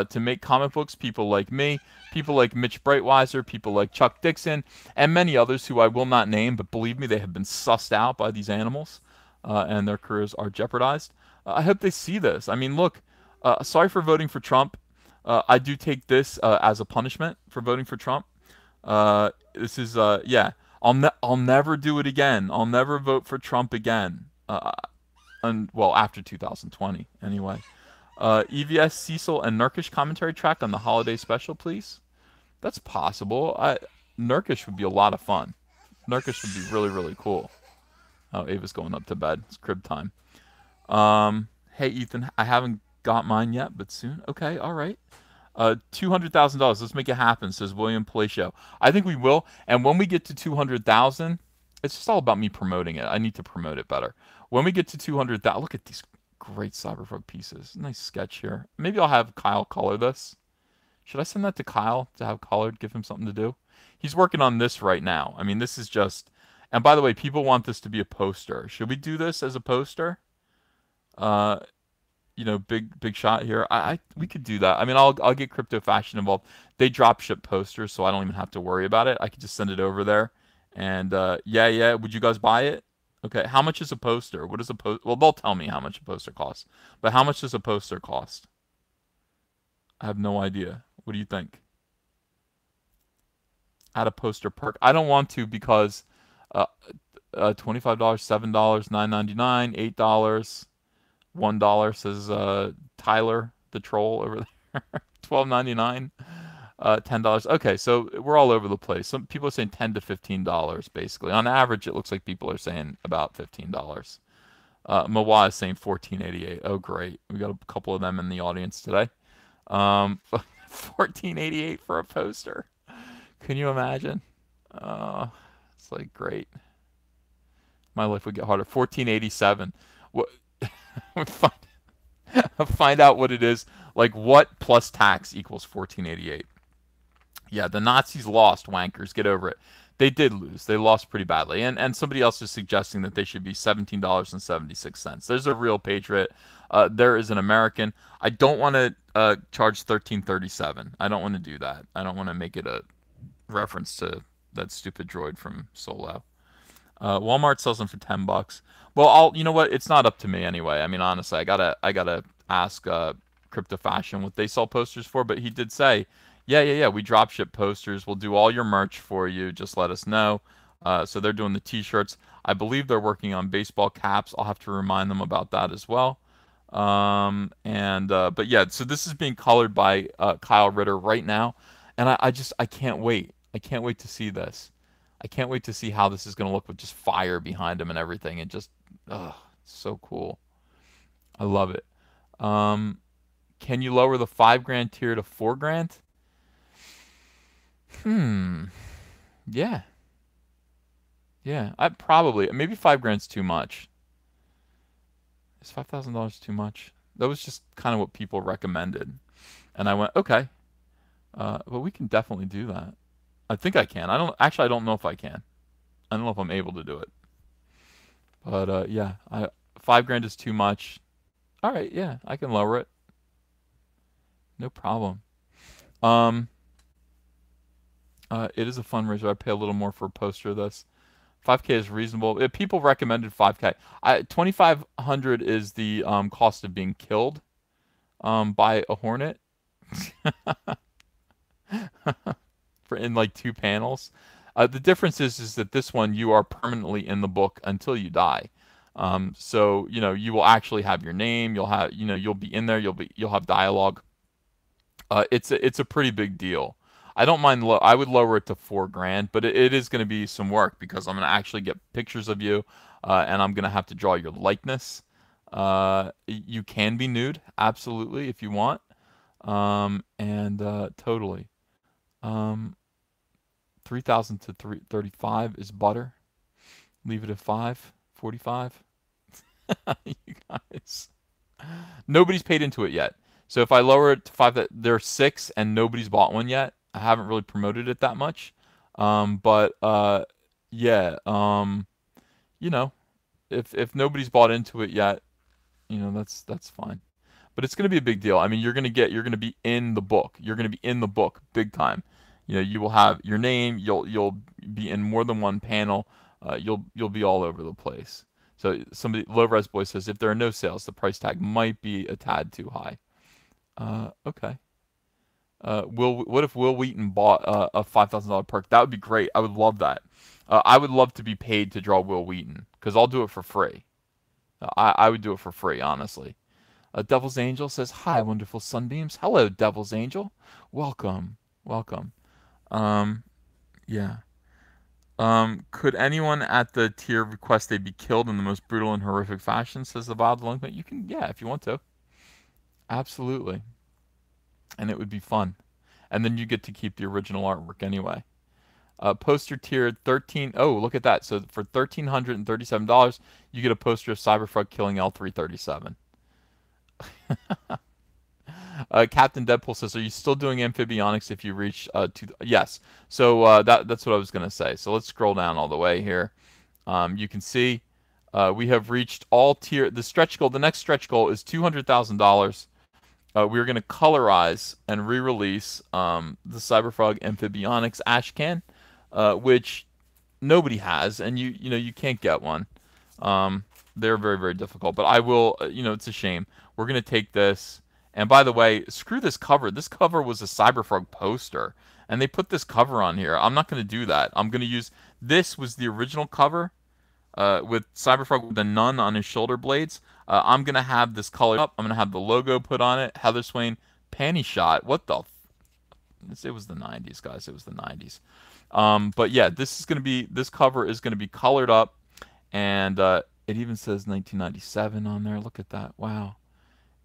to make comic books, people like me, people like Mitch Breitweiser, people like Chuck Dixon, and many others who I will not name, but believe me, they have been sussed out by these animals, and their careers are jeopardized. I hope they see this. I mean, look, sorry for voting for Trump. I do take this as a punishment for voting for Trump. This is yeah. I'll never do it again. I'll never vote for Trump again. Well, after 2020 anyway. EVS, Cecil, and Nurkish commentary track on the holiday special, please. That's possible. Nurkish would be a lot of fun. Nurkish would be really, really cool. Oh, Ava's going up to bed. It's crib time. Hey Ethan, I haven't got mine yet, but soon. Okay, all right. $200,000. Let's make it happen, says William Palacio. I think we will. And when we get to 200,000, it's just all about me promoting it. I need to promote it better. When we get to 200,000, look at these great CyberFrog pieces. Nice sketch here. Maybe I'll have Kyle color this. Should I send that to Kyle to have colored, give him something to do? He's working on this right now. I mean, this is just. And by the way, people want this to be a poster. Should we do this as a poster? Uh, you know, big shot here. We could do that. I mean, I'll get Crypto Fashion involved. They drop ship posters, so I don't even have to worry about it. I could just send it over there. And yeah. Would you guys buy it? Okay. How much is a poster? What is a poster? Well, they'll tell me how much a poster costs. But how much does a poster cost? I have no idea. What do you think? Add a poster perk. I don't want to because uh, $25, $7, $9.99, $8. $1 says Tyler the troll over there. $12.99, $10. Okay, so we're all over the place. Some people are saying $10 to $15 basically. On average, it looks like people are saying about $15. Mawa is saying $14.88. Oh, great. We got a couple of them in the audience today. $14.88 for a poster. Can you imagine? It's like great. My life would get harder. $14.87. What? find, find out what it is. Like what plus tax equals 1488. Yeah, the Nazis lost, wankers. Get over it. They did lose. They lost pretty badly. And somebody else is suggesting that they should be $17.76. There's a real patriot. There is an American. I don't want to charge $13.37. I don't want to do that. I don't want to make it a reference to that stupid droid from Solo. Walmart sells them for $10. Well, you know what? It's not up to me anyway. I mean, honestly, I gotta ask Crypto Fashion what they sell posters for. But he did say, yeah, we drop ship posters. We'll do all your merch for you. Just let us know. So they're doing the T-shirts. I believe they're working on baseball caps. I'll have to remind them about that as well. But yeah, so this is being colored by Kyle Ritter right now, and I can't wait. I can't wait to see this. I can't wait to see how this is going to look with just fire behind him and everything. It just, so cool. I love it. Can you lower the $5,000 tier to $4,000? Yeah. Yeah. I probably maybe $5,000's too much. Is $5,000 too much? That was just kind of what people recommended, and I went okay. But we can definitely do that. I think I can. I don't actually. I don't know if I can. I don't know if I'm able to do it. But yeah, 5 grand is too much. All right, yeah, I can lower it. No problem. Um, it is a fundraiser. I pay a little more for a poster of this. 5K is reasonable. People recommended 5K. 2,500 is the cost of being killed by a hornet for in like 2 panels. The difference is that this one you are permanently in the book until you die. So you will actually have your name. You'll have you'll be in there. You'll have dialogue. It's a pretty big deal. I don't mind. I would lower it to 4 grand, but it is going to be some work because I'm going to actually get pictures of you, and I'm going to have to draw your likeness. You can be nude, absolutely, if you want, and totally. Um, 3,000 to 35 is butter. Leave it at 545. You guys. Nobody's paid into it yet. So if I lower it to 5, that there are 6 and nobody's bought one yet. I haven't really promoted it that much. But yeah, you know, if nobody's bought into it yet, that's fine. But it's going to be a big deal. I mean, you're going to be in the book. You're going to be in the book big time. You will have your name. You'll be in more than one panel. You'll be all over the place. So somebody low res boy says if there are no sales, the price tag might be a tad too high. Okay. What if Will Wheaton bought a $5,000 perk? That would be great. I would love that. I would love to be paid to draw Will Wheaton because I'll do it for free. I would do it for free, honestly. Devil's Angel says, "Hi, wonderful sunbeams. Hello, Devil's Angel. Welcome, welcome." Um, yeah. Could anyone at the tier request they be killed in the most brutal and horrific fashion? Says the Wild Delinquent. You can, yeah, if you want to. Absolutely. And it would be fun. And then you get to keep the original artwork anyway. Poster tier 13. Oh, look at that. So for $1,337, you get a poster of CYBERFROG killing L337. Captain Deadpool says, "Are you still doing amphibionics if you reach to?" Yes. So that's what I was gonna say. So let's scroll down all the way here. You can see we have reached all tier. The stretch goal. The next stretch goal is $200,000. We're gonna colorize and re-release the CYBERFROG amphibionics ash can, which nobody has, and you can't get one. They're very very difficult. But I will. It's a shame. We're gonna take this. And by the way, screw this cover. This cover was a CYBERFROG poster, and they put this cover on here. I'm not going to do that. I'm going to use this was the original cover with CYBERFROG with the nun on his shoulder blades. I'm going to have this colored up. I'm going to have the logo put on it. Heather Swain panty shot. What the? It was the 90s, guys. It was the 90s. But yeah, this cover is going to be colored up, and it even says 1997 on there. Look at that. Wow.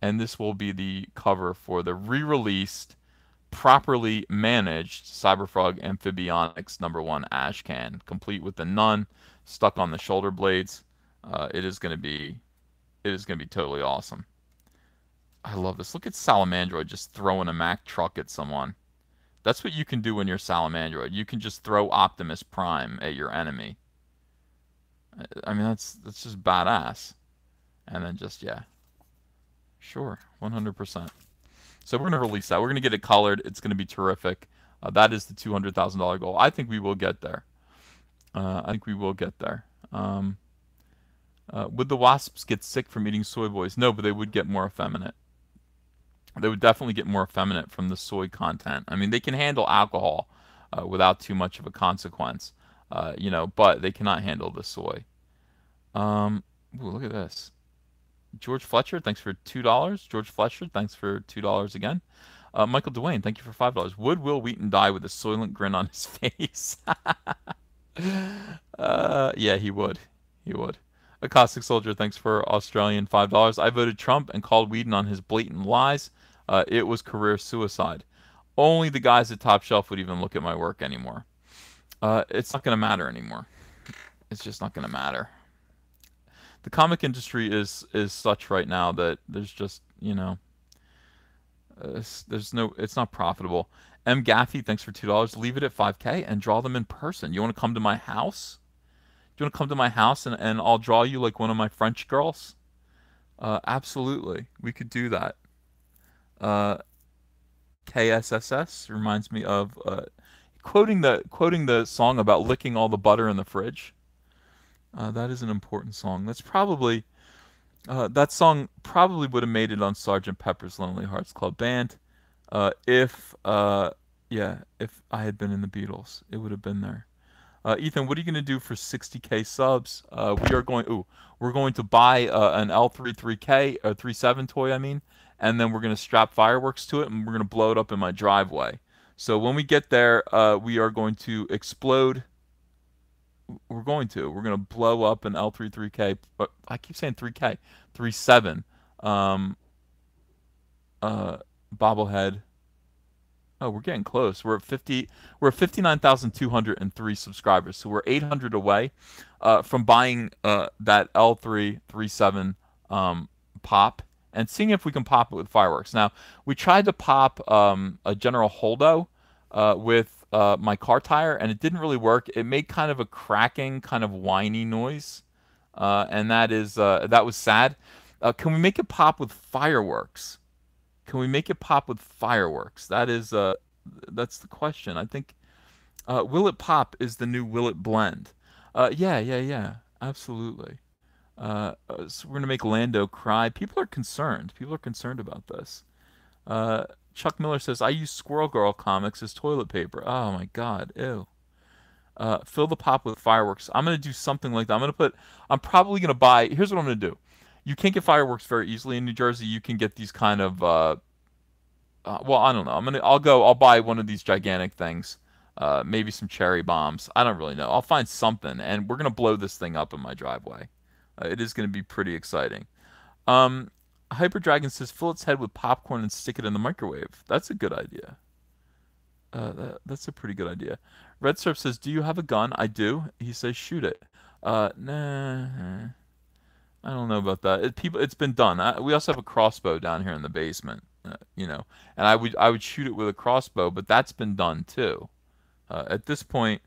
And this will be the cover for the re-released, properly managed CYBERFROG Amphibionics #1 ash can, complete with the nun stuck on the shoulder blades. It is going to be totally awesome. I love this. Look at Salamandroid just throwing a Mack truck at someone. That's what you can do when you're Salamandroid. You can just throw Optimus Prime at your enemy. I mean, that's just badass. And then just, yeah. Sure, 100%. So we're going to release that. We're going to get it colored. It's going to be terrific. That is the $200,000 goal. I think we will get there. Would the wasps get sick from eating soy boys? No, but they would get more effeminate. They would definitely get more effeminate from the soy content. I mean, they can handle alcohol without too much of a consequence, but they cannot handle the soy. Ooh, look at this. George Fletcher, thanks for $2. George Fletcher, thanks for $2 again. Michael Dwayne, thank you for $5. Would Will Wheaton die with a soylent grin on his face? Yeah, he would. He would. A Caustic Soldier, thanks for Australian $5. I voted Trump and called Whedon on his blatant lies. It was career suicide. Only the guys at Top Shelf would even look at my work anymore. It's not going to matter anymore. It's just not going to matter. The comic industry is such right now that there's just, it's not profitable. M. Gaffey, thanks for $2. Leave it at 5K and draw them in person. You want to come to my house? Do you want to come to my house and I'll draw you like one of my French girls? Absolutely. We could do that. Uh, KSSS reminds me of quoting the song about licking all the butter in the fridge. That is an important song. That song probably would have made it on Sergeant Pepper's Lonely Hearts Club Band. If yeah, if I had been in the Beatles, it would have been there. Ethan, what are you going to do for 60K subs? We're going to buy an L33K, a 37 toy, I mean, and then we're going to strap fireworks to it and we're going to blow it up in my driveway. So when we get there, we are going to explode. We're going to blow up an L33K. But I keep saying 3K, 37 um, bobblehead. Oh, we're getting close. We're at 50. We're at 59,203 subscribers. So we're 800 away from buying that L337 pop and seeing if we can pop it with fireworks. Now, we tried to pop a General Holdo with my car tire, and it didn't really work. It made kind of a cracking, kind of whiny noise, and that was sad. Can we make it pop with fireworks? Can we make it pop with fireworks? That's the question. I think will it pop is the new will it blend. Yeah, absolutely. So we're gonna make Lando cry. People are concerned. People are concerned about this. Chuck Miller says I use Squirrel Girl comics as toilet paper. Oh my God, ew. Fill the pop with fireworks. I'm gonna do something like that. I'm probably gonna buy. Here's what I'm gonna do. You can't get fireworks very easily in New Jersey. You can get these kind of well, I don't know. I'll buy one of these gigantic things. Maybe some cherry bombs. I don't really know. I'll find something and we're gonna blow this thing up in my driveway. It is gonna be pretty exciting. Um Hyper Dragon says fill its head with popcorn and stick it in the microwave. That's a good idea. That's a pretty good idea. Red Surf says, "Do you have a gun?" I do. He says, "Shoot it." Nah. I don't know about that. It's been done. We also have a crossbow down here in the basement, and I would shoot it with a crossbow, but that's been done too. At this point,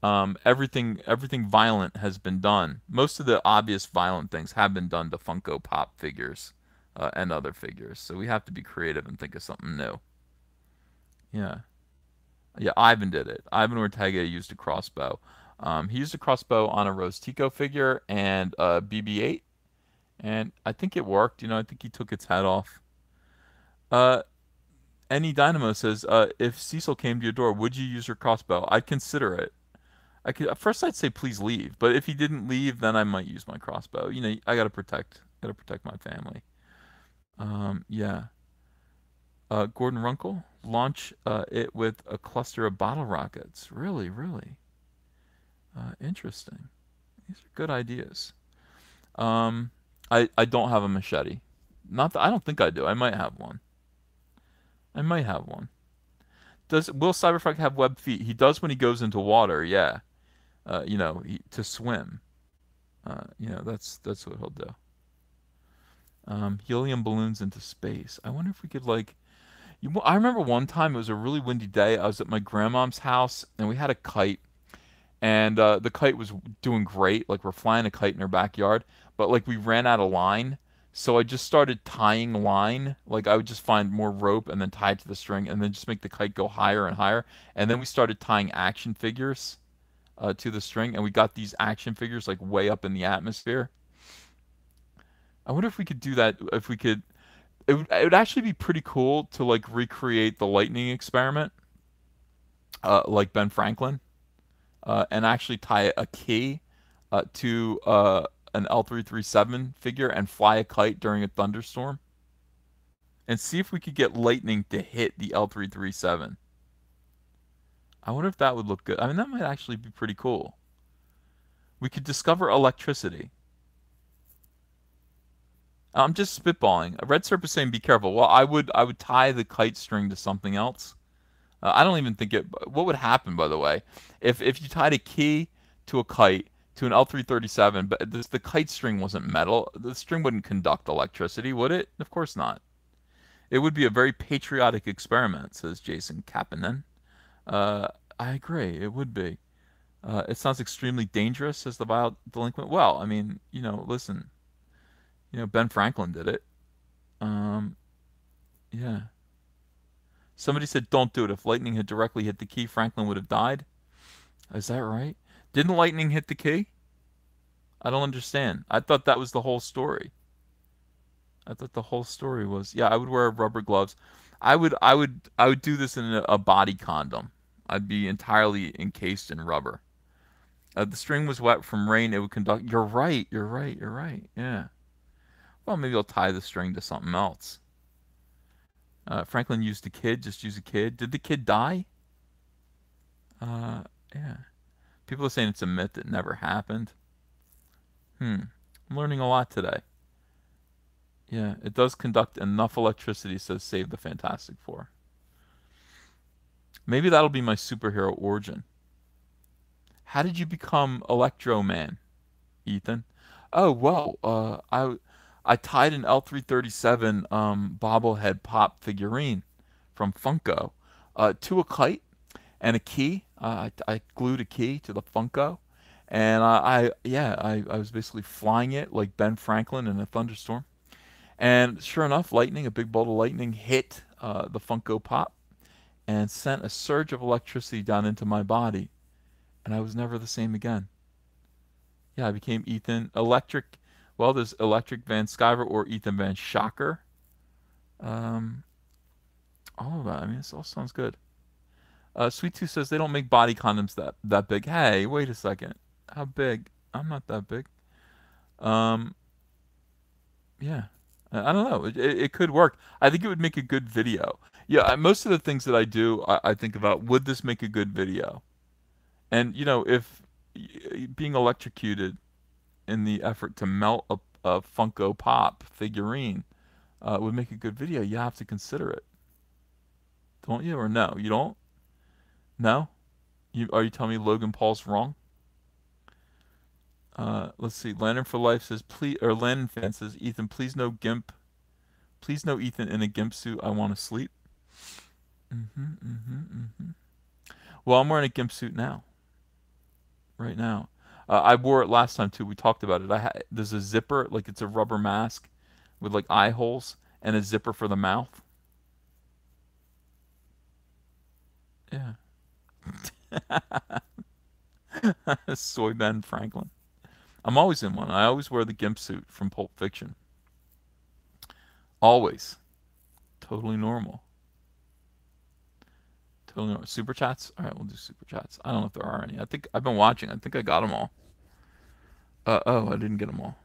everything violent has been done. Most of the obvious violent things have been done to Funko Pop figures and other figures. So we have to be creative and think of something new. Yeah, yeah. Ivan did it. Ivan Ortega used a crossbow. He used a crossbow on a Rose Tico figure and a BB-8. And I think it worked. I think he took its head off. Uh, Any Dynamo says, if Cecil came to your door, would you use your crossbow? I'd consider it. At first I'd say please leave, but if he didn't leave, then I might use my crossbow. I gotta protect my family. Yeah. Gordon Runkle, launch it with a cluster of bottle rockets. Really, really. Interesting. These are good ideas. I don't have a machete. Not that I don't think I do. I might have one. I might have one. Will CyberFrog have web feet? He does when he goes into water. Yeah. To swim. That's what he'll do. Helium balloons into space. I wonder if we could I remember one time it was a really windy day. I was at my grandmom's house and we had a kite and the kite was doing great. Like we're flying a kite in her backyard, but like we ran out of line, so I just started tying line. Like I would just find more rope and then tie it to the string, and then just make the kite go higher and higher. And then we started tying action figures to the string, and we got these action figures like way up in the atmosphere. I wonder if we could do that. If we could, it would actually be pretty cool to like recreate the lightning experiment, like Ben Franklin. And actually tie a key to an L337 figure and fly a kite during a thunderstorm. And see if we could get lightning to hit the L337. I wonder if that would look good. I mean, that might actually be pretty cool. We could discover electricity. I'm just spitballing. Red Serp is saying be careful. Well, I would tie the kite string to something else. I don't even think it. What would happen, by the way, if you tied a key to a kite to an L337, but the kite string wasn't metal, the string wouldn't conduct electricity, would it? Of course not. It would be a very patriotic experiment, says Jason Kapanen. Uh, I agree. It would be. It sounds extremely dangerous, says the violent delinquent. Well, I mean, listen, Ben Franklin did it. Um, yeah. Somebody said, don't do it. If lightning had directly hit the key, Franklin would have died. Is that right? Didn't lightning hit the key? I don't understand. I thought that was the whole story. I thought the whole story was, yeah, I would wear rubber gloves. I would do this in a body condom. I'd be entirely encased in rubber. The string was wet from rain. It would conduct. You're right. You're right. You're right. Yeah. Well, maybe I'll tie the string to something else. Franklin used a kid. Just use a kid. Did the kid die? Uh, yeah. People are saying it's a myth that never happened. I'm learning a lot today. Yeah, it does conduct enough electricity, says Save the Fantastic Four. Maybe that'll be my superhero origin. How did you become Electro Man, Ethan? Oh, well, I tied an L337 bobblehead pop figurine from Funko to a kite and a key. I glued a key to the Funko, and I was basically flying it like Ben Franklin in a thunderstorm. And sure enough, lightning, a big bolt of lightning, hit the Funko Pop and sent a surge of electricity down into my body, and I was never the same again. Yeah, I became Ethan Electric. Well, there's Electric Van Skyver or Ethan Van Shocker. Um, all of that. I mean, this all sounds good. Sweet Tooth says they don't make body condoms that big. Hey, wait a second. How big? I'm not that big. Um, yeah. I don't know. It could work. I think it would make a good video. Yeah, most of the things that I do, I think about, would this make a good video? And, if being electrocuted in the effort to melt a Funko Pop figurine would make a good video, you have to consider it. Don't you? Or no? You don't? No? Are you telling me Logan Paul's wrong? Let's see. Lantern for Life says, please, or Lantern fan says, Ethan, please no gimp. Please no Ethan in a gimp suit. I want to sleep. Well, I'm wearing a gimp suit now. Right now. I wore it last time too. We talked about it. There's a zipper, like it's a rubber mask with like eye holes and a zipper for the mouth. Yeah. Soy Ben Franklin. I'm always in one. I always wear the gimp suit from Pulp Fiction. Always. Totally normal. Totally normal. Super chats? All right, we'll do super chats. I don't know if there are any. I think I've been watching. I think I got them all. Oh, I didn't get them all.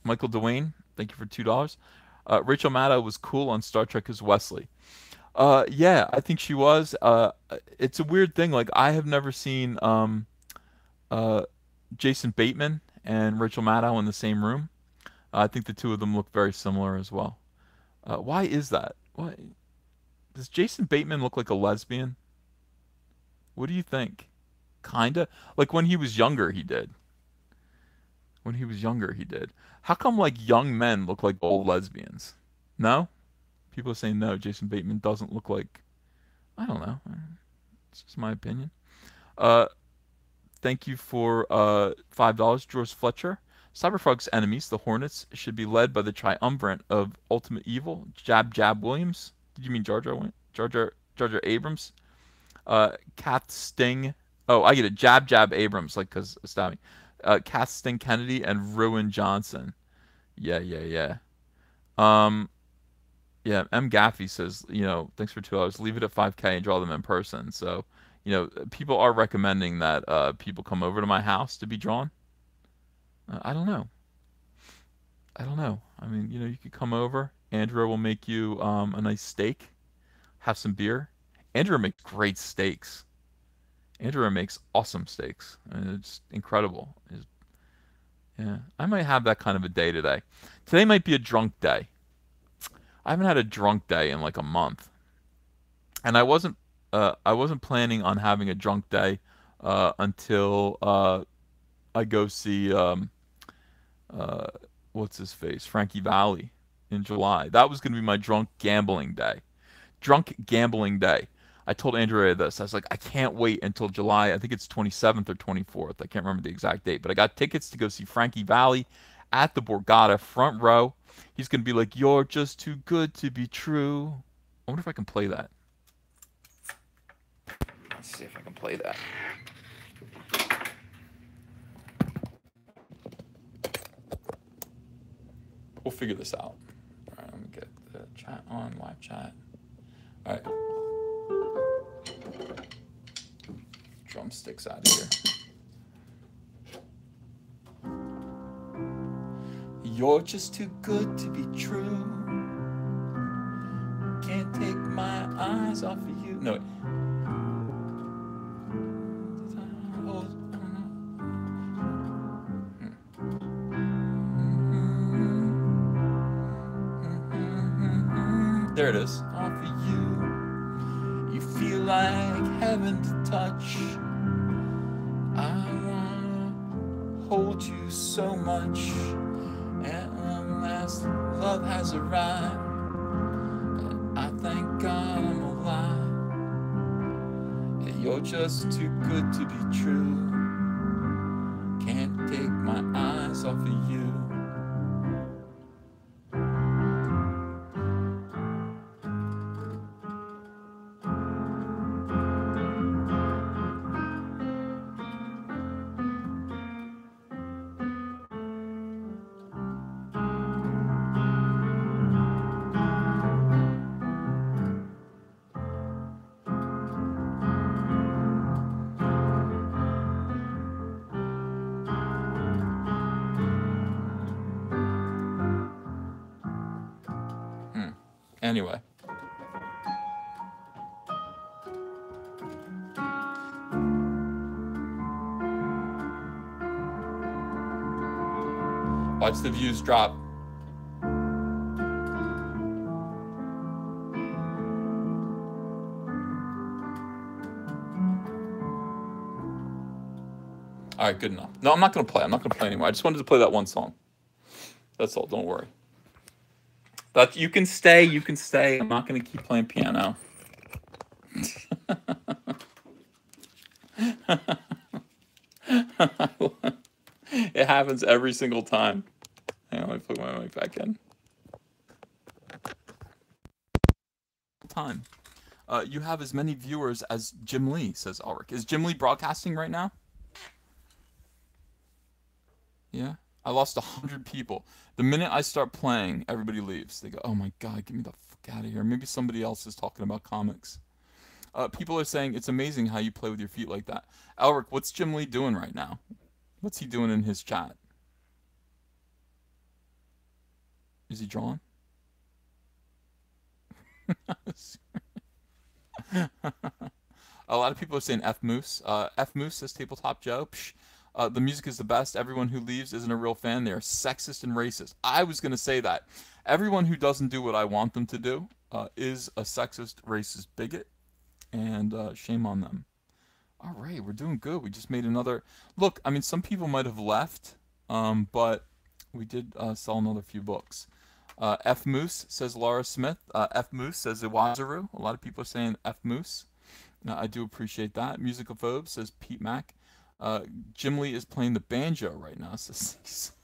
Michael Dwayne, thank you for $2. Rachel Maddow was cool on Star Trek as Wesley. Yeah, I think she was. It's a weird thing. Like I have never seen uh, Jason Bateman and Rachel Maddow in the same room. I think the two of them look very similar as well. Why is that? Why does Jason Bateman look like a lesbian? What do you think? Kinda. Like when he was younger, he did. When he was younger, he did. How come like young men look like old lesbians? No? People are saying no. Jason Bateman doesn't look like. I don't know. It's just my opinion. Uh, Thank you for $5, George Fletcher. Cyberfrog's enemies, the Hornets, should be led by the triumvirate of Ultimate Evil, Jab Jab Williams. Did you mean Jar Jar Abrams? Kath Sting. Oh, I get it. Jab Jab Abrams, like because stabbing. Kath Sting Kennedy and Rowan Johnson. Yeah, yeah, yeah. Um, yeah. M. Gaffey says, thanks for $2. Leave it at 5K and draw them in person. So, people are recommending that people come over to my house to be drawn. I don't know. I don't know. I mean, you could come over. Andrea will make you a nice steak, have some beer. Andrea makes great steaks. Andrea makes awesome steaks. I mean, it's incredible. Yeah, I might have that kind of a day today. Today might be a drunk day. I haven't had a drunk day in like a month, and I wasn't planning on having a drunk day until I go see uh, what's his face, Frankie Valli. in July. That was going to be my drunk gambling day. Drunk gambling day. I told Andrea this. I was like, I can't wait until July. I think it's 27th or 24th. I can't remember the exact date, but I got tickets to go see Frankie Valli at the Borgata, front row. He's going to be like, "You're just too good to be true." I wonder if I can play that. Let's see if I can play that. We'll figure this out. All right, let me get the chat on, live chat. All right. Drumsticks out of here. You're just too good to be true. Can't take my eyes off of you. No, wait. There it is. Off of you. You feel like heaven to touch. I wanna hold you so much. At last, love has arrived. I thank God I'm alive. You're just too good to be true. Can't take my eyes off of you. Anyway. Watch the views drop. All right, good enough. No, I'm not going to play. I'm not going to play anymore. I just wanted to play that one song. That's all. Don't worry. But you can stay. You can stay. I'm not going to keep playing piano. It happens every single time. Hang on, let me put my mic back in. Time. You have as many viewers as Jim Lee, says Ulrich. Is Jim Lee broadcasting right now? Yeah. I lost 100 people. The minute I start playing, everybody leaves. They go, "Oh my God, get me the fuck out of here." Maybe somebody else is talking about comics. People are saying it's amazing how you play with your feet like that. Ulrich, what's Jim Lee doing right now? What's he doing in his chat? Is he drawing? A lot of people are saying F Moose. F Moose says Tabletop Joe. Psh. The music is the best. Everyone who leaves isn't a real fan. They are sexist and racist. I was going to say that. Everyone who doesn't do what I want them to do is a sexist, racist bigot. And shame on them. All right, we're doing good. We just made another... Look, I mean, some people might have left, but we did sell another few books. F Moose, says Laura Smith. F Moose, says Iwazaru. A lot of people are saying F Moose. I do appreciate that. Musicophobe, says Pete Mack. Jim Lee is playing the banjo right now, says Cecil.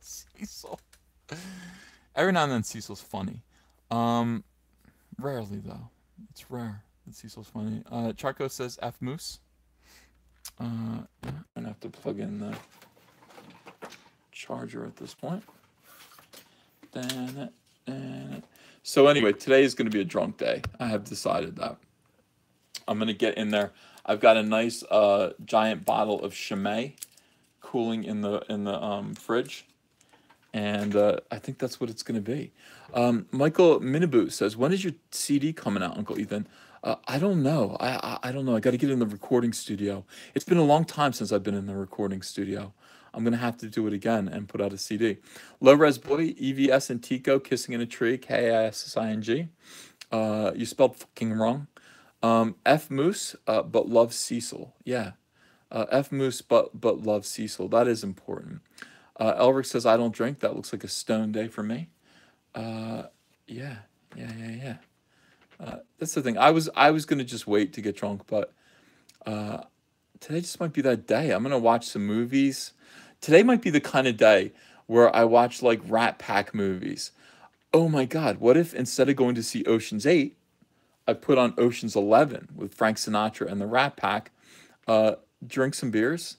Cecil. Every now and then Cecil's funny. Rarely, though. It's rare that Cecil's funny. Charco says F Moose. I'm gonna have to plug in the charger at this point. So anyway, today is going to be a drunk day. I have decided that. I'm going to get in there. I've got a nice giant bottle of Chimay cooling in the fridge. And I think that's what it's going to be. Michael Minibu says, "When is your CD coming out, Uncle Ethan?" I don't know. I don't know. I got to get in the recording studio. It's been a long time since I've been in the recording studio. I'm going to have to do it again and put out a CD. Low Res Boy, EVS and Tico, Kissing in a Tree, K-I-S-S-I-N-G. You spelled fucking wrong. F Moose, but love Cecil. Yeah. F Moose, but love Cecil. That is important. Elric says, "I don't drink. That looks like a stone day for me." Uh, yeah, yeah. That's the thing. I was gonna just wait to get drunk, but today just might be that day. I'm gonna watch some movies. Today might be the kind of day where I watch like Rat Pack movies. Oh my God! What if instead of going to see Ocean's 8, I put on Ocean's 11 with Frank Sinatra and the Rat Pack? Uh, Drink some beers.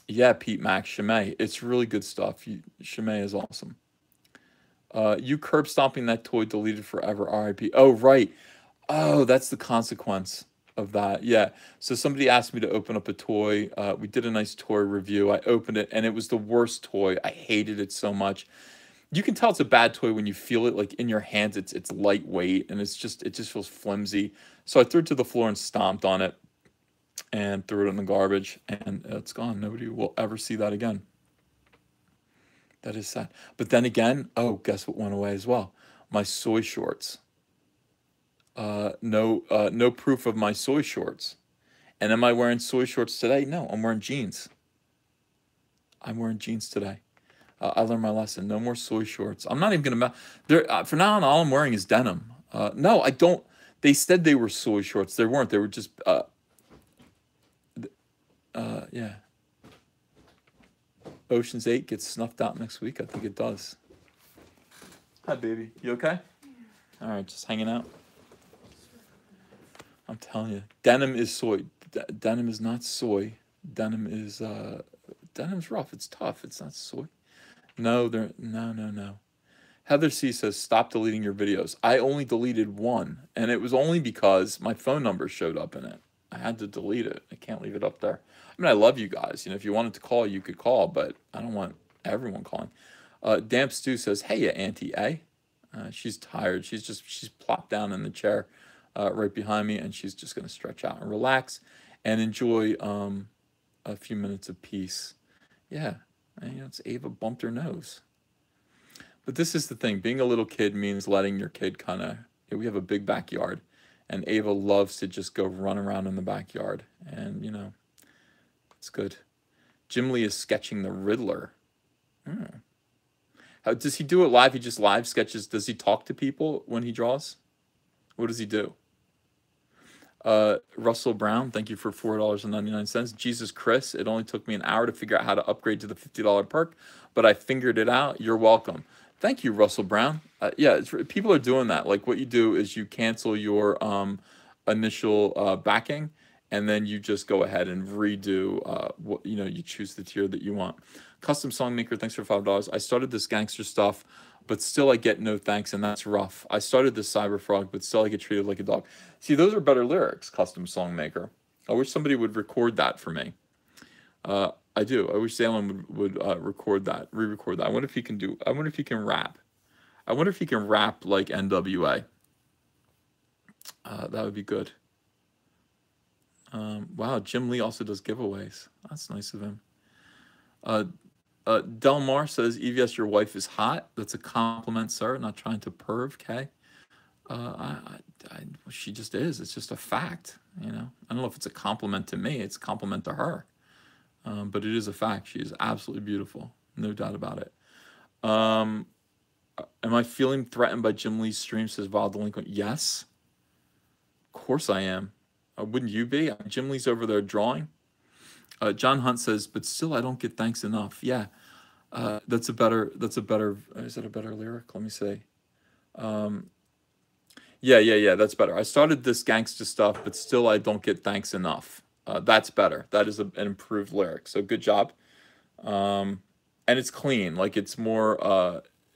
Yeah, Pete Max Chimay. It's really good stuff. Chimay is awesome. You curb stomping that toy deleted forever. R.I.P. Oh right. Oh, that's the consequence of that. Yeah. So somebody asked me to open up a toy. We did a nice toy review. I opened it and it was the worst toy. I hated it so much. You can tell it's a bad toy when you feel it like in your hands. It's lightweight and it just feels flimsy. So I threw it to the floor and stomped on it and threw it in the garbage and it's gone. Nobody will ever see that again. That is sad. But then again, oh, guess what went away as well? My soy shorts. No proof of my soy shorts. And am I wearing soy shorts today? No, I'm wearing jeans. I'm wearing jeans today. I learned my lesson. No more soy shorts. I'm not even gonna. There for now on. All I'm wearing is denim. No, I don't. They said they were soy shorts. They weren't. They were just. Yeah. Ocean's 8 gets snuffed out next week. I think it does. Hi, baby. You okay? All right, just hanging out. I'm telling you, denim is soy. Denim is not soy. Denim is denim's rough. It's tough. It's not soy. No, no. Heather C says stop deleting your videos. I only deleted one, and it was only because my phone number showed up in it. I had to delete it. I can't leave it up there. I mean, I love you guys. You know, if you wanted to call, you could call, but I don't want everyone calling. Damp Stew says, "Hey, ya Auntie A." She's tired. She's plopped down in the chair right behind me, and she's just gonna stretch out and relax and enjoy a few minutes of peace. Yeah, and, you know, it's Ava bumped her nose. But this is the thing. Being a little kid means letting your kid kind of. We have a big backyard, and Ava loves to just go run around in the backyard, and you know, it's good. Jim Lee is sketching the Riddler. Hmm. How does he do it live? He just live sketches. Does he talk to people when he draws? What does he do? Russell Brown, thank you for $4.99. Jesus Chris, it only took me an hour to figure out how to upgrade to the $50 perk, but I figured it out. You're welcome. Thank you, Russell Brown. Yeah, people are doing that. Like what you do is you cancel your initial backing, and then you just go ahead and redo what you know. You choose the tier that you want. Custom Songmaker, thanks for $5. I started this gangster stuff, but still I get no thanks, and that's rough. I started this CyberFrog, but still I get treated like a dog. See, those are better lyrics, Custom Songmaker. I wish somebody would record that for me. I do. I wish Salem would record that, re-record that. I wonder if he can do. I wonder if he can rap. I wonder if he can rap like NWA. That would be good. Wow, Jim Lee also does giveaways. That's nice of him. Delmar says, EVS, your wife is hot. That's a compliment, sir. Not trying to perv, Kay. She just is. It's just a fact, you know. I don't know if it's a compliment to me. It's a compliment to her. But it is a fact. She is absolutely beautiful. No doubt about it. Am I feeling threatened by Jim Lee's stream, says Vile Delinquent? Yes. Of course I am. Wouldn't you be? Jim Lee's over there drawing. John Hunt says, but still I don't get thanks enough. Yeah. That's a better, is that a better lyric? Let me see. Yeah, that's better. I started this gangsta stuff, but still I don't get thanks enough. That's better. That is an improved lyric. So good job. And it's clean. Like it's more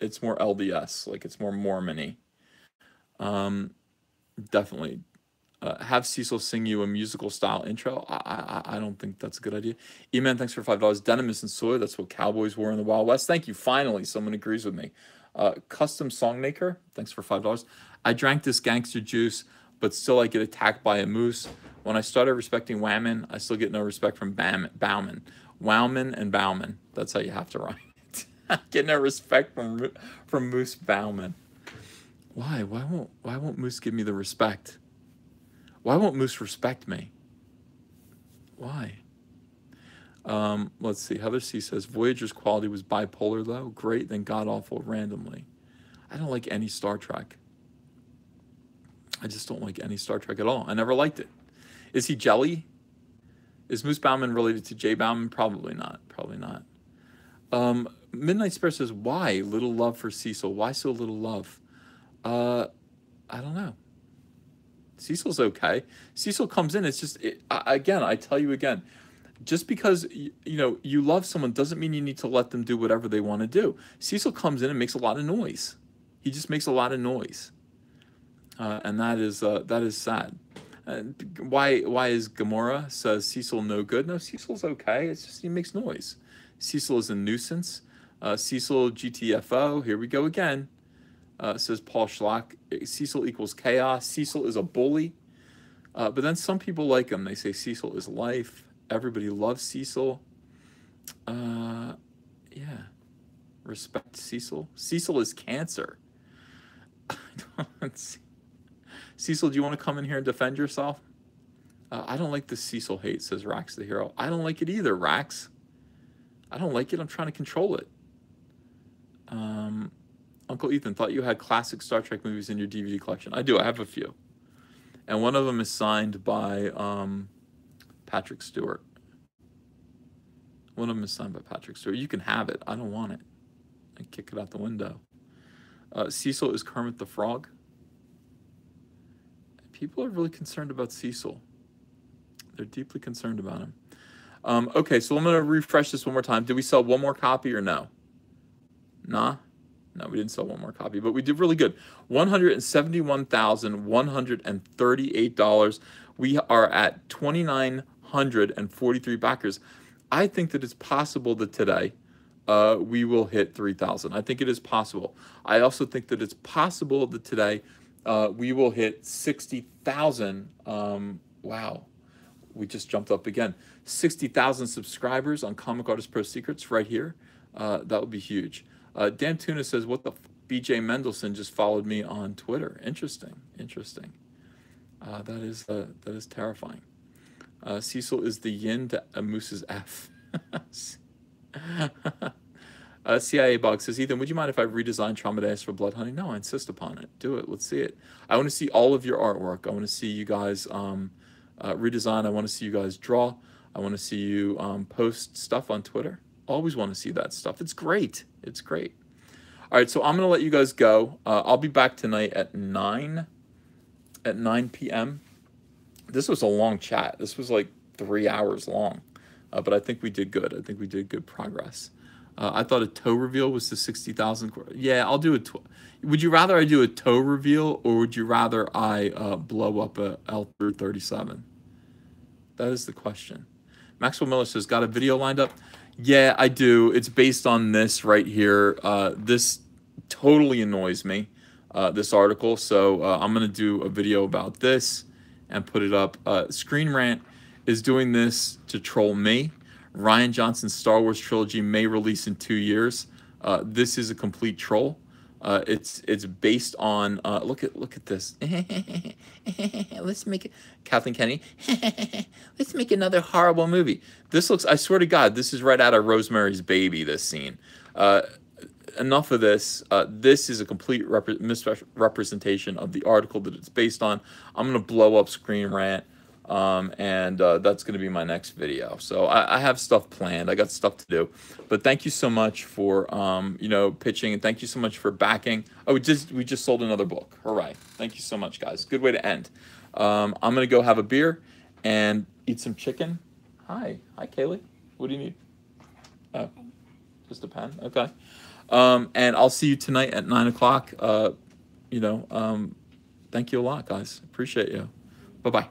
LDS. Like it's more Mormon-y. Definitely. Have Cecil sing you a musical style intro. I don't think that's a good idea. E-Man, thanks for $5. Denim isn't soy. That's what cowboys wore in the Wild West. Thank you. Finally, someone agrees with me. Custom Songmaker, thanks for $5. I drank this gangster juice, but still I get attacked by a moose. When I started respecting Whammon, I still get no respect from Bauman. Wowman and Bauman. That's how you have to write it. Get no respect from Moose Bauman. Why? Why won't Moose give me the respect? Why won't Moose respect me? Why? Let's see. Heather C says, Voyager's quality was bipolar, though. Great, then god-awful randomly. I don't like any Star Trek. I just don't like any Star Trek at all. I never liked it. Is he jelly? Is Moose Bauman related to Jay Bauman? Probably not. Probably not. Midnight Spirit says, why little love for Cecil? Why so little love? I don't know. Cecil's okay. Cecil comes in. It's just, again, I tell you again, just because you love someone doesn't mean you need to let them do whatever they want to do. Cecil comes in and makes a lot of noise. He just makes a lot of noise, and that is sad. Why is Gamora says Cecil no good? No, Cecil's okay. It's just he makes noise. Cecil is a nuisance. Cecil GTFO. Here we go again. Says Paul Schlock. Cecil equals chaos. Cecil is a bully. But then some people like him. They say Cecil is life. Everybody loves Cecil. Yeah. Respect Cecil. Cecil is cancer. Cecil, do you want to come in here and defend yourself? I don't like the Cecil hate, says Rax the Hero. I don't like it either, Rax. I don't like it. I'm trying to control it. Uncle Ethan, thought you had classic Star Trek movies in your DVD collection. I do. I have a few. And one of them is signed by Patrick Stewart. One of them is signed by Patrick Stewart. You can have it. I don't want it. I kick it out the window. Cecil is Kermit the Frog. People are really concerned about Cecil. They're deeply concerned about him. Okay, so I'm going to refresh this one more time. Did we sell one more copy or no? Nah? No, we didn't sell one more copy, but we did really good. $171,138. We are at 2,943 backers. I think that it's possible that today we will hit 3,000. I think it is possible. I also think that it's possible that today we will hit 60,000. Wow. We just jumped up again. 60,000 subscribers on Comic Artist Pro Secrets right here. That would be huge. Dan Tuna says, what the BJ Mendelson just followed me on Twitter. Interesting. Interesting. That is terrifying. Cecil is the yin to Moose's F. CIA Bog says, Ethan, would you mind if I redesign Traumadeus for Blood Honey? No, I insist upon it. Do it. Let's see it. I want to see all of your artwork. I want to see you guys redesign. I want to see you guys draw. I want to see you post stuff on Twitter. Always want to see that stuff. It's great. It's great. All right, so I'm going to let you guys go. I'll be back tonight at 9 p.m. This was a long chat. This was like 3 hours long, but I think we did good. I think we did good progress. I thought a toe reveal was the 60,000. Yeah, I'll do it. Would you rather I do a toe reveal, or would you rather I blow up a L-37? That is the question. Maxwell Miller says, got a video lined up? Yeah, I do. It's based on this right here. This totally annoys me, this article. So I'm going to do a video about this and put it up. Screen Rant is doing this to troll me. Rian Johnson's Star Wars trilogy may release in 2 years. This is a complete troll. It's based on look at this. Let's make it, Kathleen Kennedy. Let's make another horrible movie. This looks, I swear to God, this is right out of Rosemary's Baby, this scene. Enough of this. This is a complete misrepresentation of the article that it's based on. I'm gonna blow up Screen Rant. And that's going to be my next video. So I have stuff planned. I got stuff to do. But thank you so much for pitching, and thank you so much for backing. Oh, we just sold another book. Hooray! Thank you so much, guys. Good way to end. I'm going to go have a beer and eat some chicken. Hi, Kaylee. What do you need? Oh, just a pen. Okay. And I'll see you tonight at 9 o'clock. Thank you a lot, guys. Appreciate you. Bye-bye.